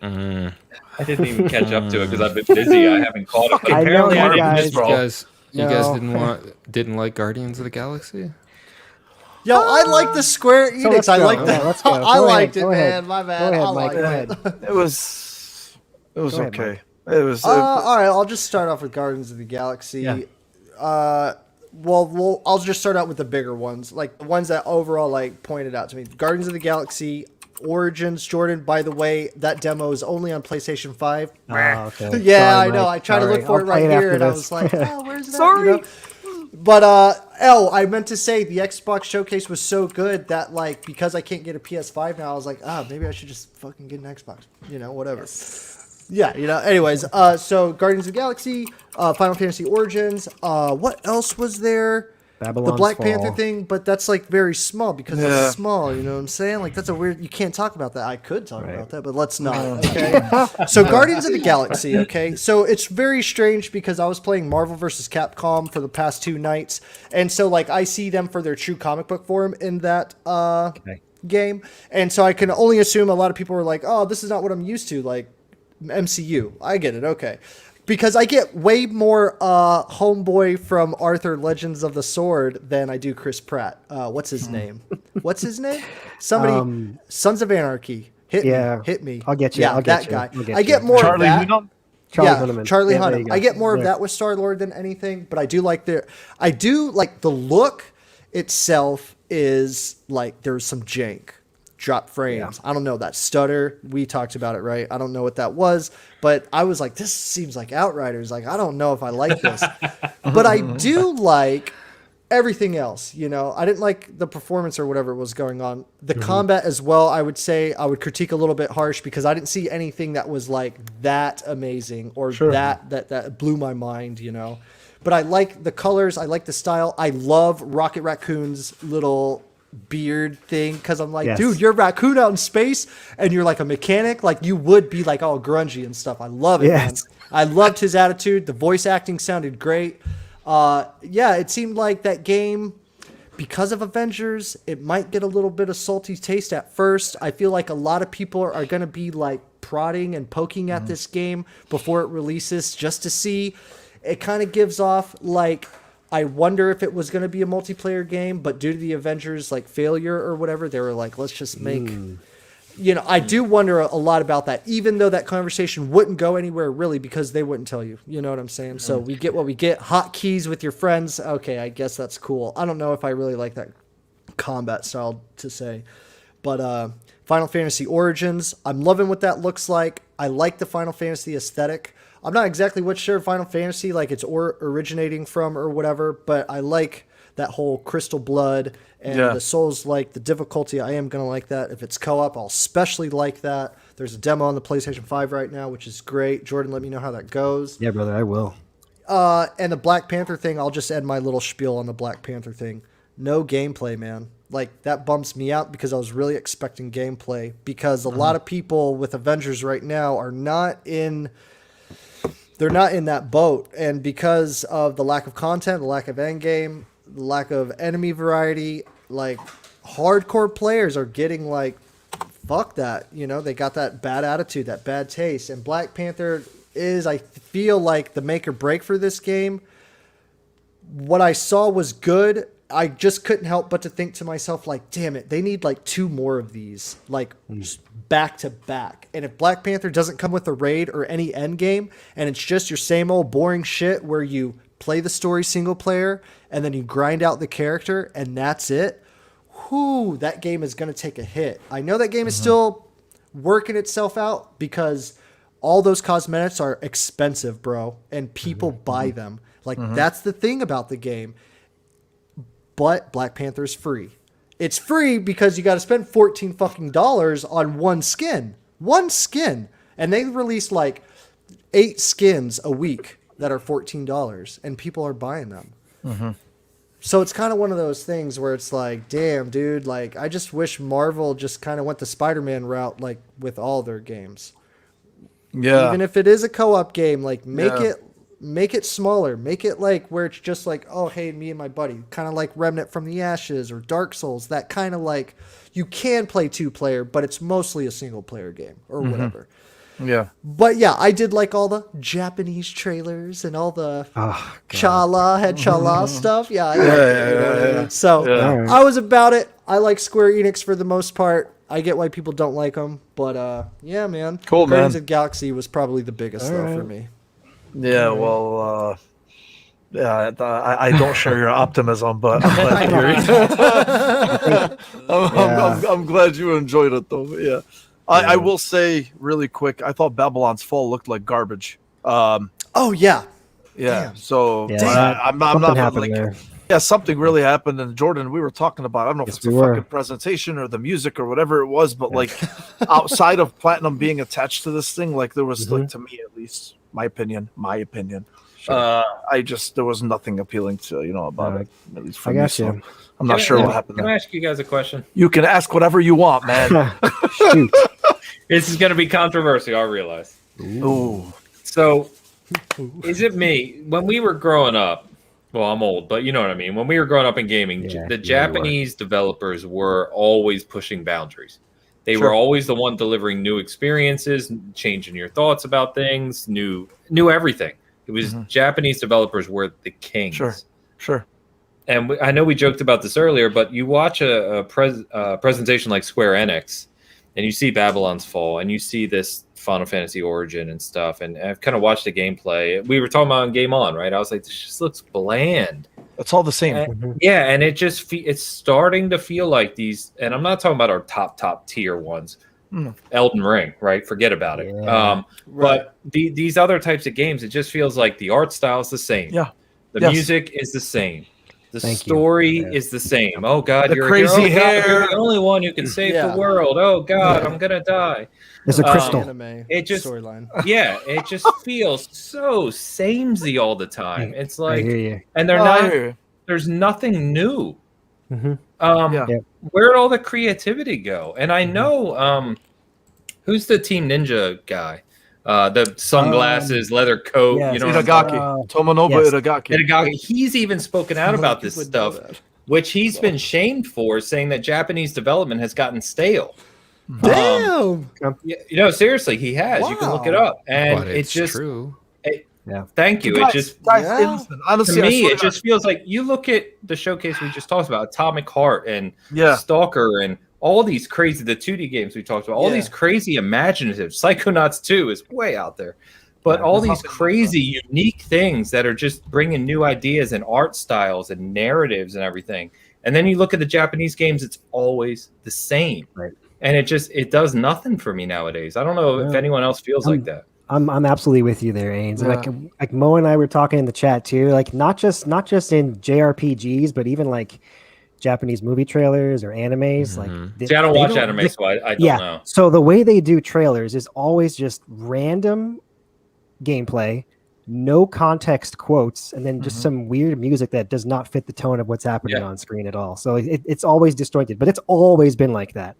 I didn't even catch up to it because I've been busy. I haven't caught up. I know, Apparently, I you didn't guys- miss You bro. guys No. didn't like Guardians of the Galaxy? Yo, I like the Square Enix. let's I go. like Yeah, that. let's go. I Go liked ahead. it, Go ahead. man. My Go bad. ahead, I Mike. liked Go it. ahead. It was Go ahead, okay. Mike. It was All right, I'll just start off with Guardians of the Galaxy. Yeah. Well, I'll just start out with the bigger ones, like the ones that overall like pointed out to me. Guardians of the Galaxy Origins, Jordan. By the way, that demo is only on PlayStation 5. Oh, okay. Yeah, Sorry, I know. Mike. I tried to Sorry. look for I'll it right play here, after and I this. was like, "Oh, where's that?" Sorry. You know? But I meant to say the Xbox showcase was so good that like because I can't get a PS5 now, I was like, maybe I should just fucking get an Xbox. You know, whatever. Yeah, you know. Anyways, so Guardians of the Galaxy, Final Fantasy Origins. What else was there? Babylon's The Black Fall. Panther thing, but that's like very small because Yeah. it's small. You know what I'm saying? Like that's a weird. You can't talk about that. I could talk Right. about that, but let's not. Okay. So Guardians of the Galaxy. Okay. So it's very strange because I was playing Marvel vs. Capcom for the past 2 nights, and so like I see them for their true comic book form in that game, and so I can only assume a lot of people are like, "Oh, this is not what I'm used to." Like MCU. I get it. Okay. Because I get way more homeboy from Arthur Legends of the Sword than I do Chris Pratt. What's his name? What's his name? Somebody. Sons of Anarchy. Hit me. I'll get you. Yeah, I'll get that you. guy. I'll get I get you. more Charlie of that. Hunnam? Hunnam. Charlie Yeah, there you Hunnam. go. I get more of Yeah. that with Star-Lord than anything, but I do like the look itself is like there's some jank. Drop frames. I don't know that stutter. We talked about it, right? I don't know what that was, but I was like, this seems like Outriders. Like, I don't know if I like this, but I do like everything else. You know, I didn't like the performance or whatever was going on. The combat as well, I would say I would critique a little bit harsh because I didn't see anything that was like that amazing or that blew my mind, you know, but I like the colors. I like the style. I love Rocket Raccoon's little beard thing because I'm like, dude, you're a raccoon out in space and you're like a mechanic. Like you would be like all grungy and stuff. I love it, man. I loved his attitude. The voice acting sounded great. It seemed like that game, because of Avengers, it might get a little bit of salty taste at first. I feel like a lot of people are going to be like prodding and poking at this game before it releases just to see. It kind of gives off like, I wonder if it was going to be a multiplayer game, but due to the Avengers like failure or whatever, they were like, let's just make, you know, I do wonder a lot about that, even though that conversation wouldn't go anywhere really because they wouldn't tell you, you know what I'm saying? So we get what we get. Hotkeys with your friends. Okay. I guess that's cool. I don't know if I really like that combat style to say, but, Final Fantasy Origins, I'm loving what that looks like. I like the Final Fantasy aesthetic. I'm not exactly what sure Final Fantasy like it's originating from or whatever, but I like that whole crystal blood and the souls like the difficulty. I am gonna like that. If it's co-op, I'll especially like that. There's a demo on the PlayStation 5 right now, which is great. Jordan, let me know how that goes. Yeah, brother, I will. And the Black Panther thing, I'll just add my little spiel on the Black Panther thing. No gameplay, man. Like that bumps me out because I was really expecting gameplay because a lot of people with Avengers right now are not in. They're not in that boat, and because of the lack of content, the lack of endgame, the lack of enemy variety, like hardcore players are getting like, fuck that, you know, they got that bad attitude, that bad taste, and Black Panther is, I feel like, the make or break for this game. What I saw was good. I just couldn't help but to think to myself, like, damn it, they need like 2 more of these, like just back to back. And if Black Panther doesn't come with a raid or any end game, and it's just your same old boring shit where you play the story single player and then you grind out the character and that's it, whoo, that game is going to take a hit. I know that game is still working itself out because all those cosmetics are expensive, bro, and people buy them. Like, that's the thing about the game. But Black Panther is free. It's free because you got to spend $14 fucking on one skin. One skin. And they release like 8 skins a week that are $14 and people are buying them. So it's kind of one of those things where it's like, damn, dude, like I just wish Marvel just kind of went the Spider-Man route like with all their games. Yeah. Even if it is a co-op game, like make it smaller. Make it like where it's just like, oh, hey, me and my buddy. Kind of like Remnant from the Ashes or Dark Souls. That kind of like, you can play 2-player, but it's mostly a single-player game or whatever. Yeah. But yeah, I did like all the Japanese trailers and all the Chala stuff. Yeah. So I was about it. I like Square Enix for the most part. I get why people don't like them. But yeah, man. Cool, Guardians man. of the Galaxy was probably the biggest though for me. Yeah, well, I don't share your optimism, but I'm glad to hear it. I'm glad you enjoyed it, though. Yeah. I will say really quick, I thought Babylon's Fall looked like garbage. Oh yeah. Yeah. Damn. So Yeah, I'm something not happened like. there. Yeah, something really happened, and Jordan, we were talking about. I don't know if Yes, it's a we were. fucking presentation or the music or whatever it was, but like outside of Platinum being attached to this thing, like there was like, to me at least, my opinion. There was nothing appealing to about it. At least for I me. got So you. I'm not sure what happened. Can There. I ask you guys a question? You can ask whatever you want, man. Shoot. This is going to be controversial, I realize. Ooh. So, is it me? When we were growing up, well, I'm old, but you know what I mean. When we were growing up in gaming, Yeah, the you Japanese developers were always pushing boundaries. They were always the one delivering new experiences, changing your thoughts about things, new everything. It was Japanese developers were the kings. Sure. And I know we joked about this earlier, but you watch a presentation like Square Enix, and you see Babylon's Fall, and you see this Final Fantasy Origin and stuff, and I've kind of watched the gameplay. We were talking about on Game On, right? I was like, this just looks bland. It's all the same. And it just it's starting to feel like these, and I'm not talking about our top tier ones. Elden Ring, right? Forget about it. Yeah. But these other types of games, it just feels like the art style is the same. Yeah. The Yes. music is the same. The Thank you. story Yeah. is the same. Oh God, The you're crazy a hero. Oh, God, hair. you're the only one who can save the world. Oh God, I'm gonna die. There's a crystal. Anime It just- storyline. Yeah, it just feels so samey all the time. It's I like, hear you. and they're Oh, I not. hear you. There's nothing new. Mhm. Yeah. Where'd all the creativity go? And I know, who's the Team Ninja guy? The sunglasses, leather coat. yes. You know, what I'm talking Itagaki. Tomonobu yes. Itagaki. about? He's even spoken out about this People would know stuff, that. which he's been shamed for, saying that Japanese development has gotten stale. Damn. Seriously, he has. You can look it up, and But it's just true. thank you. Guys, It just Yeah. listen, honestly, to I me, swear it to just feels like you look at the showcase we just talked about, Atomic Heart and Yeah. Stalker and all these crazy, the 2D games we talked about, all these crazy imaginative. Psychonauts 2 is way out there. But all these crazy, unique things that are just bringing new ideas and art styles and narratives and everything. And then you look at the Japanese games, it's always the same. Right. And it does nothing for me nowadays. I don't know if anyone else feels like that. I'm absolutely with you there, Ains. Yeah. Like Mo and I were talking in the chat too. Like not just in JRPGs, but even like Japanese movie trailers or animes. Like See, I don't watch anime, so I don't know. So the way they do trailers is always just random gameplay, no context quotes, and then just some weird music that does not fit the tone of what's happening on screen at all. So it's always disjointed, but it's always been like that.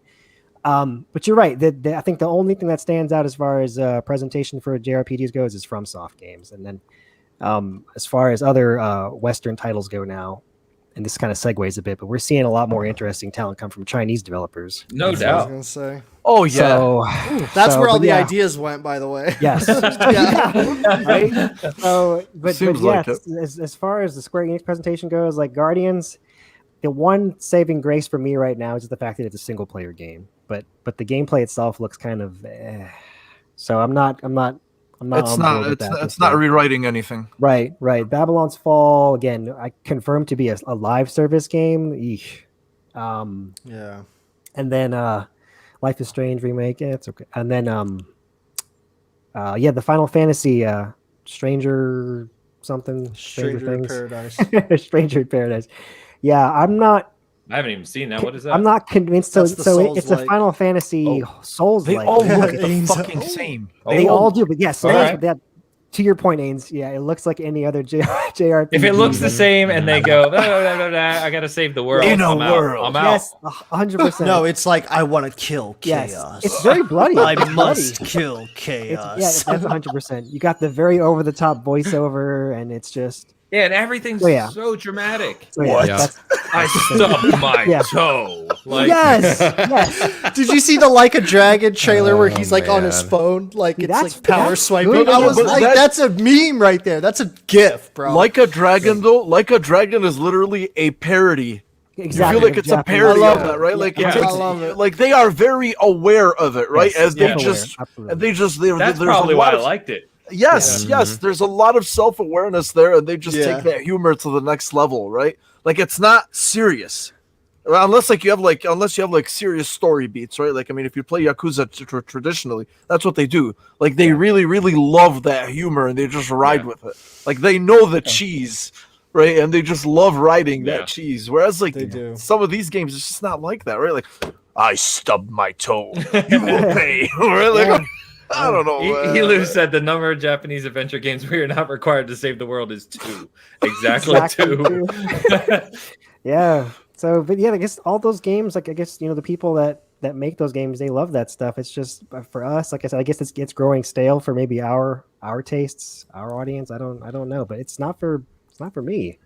But you're right. I think the only thing that stands out as far as presentation for JRPGs goes is FromSoft games. And then as far as other Western titles go now, and this kind of segues a bit, but we're seeing a lot more interesting talent come from Chinese developers. No That's what I was doubt. gonna say. Oh yeah. So, That's where all but the yeah. ideas went, by the way. Yes. Right? So, but Seems yeah, like it. as far as the Square Enix presentation goes, like Guardians, the one saving grace for me right now is the fact that it's a single player game. But the gameplay itself looks kind of so I'm not It's on not. board with that. It's not rewriting anything. Right. Babylon's Fall, again, I confirmed to be a live service game. Eesh. Yeah. And then Life is Strange remake. Yeah, it's okay. And then the Final Fantasy Stranger something. Stranger in Things. Paradise. Stranger in Paradise. Yeah, I haven't even seen that. What is that? I'm not convinced. So, That's the so it's a Souls-like. Final Fantasy Souls They like. all look the Ains. fucking same. They all do, but yes, All right. that to your point, Ains. Yeah, it looks like any other JRPG. If it looks the same and they go, blah, blah, blah, blah, I gotta save the world. In a I'm out. world. I'm out. Yes, 100%. No, it's like I want to kill yes, chaos. it's very bloody. I It's must bloody. kill It's, chaos. yeah, that's 100%. You got the very over the top voiceover, and it's just Yeah, and everything's Oh, yeah. so dramatic. so yeah, What? that's- I stubbed my Yeah. toe. Like, yes, yes. Did you see the Like a Dragon trailer where he's like on his man. phone, like Dude, it's that's- like power that's swiping? good. I was But like, that- that's a meme right there. That's a GIF, bro. Like a Dragon, though. Like a Dragon is literally a parody. Exactly. You feel like it's a Japanese- parody I of love that, right? Like, Yeah. it takes, I love it. like they are very aware of it, right? Yes, As they definitely. just, Absolutely. and they just, that's there's probably a why lot I of, liked it. Yes, yes. There's a lot of self-awareness there, and they just Yeah. take that humor to the next level, right? Like it's not serious. Well, unless you have serious story beats, right? Like I mean, if you play Yakuza traditionally, that's what they do. Like they really, really love that humor, and they just ride with it. Like they know the cheese, right? And they just love riding that cheese. Whereas like They do. some of these games, it's just not like that, right? Like I stubbed my toe, you will pay, right? Like I don't know. Elu said the number of Japanese adventure games we are not required to save the world is 2. Exactly 2. Yeah. So, but yeah, I guess all those games, like I guess the people that make those games, they love that stuff. It's just for us, like I said, I guess it's growing stale for maybe our tastes, our audience. I don't know, but it's not for me.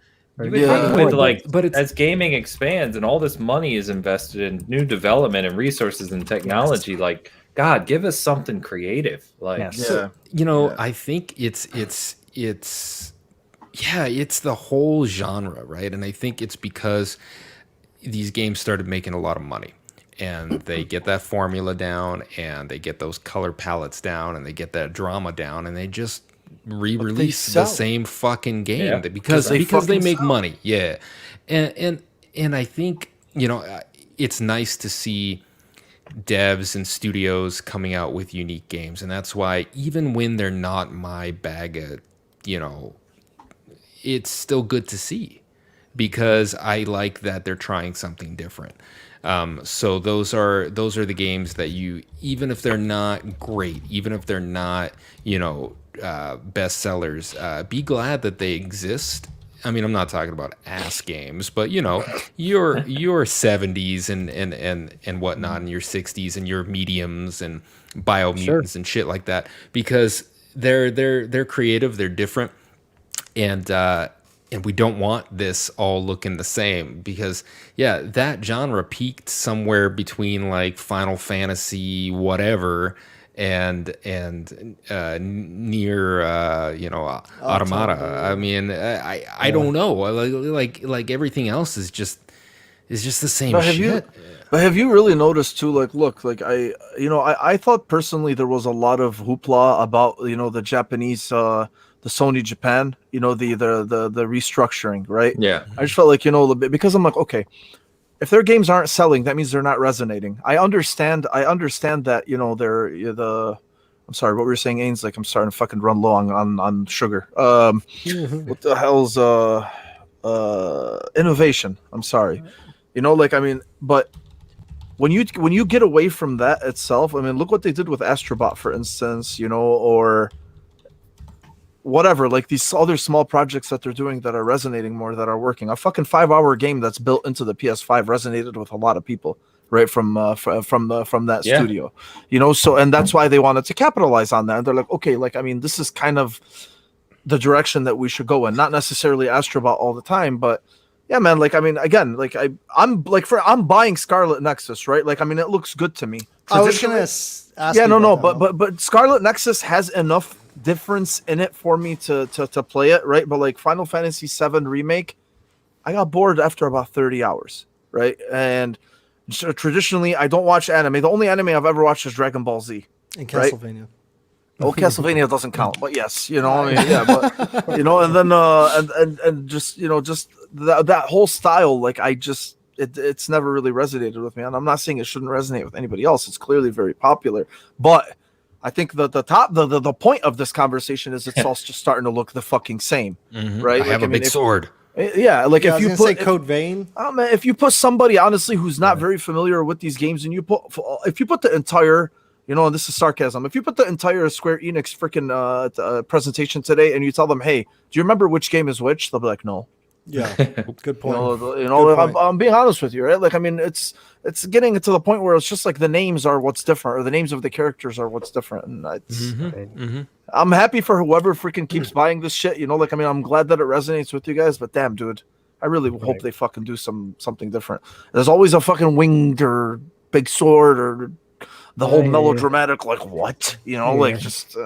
You would think with but it's, as gaming expands and all this money is invested in new development and resources and technology, like God, give us something creative. Like I think it's the whole genre, right? And I think it's because these games started making a lot of money, and they get that formula down, and they get those color palettes down, and they get that drama down, and they just re-release the same fucking game because they make money. Yeah. And I think, it's nice to see devs and studios coming out with unique games, and that's why even when they're not my bag of, it's still good to see, because I like that they're trying something different. So those are the games that you, even if they're not great, even if they're not bestsellers, be glad that they exist. I mean, I'm not talking about ass games, but your 70s and whatnot, and your 60s and your mediums and biomutants and shit like that, because they're creative, they're different, and we don't want this all looking the same, because that genre peaked somewhere between like Final Fantasy whatever and near Automata. I mean, I don't know, like everything else is just the same shit. But have you really noticed too? Like, look, like I thought personally there was a lot of hoopla about the Japanese, the Sony Japan, the restructuring, right? Yeah. I just felt like because I'm like, okay, if their games aren't selling, that means they're not resonating. I understand that they're I'm sorry, what were you saying, Ainsley? Like, I'm starting to fucking run low on sugar. What the hell's innovation? I'm sorry. But when you get away from that itself, I mean, look what they did with Astrobot, for instance, or whatever, like these other small projects that they're doing that are resonating more, that are working. A fucking 5-hour game that's built into the PS5 resonated with a lot of people, right? From that studio, so, and that's why they wanted to capitalize on that. And they're like, okay, like, I mean, this is kind of the direction that we should go in, not necessarily Astrobot all the time, but yeah, man, like, I mean, again, like I'm buying Scarlet Nexus, right? Like, I mean, it looks good to me. I was gonna ask. But Scarlet Nexus has enough difference in it for me to play it, right? But like Final Fantasy VII Remake, I got bored after about 30 hours, right? And so traditionally, I don't watch anime. The only anime I've ever watched is Dragon Ball Z. And Castlevania. Right? Oh, Castlevania doesn't count, but yes, I mean, yeah, but and then and just just that whole style, like it's never really resonated with me. And I'm not saying it shouldn't resonate with anybody else. It's clearly very popular, but I think the point of this conversation is it's all just starting to look the fucking same, right? I have a big sword. Yeah, like if you put Code Vein. Oh man, if you put somebody honestly who's not very familiar with these games, and if you put the entire, and this is sarcasm, if you put the entire Square Enix freaking presentation today, and you tell them, hey, do you remember which game is which? They'll be like, no. Yeah, good point. I'm being honest with you, right? Like, I mean, it's getting to the point where it's just like the names are what's different, or the names of the characters are what's different, and I'm happy for whoever freaking keeps buying this shit. Like, I mean, I'm glad that it resonates with you guys, but damn, dude, I really hope they fucking do something different. There's always a fucking winged or big sword or the whole melodramatic, like what, like just.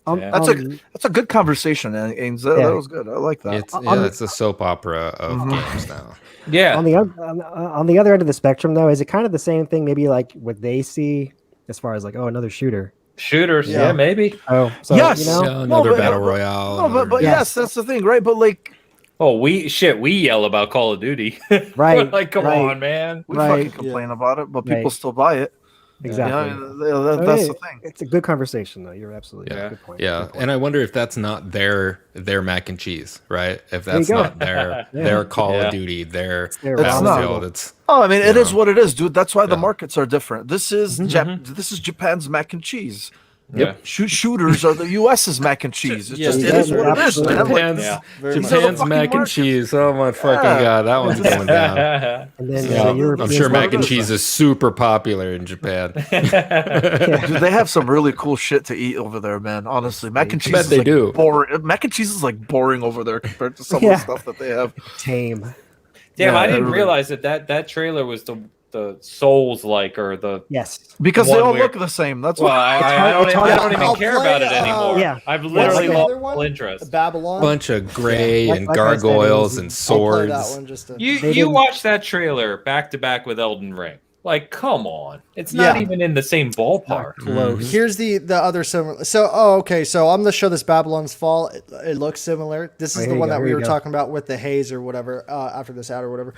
That's a good conversation, Ains. That was good. I like that. It's a soap opera of games now. Yeah. On the other end of the spectrum, though, is it kind of the same thing? Maybe like what they see as far as like, oh, another shooter. Shooters, Yeah. yeah, maybe. Oh, so, Yes. you know, Yeah, another but- battle royale. No, but Yes. yes, that's the thing, right? But like, Oh, we yell about Call of Duty. Right, Like, come right. on, man. we Right. fucking complain about it, but people Right. still buy it. exactly. That's the thing. It's a good conversation, though. You're absolutely Yeah. right. Good point. Yeah, Good point. and I wonder if that's not their mac and cheese, right? If There you that's go. not their Call Yeah. of Duty, their their Battlefield. not. It's Oh, I mean, it Yeah. is what it is, dude. That's why the Yeah. markets are different. This is this is Japan's mac and cheese. Yep. Shooters are the U.S.'s mac and cheese. It's Yeah, just you it guys is are what it is, absolutely man. Like, Japan's, Yeah. Very These are the Japan's fucking mac and markets. cheese. Oh my fucking Yeah. god, that one's going down. And then Yeah, Europeans I'm sure mac and is. cheese is super popular in Japan. dude, they have some really cool shit to eat over there, man. Honestly, mac and cheese bet is they like do. boring. Mac and cheese is like boring over there compared to some of Yeah. the stuff that they have. tame. Damn, Yeah, I didn't everybody- realize that trailer was the Souls like or the. Yes. Because they One all weird- look the same. That's Well, why. I don't hard. even I'll care play, about it anymore. Yeah. I've literally the lost other one? all interest. Babylon. Bunch of gray Like- and like I said, it gargoyles was- and I'll play that swords. one just to. You They didn't- watch that trailer back to back with Elden Ring. Like, come on, it's not Yeah. even in the same ballpark. Close. Here's the other similar. So, okay. So I'm gonna show this Babylon's Fall. It looks similar. This is here the you one go, that we here were you go. talking about with the haze or whatever. After this ad or whatever.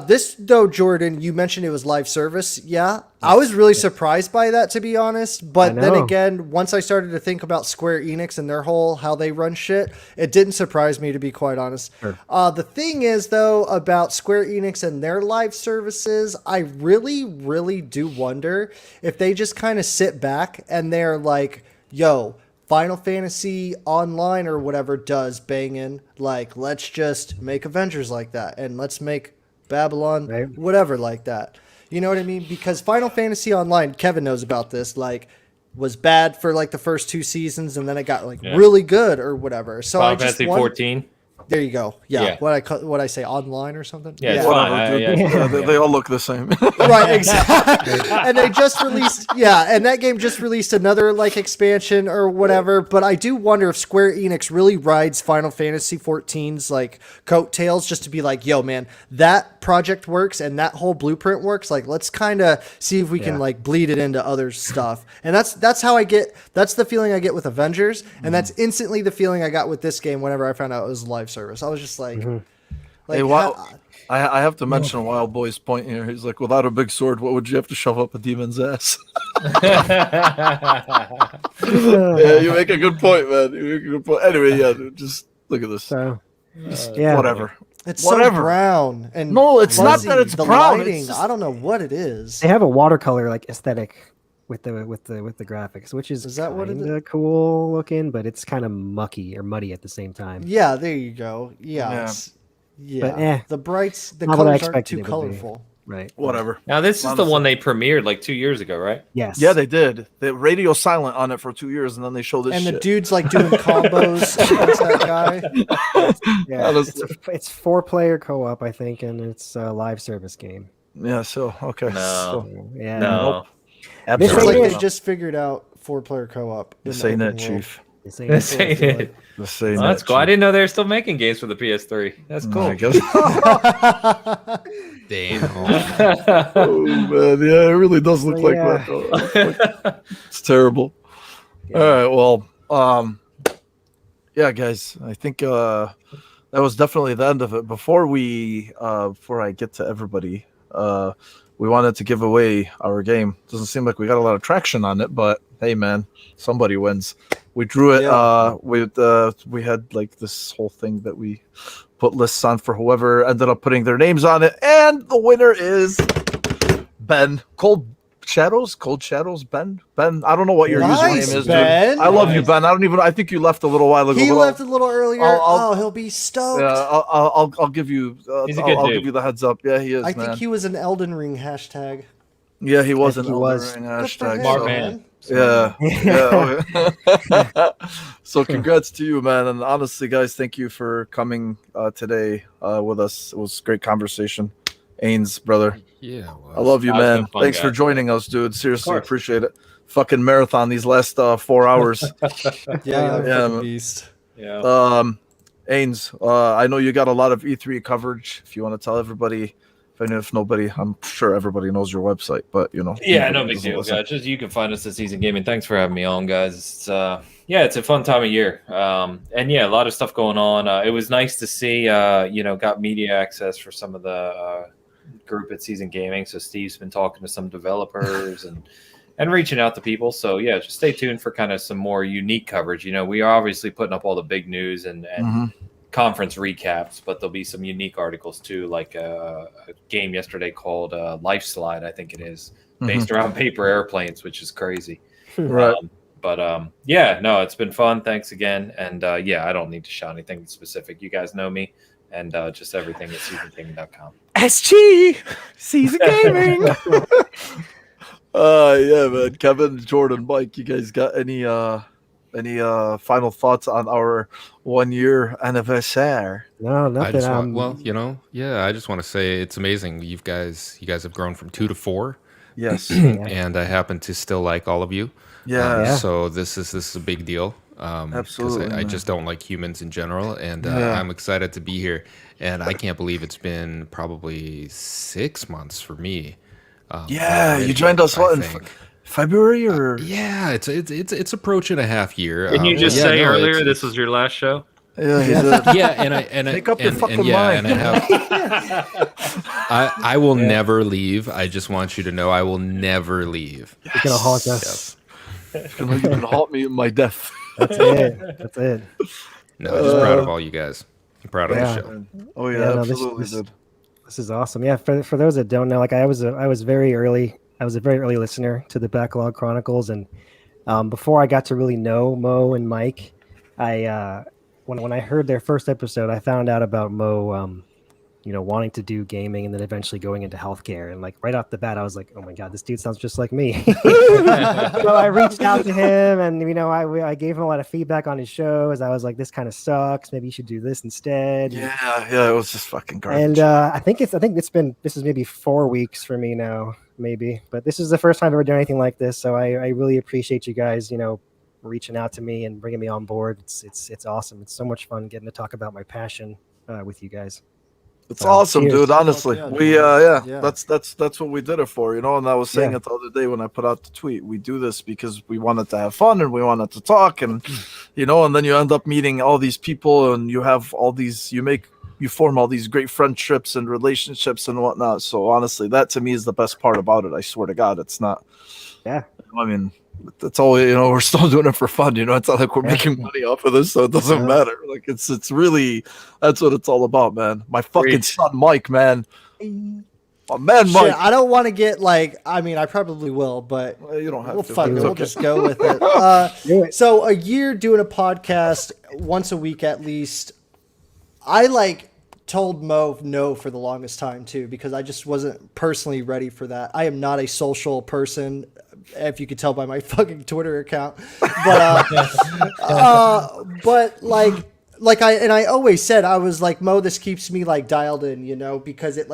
This though, Jordan, you mentioned it was live service. Yeah, I was really surprised by that, to be honest. But I then know. again, once I started to think about Square Enix and their whole how they run shit, it didn't surprise me, to be quite honest. Sure. The thing is, though, about Square Enix and their live services, I really, really do wonder if they just kind of sit back and they're like, yo, Final Fantasy Online or whatever does banging. Like, let's just make Avengers like that. And let's make Babylon, Right. whatever like that. You know what I mean? Because Final Fantasy Online, Kevin knows about this, like, was bad for like the first 2 seasons and then it got like really good or whatever. So Final I just Fantasy want, 14. there you go. Yeah. Yeah. What I say online or something? Yeah, it's Whatever, fine. dude. Yeah. They all look the same. Right, exactly. And they just released, and that game just released another like expansion or whatever. But I do wonder if Square Enix really rides Final Fantasy 14's like coattails just to be like, yo, man, that project works and that whole blueprint works. Like, let's kind of see if we can like bleed it into other stuff. And that's how I get. That's the feeling I get with Avengers, and that's instantly the feeling I got with this game whenever I found out it was live service. I was just like, Hey, I have to mention Wild Boy's point here. He's like, without a big sword, what would you have to shove up a demon's ass? Yeah, you make a good point, man. You make a good point. Anyway, yeah, dude, just look at this. So, yeah. Whatever. It's Whatever. so brown and No, it's not fuzzy. that it's the brown, lighting, it's just- I don't know what it is. They have a watercolor like aesthetic with the graphics, which is that what it kinda cool looking, but it's kind of mucky or muddy at the same time. Yeah, there you go. Yeah, Yeah. yeah. The brights, the Not what I colors aren't expected too it would be. colorful. Right. Whatever. Now this is the Honestly. one they premiered like 2 years ago, right? Yes. Yeah, they did. They radio silent on it for 2 years, and then they show this And shit. the dude's like doing combos against that guy. Yeah. Honestly. It's 4-player co-op, I think, and it's a live service game. Yeah, so, okay. No. So, yeah. No. It's Absolutely. like ain't they just figured out 4-player co-op. in This the ain't open it, world. Chief. This ain't This it. ain't it. This ain't Well, that's it, cool. I Chief. didn't know they're still making games for the PS3. That's cool. I guess. Damn. Oh, man. Yeah, it really does look like Yeah. that. Though. It's terrible. All right, well, yeah, guys, I think that was definitely the end of it. Before I get to everybody, we wanted to give away our game. Doesn't seem like we got a lot of traction on it, but hey, man, somebody wins. We drew it. Yeah. We had like this whole thing that we put lists on for whoever ended up putting their names on it, and the winner is Ben. Cold Shadows, Ben. I don't know what your Nice, username is, Ben. dude. I love you, Ben. I don't even. I think you left a little while ago. He but left a little earlier. He'll be stoked. Yeah, I'll give you. He's a good I'll dude. give you the heads up. Yeah, he is. I man. think he was an Elden Ring hashtag. Yeah, he was an he Elden was. Ring Good for hashtag. him, Smart so- man. Yeah. So congrats to you, man. And honestly, guys, thank you for coming today with us. It was a great conversation. Ains, brother. Yeah. I love you, That was man. been fun, Thanks for guys. joining us, dude. Seriously, course. appreciate it. Fucking marathon these last 4 hours. Yeah, Yeah, fucking beast. Yeah. Ains, I know you got a lot of E3 coverage. If you want to tell everybody And if nobody, I'm sure everybody knows your website, but Yeah, no nobody big doesn't deal, listen. guys. Just you can find us at Season Gaming. Thanks for having me on, guys. It's a fun time of year, and yeah, a lot of stuff going on. It was nice to see, got media access for some of the group at Season Gaming. So Steve's been talking to some developers and reaching out to people. So yeah, just stay tuned for kind of some more unique coverage. We are obviously putting up all the big news and conference recaps, but there'll be some unique articles too, like a game yesterday called Life Slide, I think it is, based around paper airplanes, which is crazy. Right. It's been fun. Thanks again. And I don't need to shout anything specific. You guys know me, and just everything at seasongaming.com. SG Season Gaming. Yeah, man. Kevin, Jordan, Mike, you guys got any final thoughts on our 1 year anniversary? No, nothing. I just want to say it's amazing. You guys have grown from 2 to 4. Yes. And I happen to still like all of you. Yeah. So this is a big deal. Absolutely. Because I just don't like humans in general, and I'm excited to be here. And I can't believe it's been probably 6 months for me. You joined us in February or? Yeah, it's approaching a half year. Didn't you just say earlier this was your last show? Yeah, he did. Yeah, and Make up your fucking mind. And I will never leave. I just want you to know I will never leave. You're gonna haunt us. Yes. You can haunt me in my death. That's it. No, just proud of all you guys. I'm proud of the show. Oh yeah, absolutely, dude. This is awesome. Yeah, for those that don't know, like I was a very early listener to the Backlog Chronicles, and before I got to really know Mo and Mike, when I heard their first episode, I found out about Mo, wanting to do gaming and then eventually going into healthcare. And like right off the bat, I was like, oh my God, this dude sounds just like me. So I reached out to him, and I gave him a lot of feedback on his show, as I was like, this kind of sucks. Maybe you should do this instead. Yeah, it was just fucking garbage. And I think this is maybe 4 weeks for me now, maybe. But this is the first time I've ever done anything like this, so I really appreciate you guys, reaching out to me and bringing me on board. It's awesome. It's so much fun getting to talk about my passion with you guys. It's awesome, cheers. dude. Honestly, Yeah, that's what we did it for, And I was saying it the other day when I put out the tweet. We do this because we wanted to have fun and we wanted to talk, and and then you end up meeting all these people, and you have all these. You form all these great friendships and relationships and whatnot. So honestly, that to me is the best part about it. I swear to God, it's not. Yeah. I mean, that's all. We're still doing it for fun. It's not like we're making money off of this, so it doesn't matter. Like it's really that's what it's all about, man. My fucking son, Mike, man. My man, Mike. Shit, I don't want to get I probably will, but You don't have to. fuck it. It's We'll okay. just go with it. So a year doing a podcast once a week at least. I told Mo no for the longest time too, because I just wasn't personally ready for that. I am not a social person, if you could tell by my fucking Twitter account. But I always said, I was like, Mo, this keeps me dialed in, because it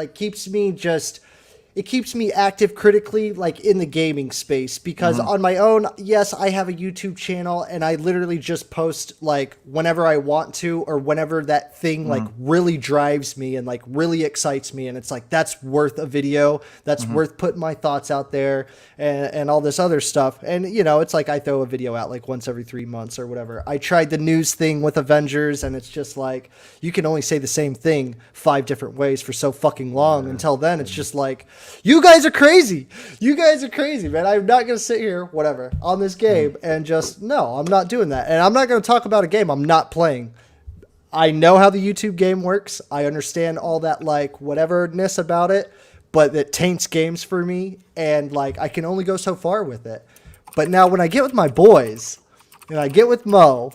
keeps me active critically, in the gaming space, because on my own, yes, I have a YouTube channel and I literally just post whenever I want to, or whenever that thing really drives me and really excites me. And it's that's worth a video. That's worth putting my thoughts out there and all this other stuff. And it's I throw a video out once every 3 months or whatever. I tried the news thing with Avengers, and it's just you can only say the same thing 5 different ways for so fucking long. Until then, it's just you guys are crazy. You guys are crazy, man. I'm not going to sit here, whatever, on this game and no, I'm not doing that. And I'm not going to talk about a game I'm not playing. I know how the YouTube game works. I understand all that, whateverness about it, but it taints games for me. And, I can only go so far with it. But now when I get with my boys and I get with Mo,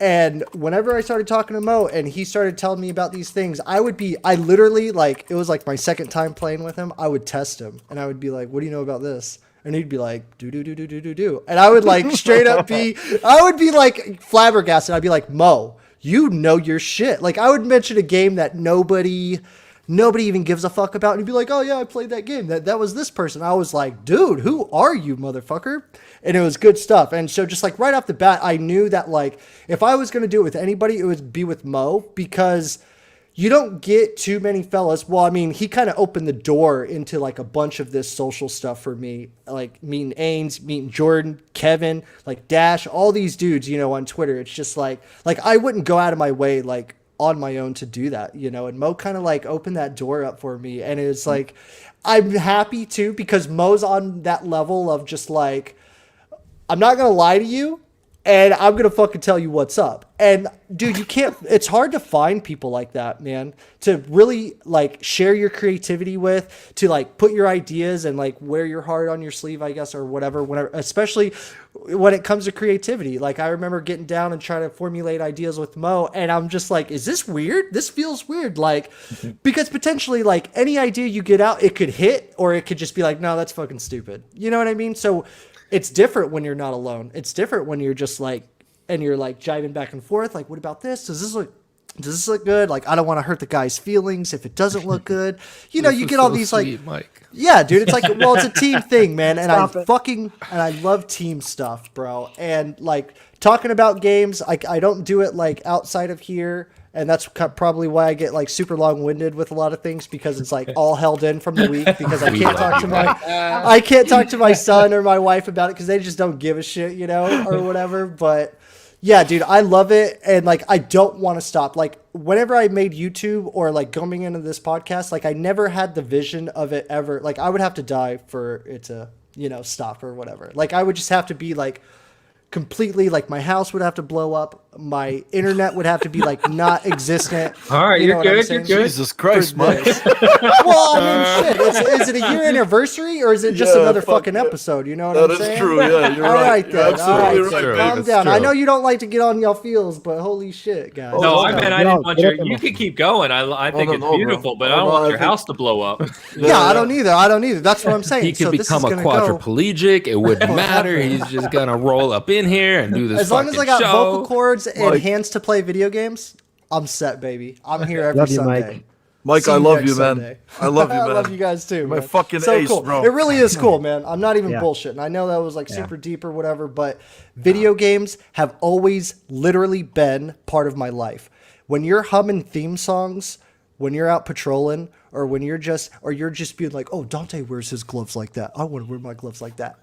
and whenever I started talking to Mo and he started telling me about these things, I literally, it was my second time playing with him. I would test him and I would be like, what do you know about this? And he'd be like, do. And I would straight up I would be flabbergasted. I'd be like, Mo, you know your shit. I would mention a game that nobody even gives a fuck about. And he'd be like, oh yeah, I played that game. That was this person. I was like, dude, who are you, motherfucker? And it was good stuff. And so just right off the bat, I knew that if I was going to do it with anybody, it would be with Mo, because you don't get too many fellas. Well, I mean, he kind of opened the door into like a bunch of this social stuff for me, like meeting Ains, meeting Jordan, Kevin, like Dash, all these dudes, you know, on Twitter. It's just like I wouldn't go out of my way, like on my own to do that, you know, and Mo kind of like opened that door up for me. And it's like, I'm happy too, because Mo's on that level of just like, I'm not going to lie to you. And I'm going to fucking tell you what's up. And dude, it's hard to find people like that, man, to really like share your creativity with, to like put your ideas and like wear your heart on your sleeve, I guess, or whatever, especially when it comes to creativity. Like I remember getting down and trying to formulate ideas with Mo, and I'm just like, is this weird? This feels weird. Like, because potentially like any idea you get out, it could hit, or it could just be like, no, that's fucking stupid. You know what I mean? So it's different when you're not alone. It's different when you're just like, and you're like jiving back and forth. Like, what about this? Does this look good? Like, I don't want to hurt the guy's feelings if it doesn't look good. You know, you get all these sweet, like, Mike. yeah, dude. It's like, well, it's a team thing, man. And Stop I love team stuff, bro. And like talking about games, I don't do it like outside of here. And that's probably why I get like super long-winded with a lot of things, because it's like all held in from the week, because I can't talk to my son or my wife about it because they just don't give a shit, you know, or whatever. But yeah, dude, I love it. And like, I don't want to stop. Like whenever I made YouTube or like going into this podcast, like I never had the vision of it ever. Like I would have to die for it to, you know, stop or whatever. Like I would just have to be like completely, like my house would have to blow up, my internet would have to be like not existent. All right, You know you're what I'm good. saying? You're good. Jesus Christ, Mike. Well, I mean, shit. Is it a year anniversary or is it just Yeah, another fuck fucking yeah. episode? You know what That I'm is saying? true. Yeah, you're All right, You're then. All absolutely right, right. true. calm It's down. true. I know you don't like to get on y'all feels, but holy shit, guys. No, Oh, I no, mean, I no, didn't want get your. up in You my- can keep going. I think no, it's no, bro. beautiful, but No, I don't no, want I your think- house to blow up. Yeah, I don't either. That's what I'm saying. He could So this become is a gonna go- quadriplegic. It wouldn't matter. He's just gonna roll up in here and do this. As long as I got show. vocal cords and Mike. hands to play video games, I'm set, baby. I'm here every Love you, Sunday. Mike. Mike, See I love next you, man. Sunday. I love you, man. I love you guys too. my man. fucking so ace, cool. bro. It really is cool, man. I'm not even Yeah. bullshitting. I know that was like super deep or whatever, but video games have always literally been part of my life. When you're humming theme songs, when you're out patrolling, or when you're just being like, oh, Dante wears his gloves like that. I want to wear my gloves like that.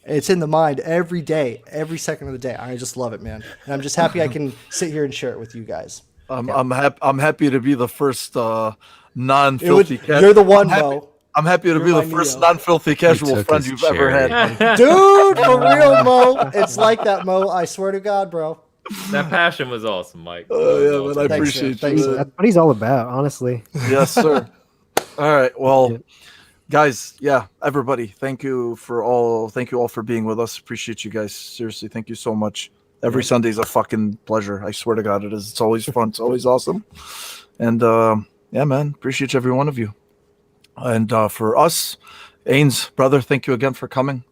It's in the mind every day, every second of the day. I just love it, man. And I'm just happy I can sit here and share it with you guys. I'm happy to be the first non-filthy casual. You're the one, Mo. I'm happy to be You're the my first Neo. non-filthy casual took friend his you've ever cherry. had. Dude, for real, Mo. It's like that, Mo. I swear to God, bro. That passion was awesome, Mike. Oh yeah, man, I Thanks, appreciate man. Thanks, you. man. That's what he's all about, honestly. Yes, sir. All right, well, guys, yeah, everybody, thank you all for being with us. Appreciate you guys. Seriously, thank you so much. Every Sunday's a fucking pleasure. I swear to God, it is. It's always fun. It's always awesome. And yeah, man, appreciate every one of you. And for us, Ains, brother, thank you again for coming.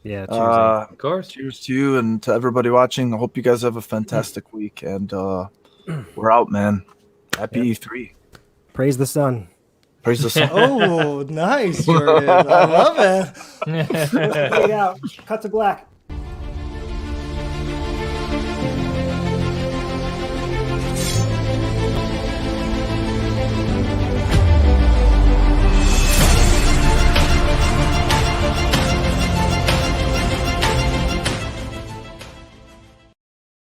Yeah, cheers. Of course. Cheers to you and to everybody watching. I hope you guys have a fantastic week. And we're out, man. Happy E3. Praise the sun. Praise the sun. Oh, nice, Jordan. I love it. Fade out. Cut to black.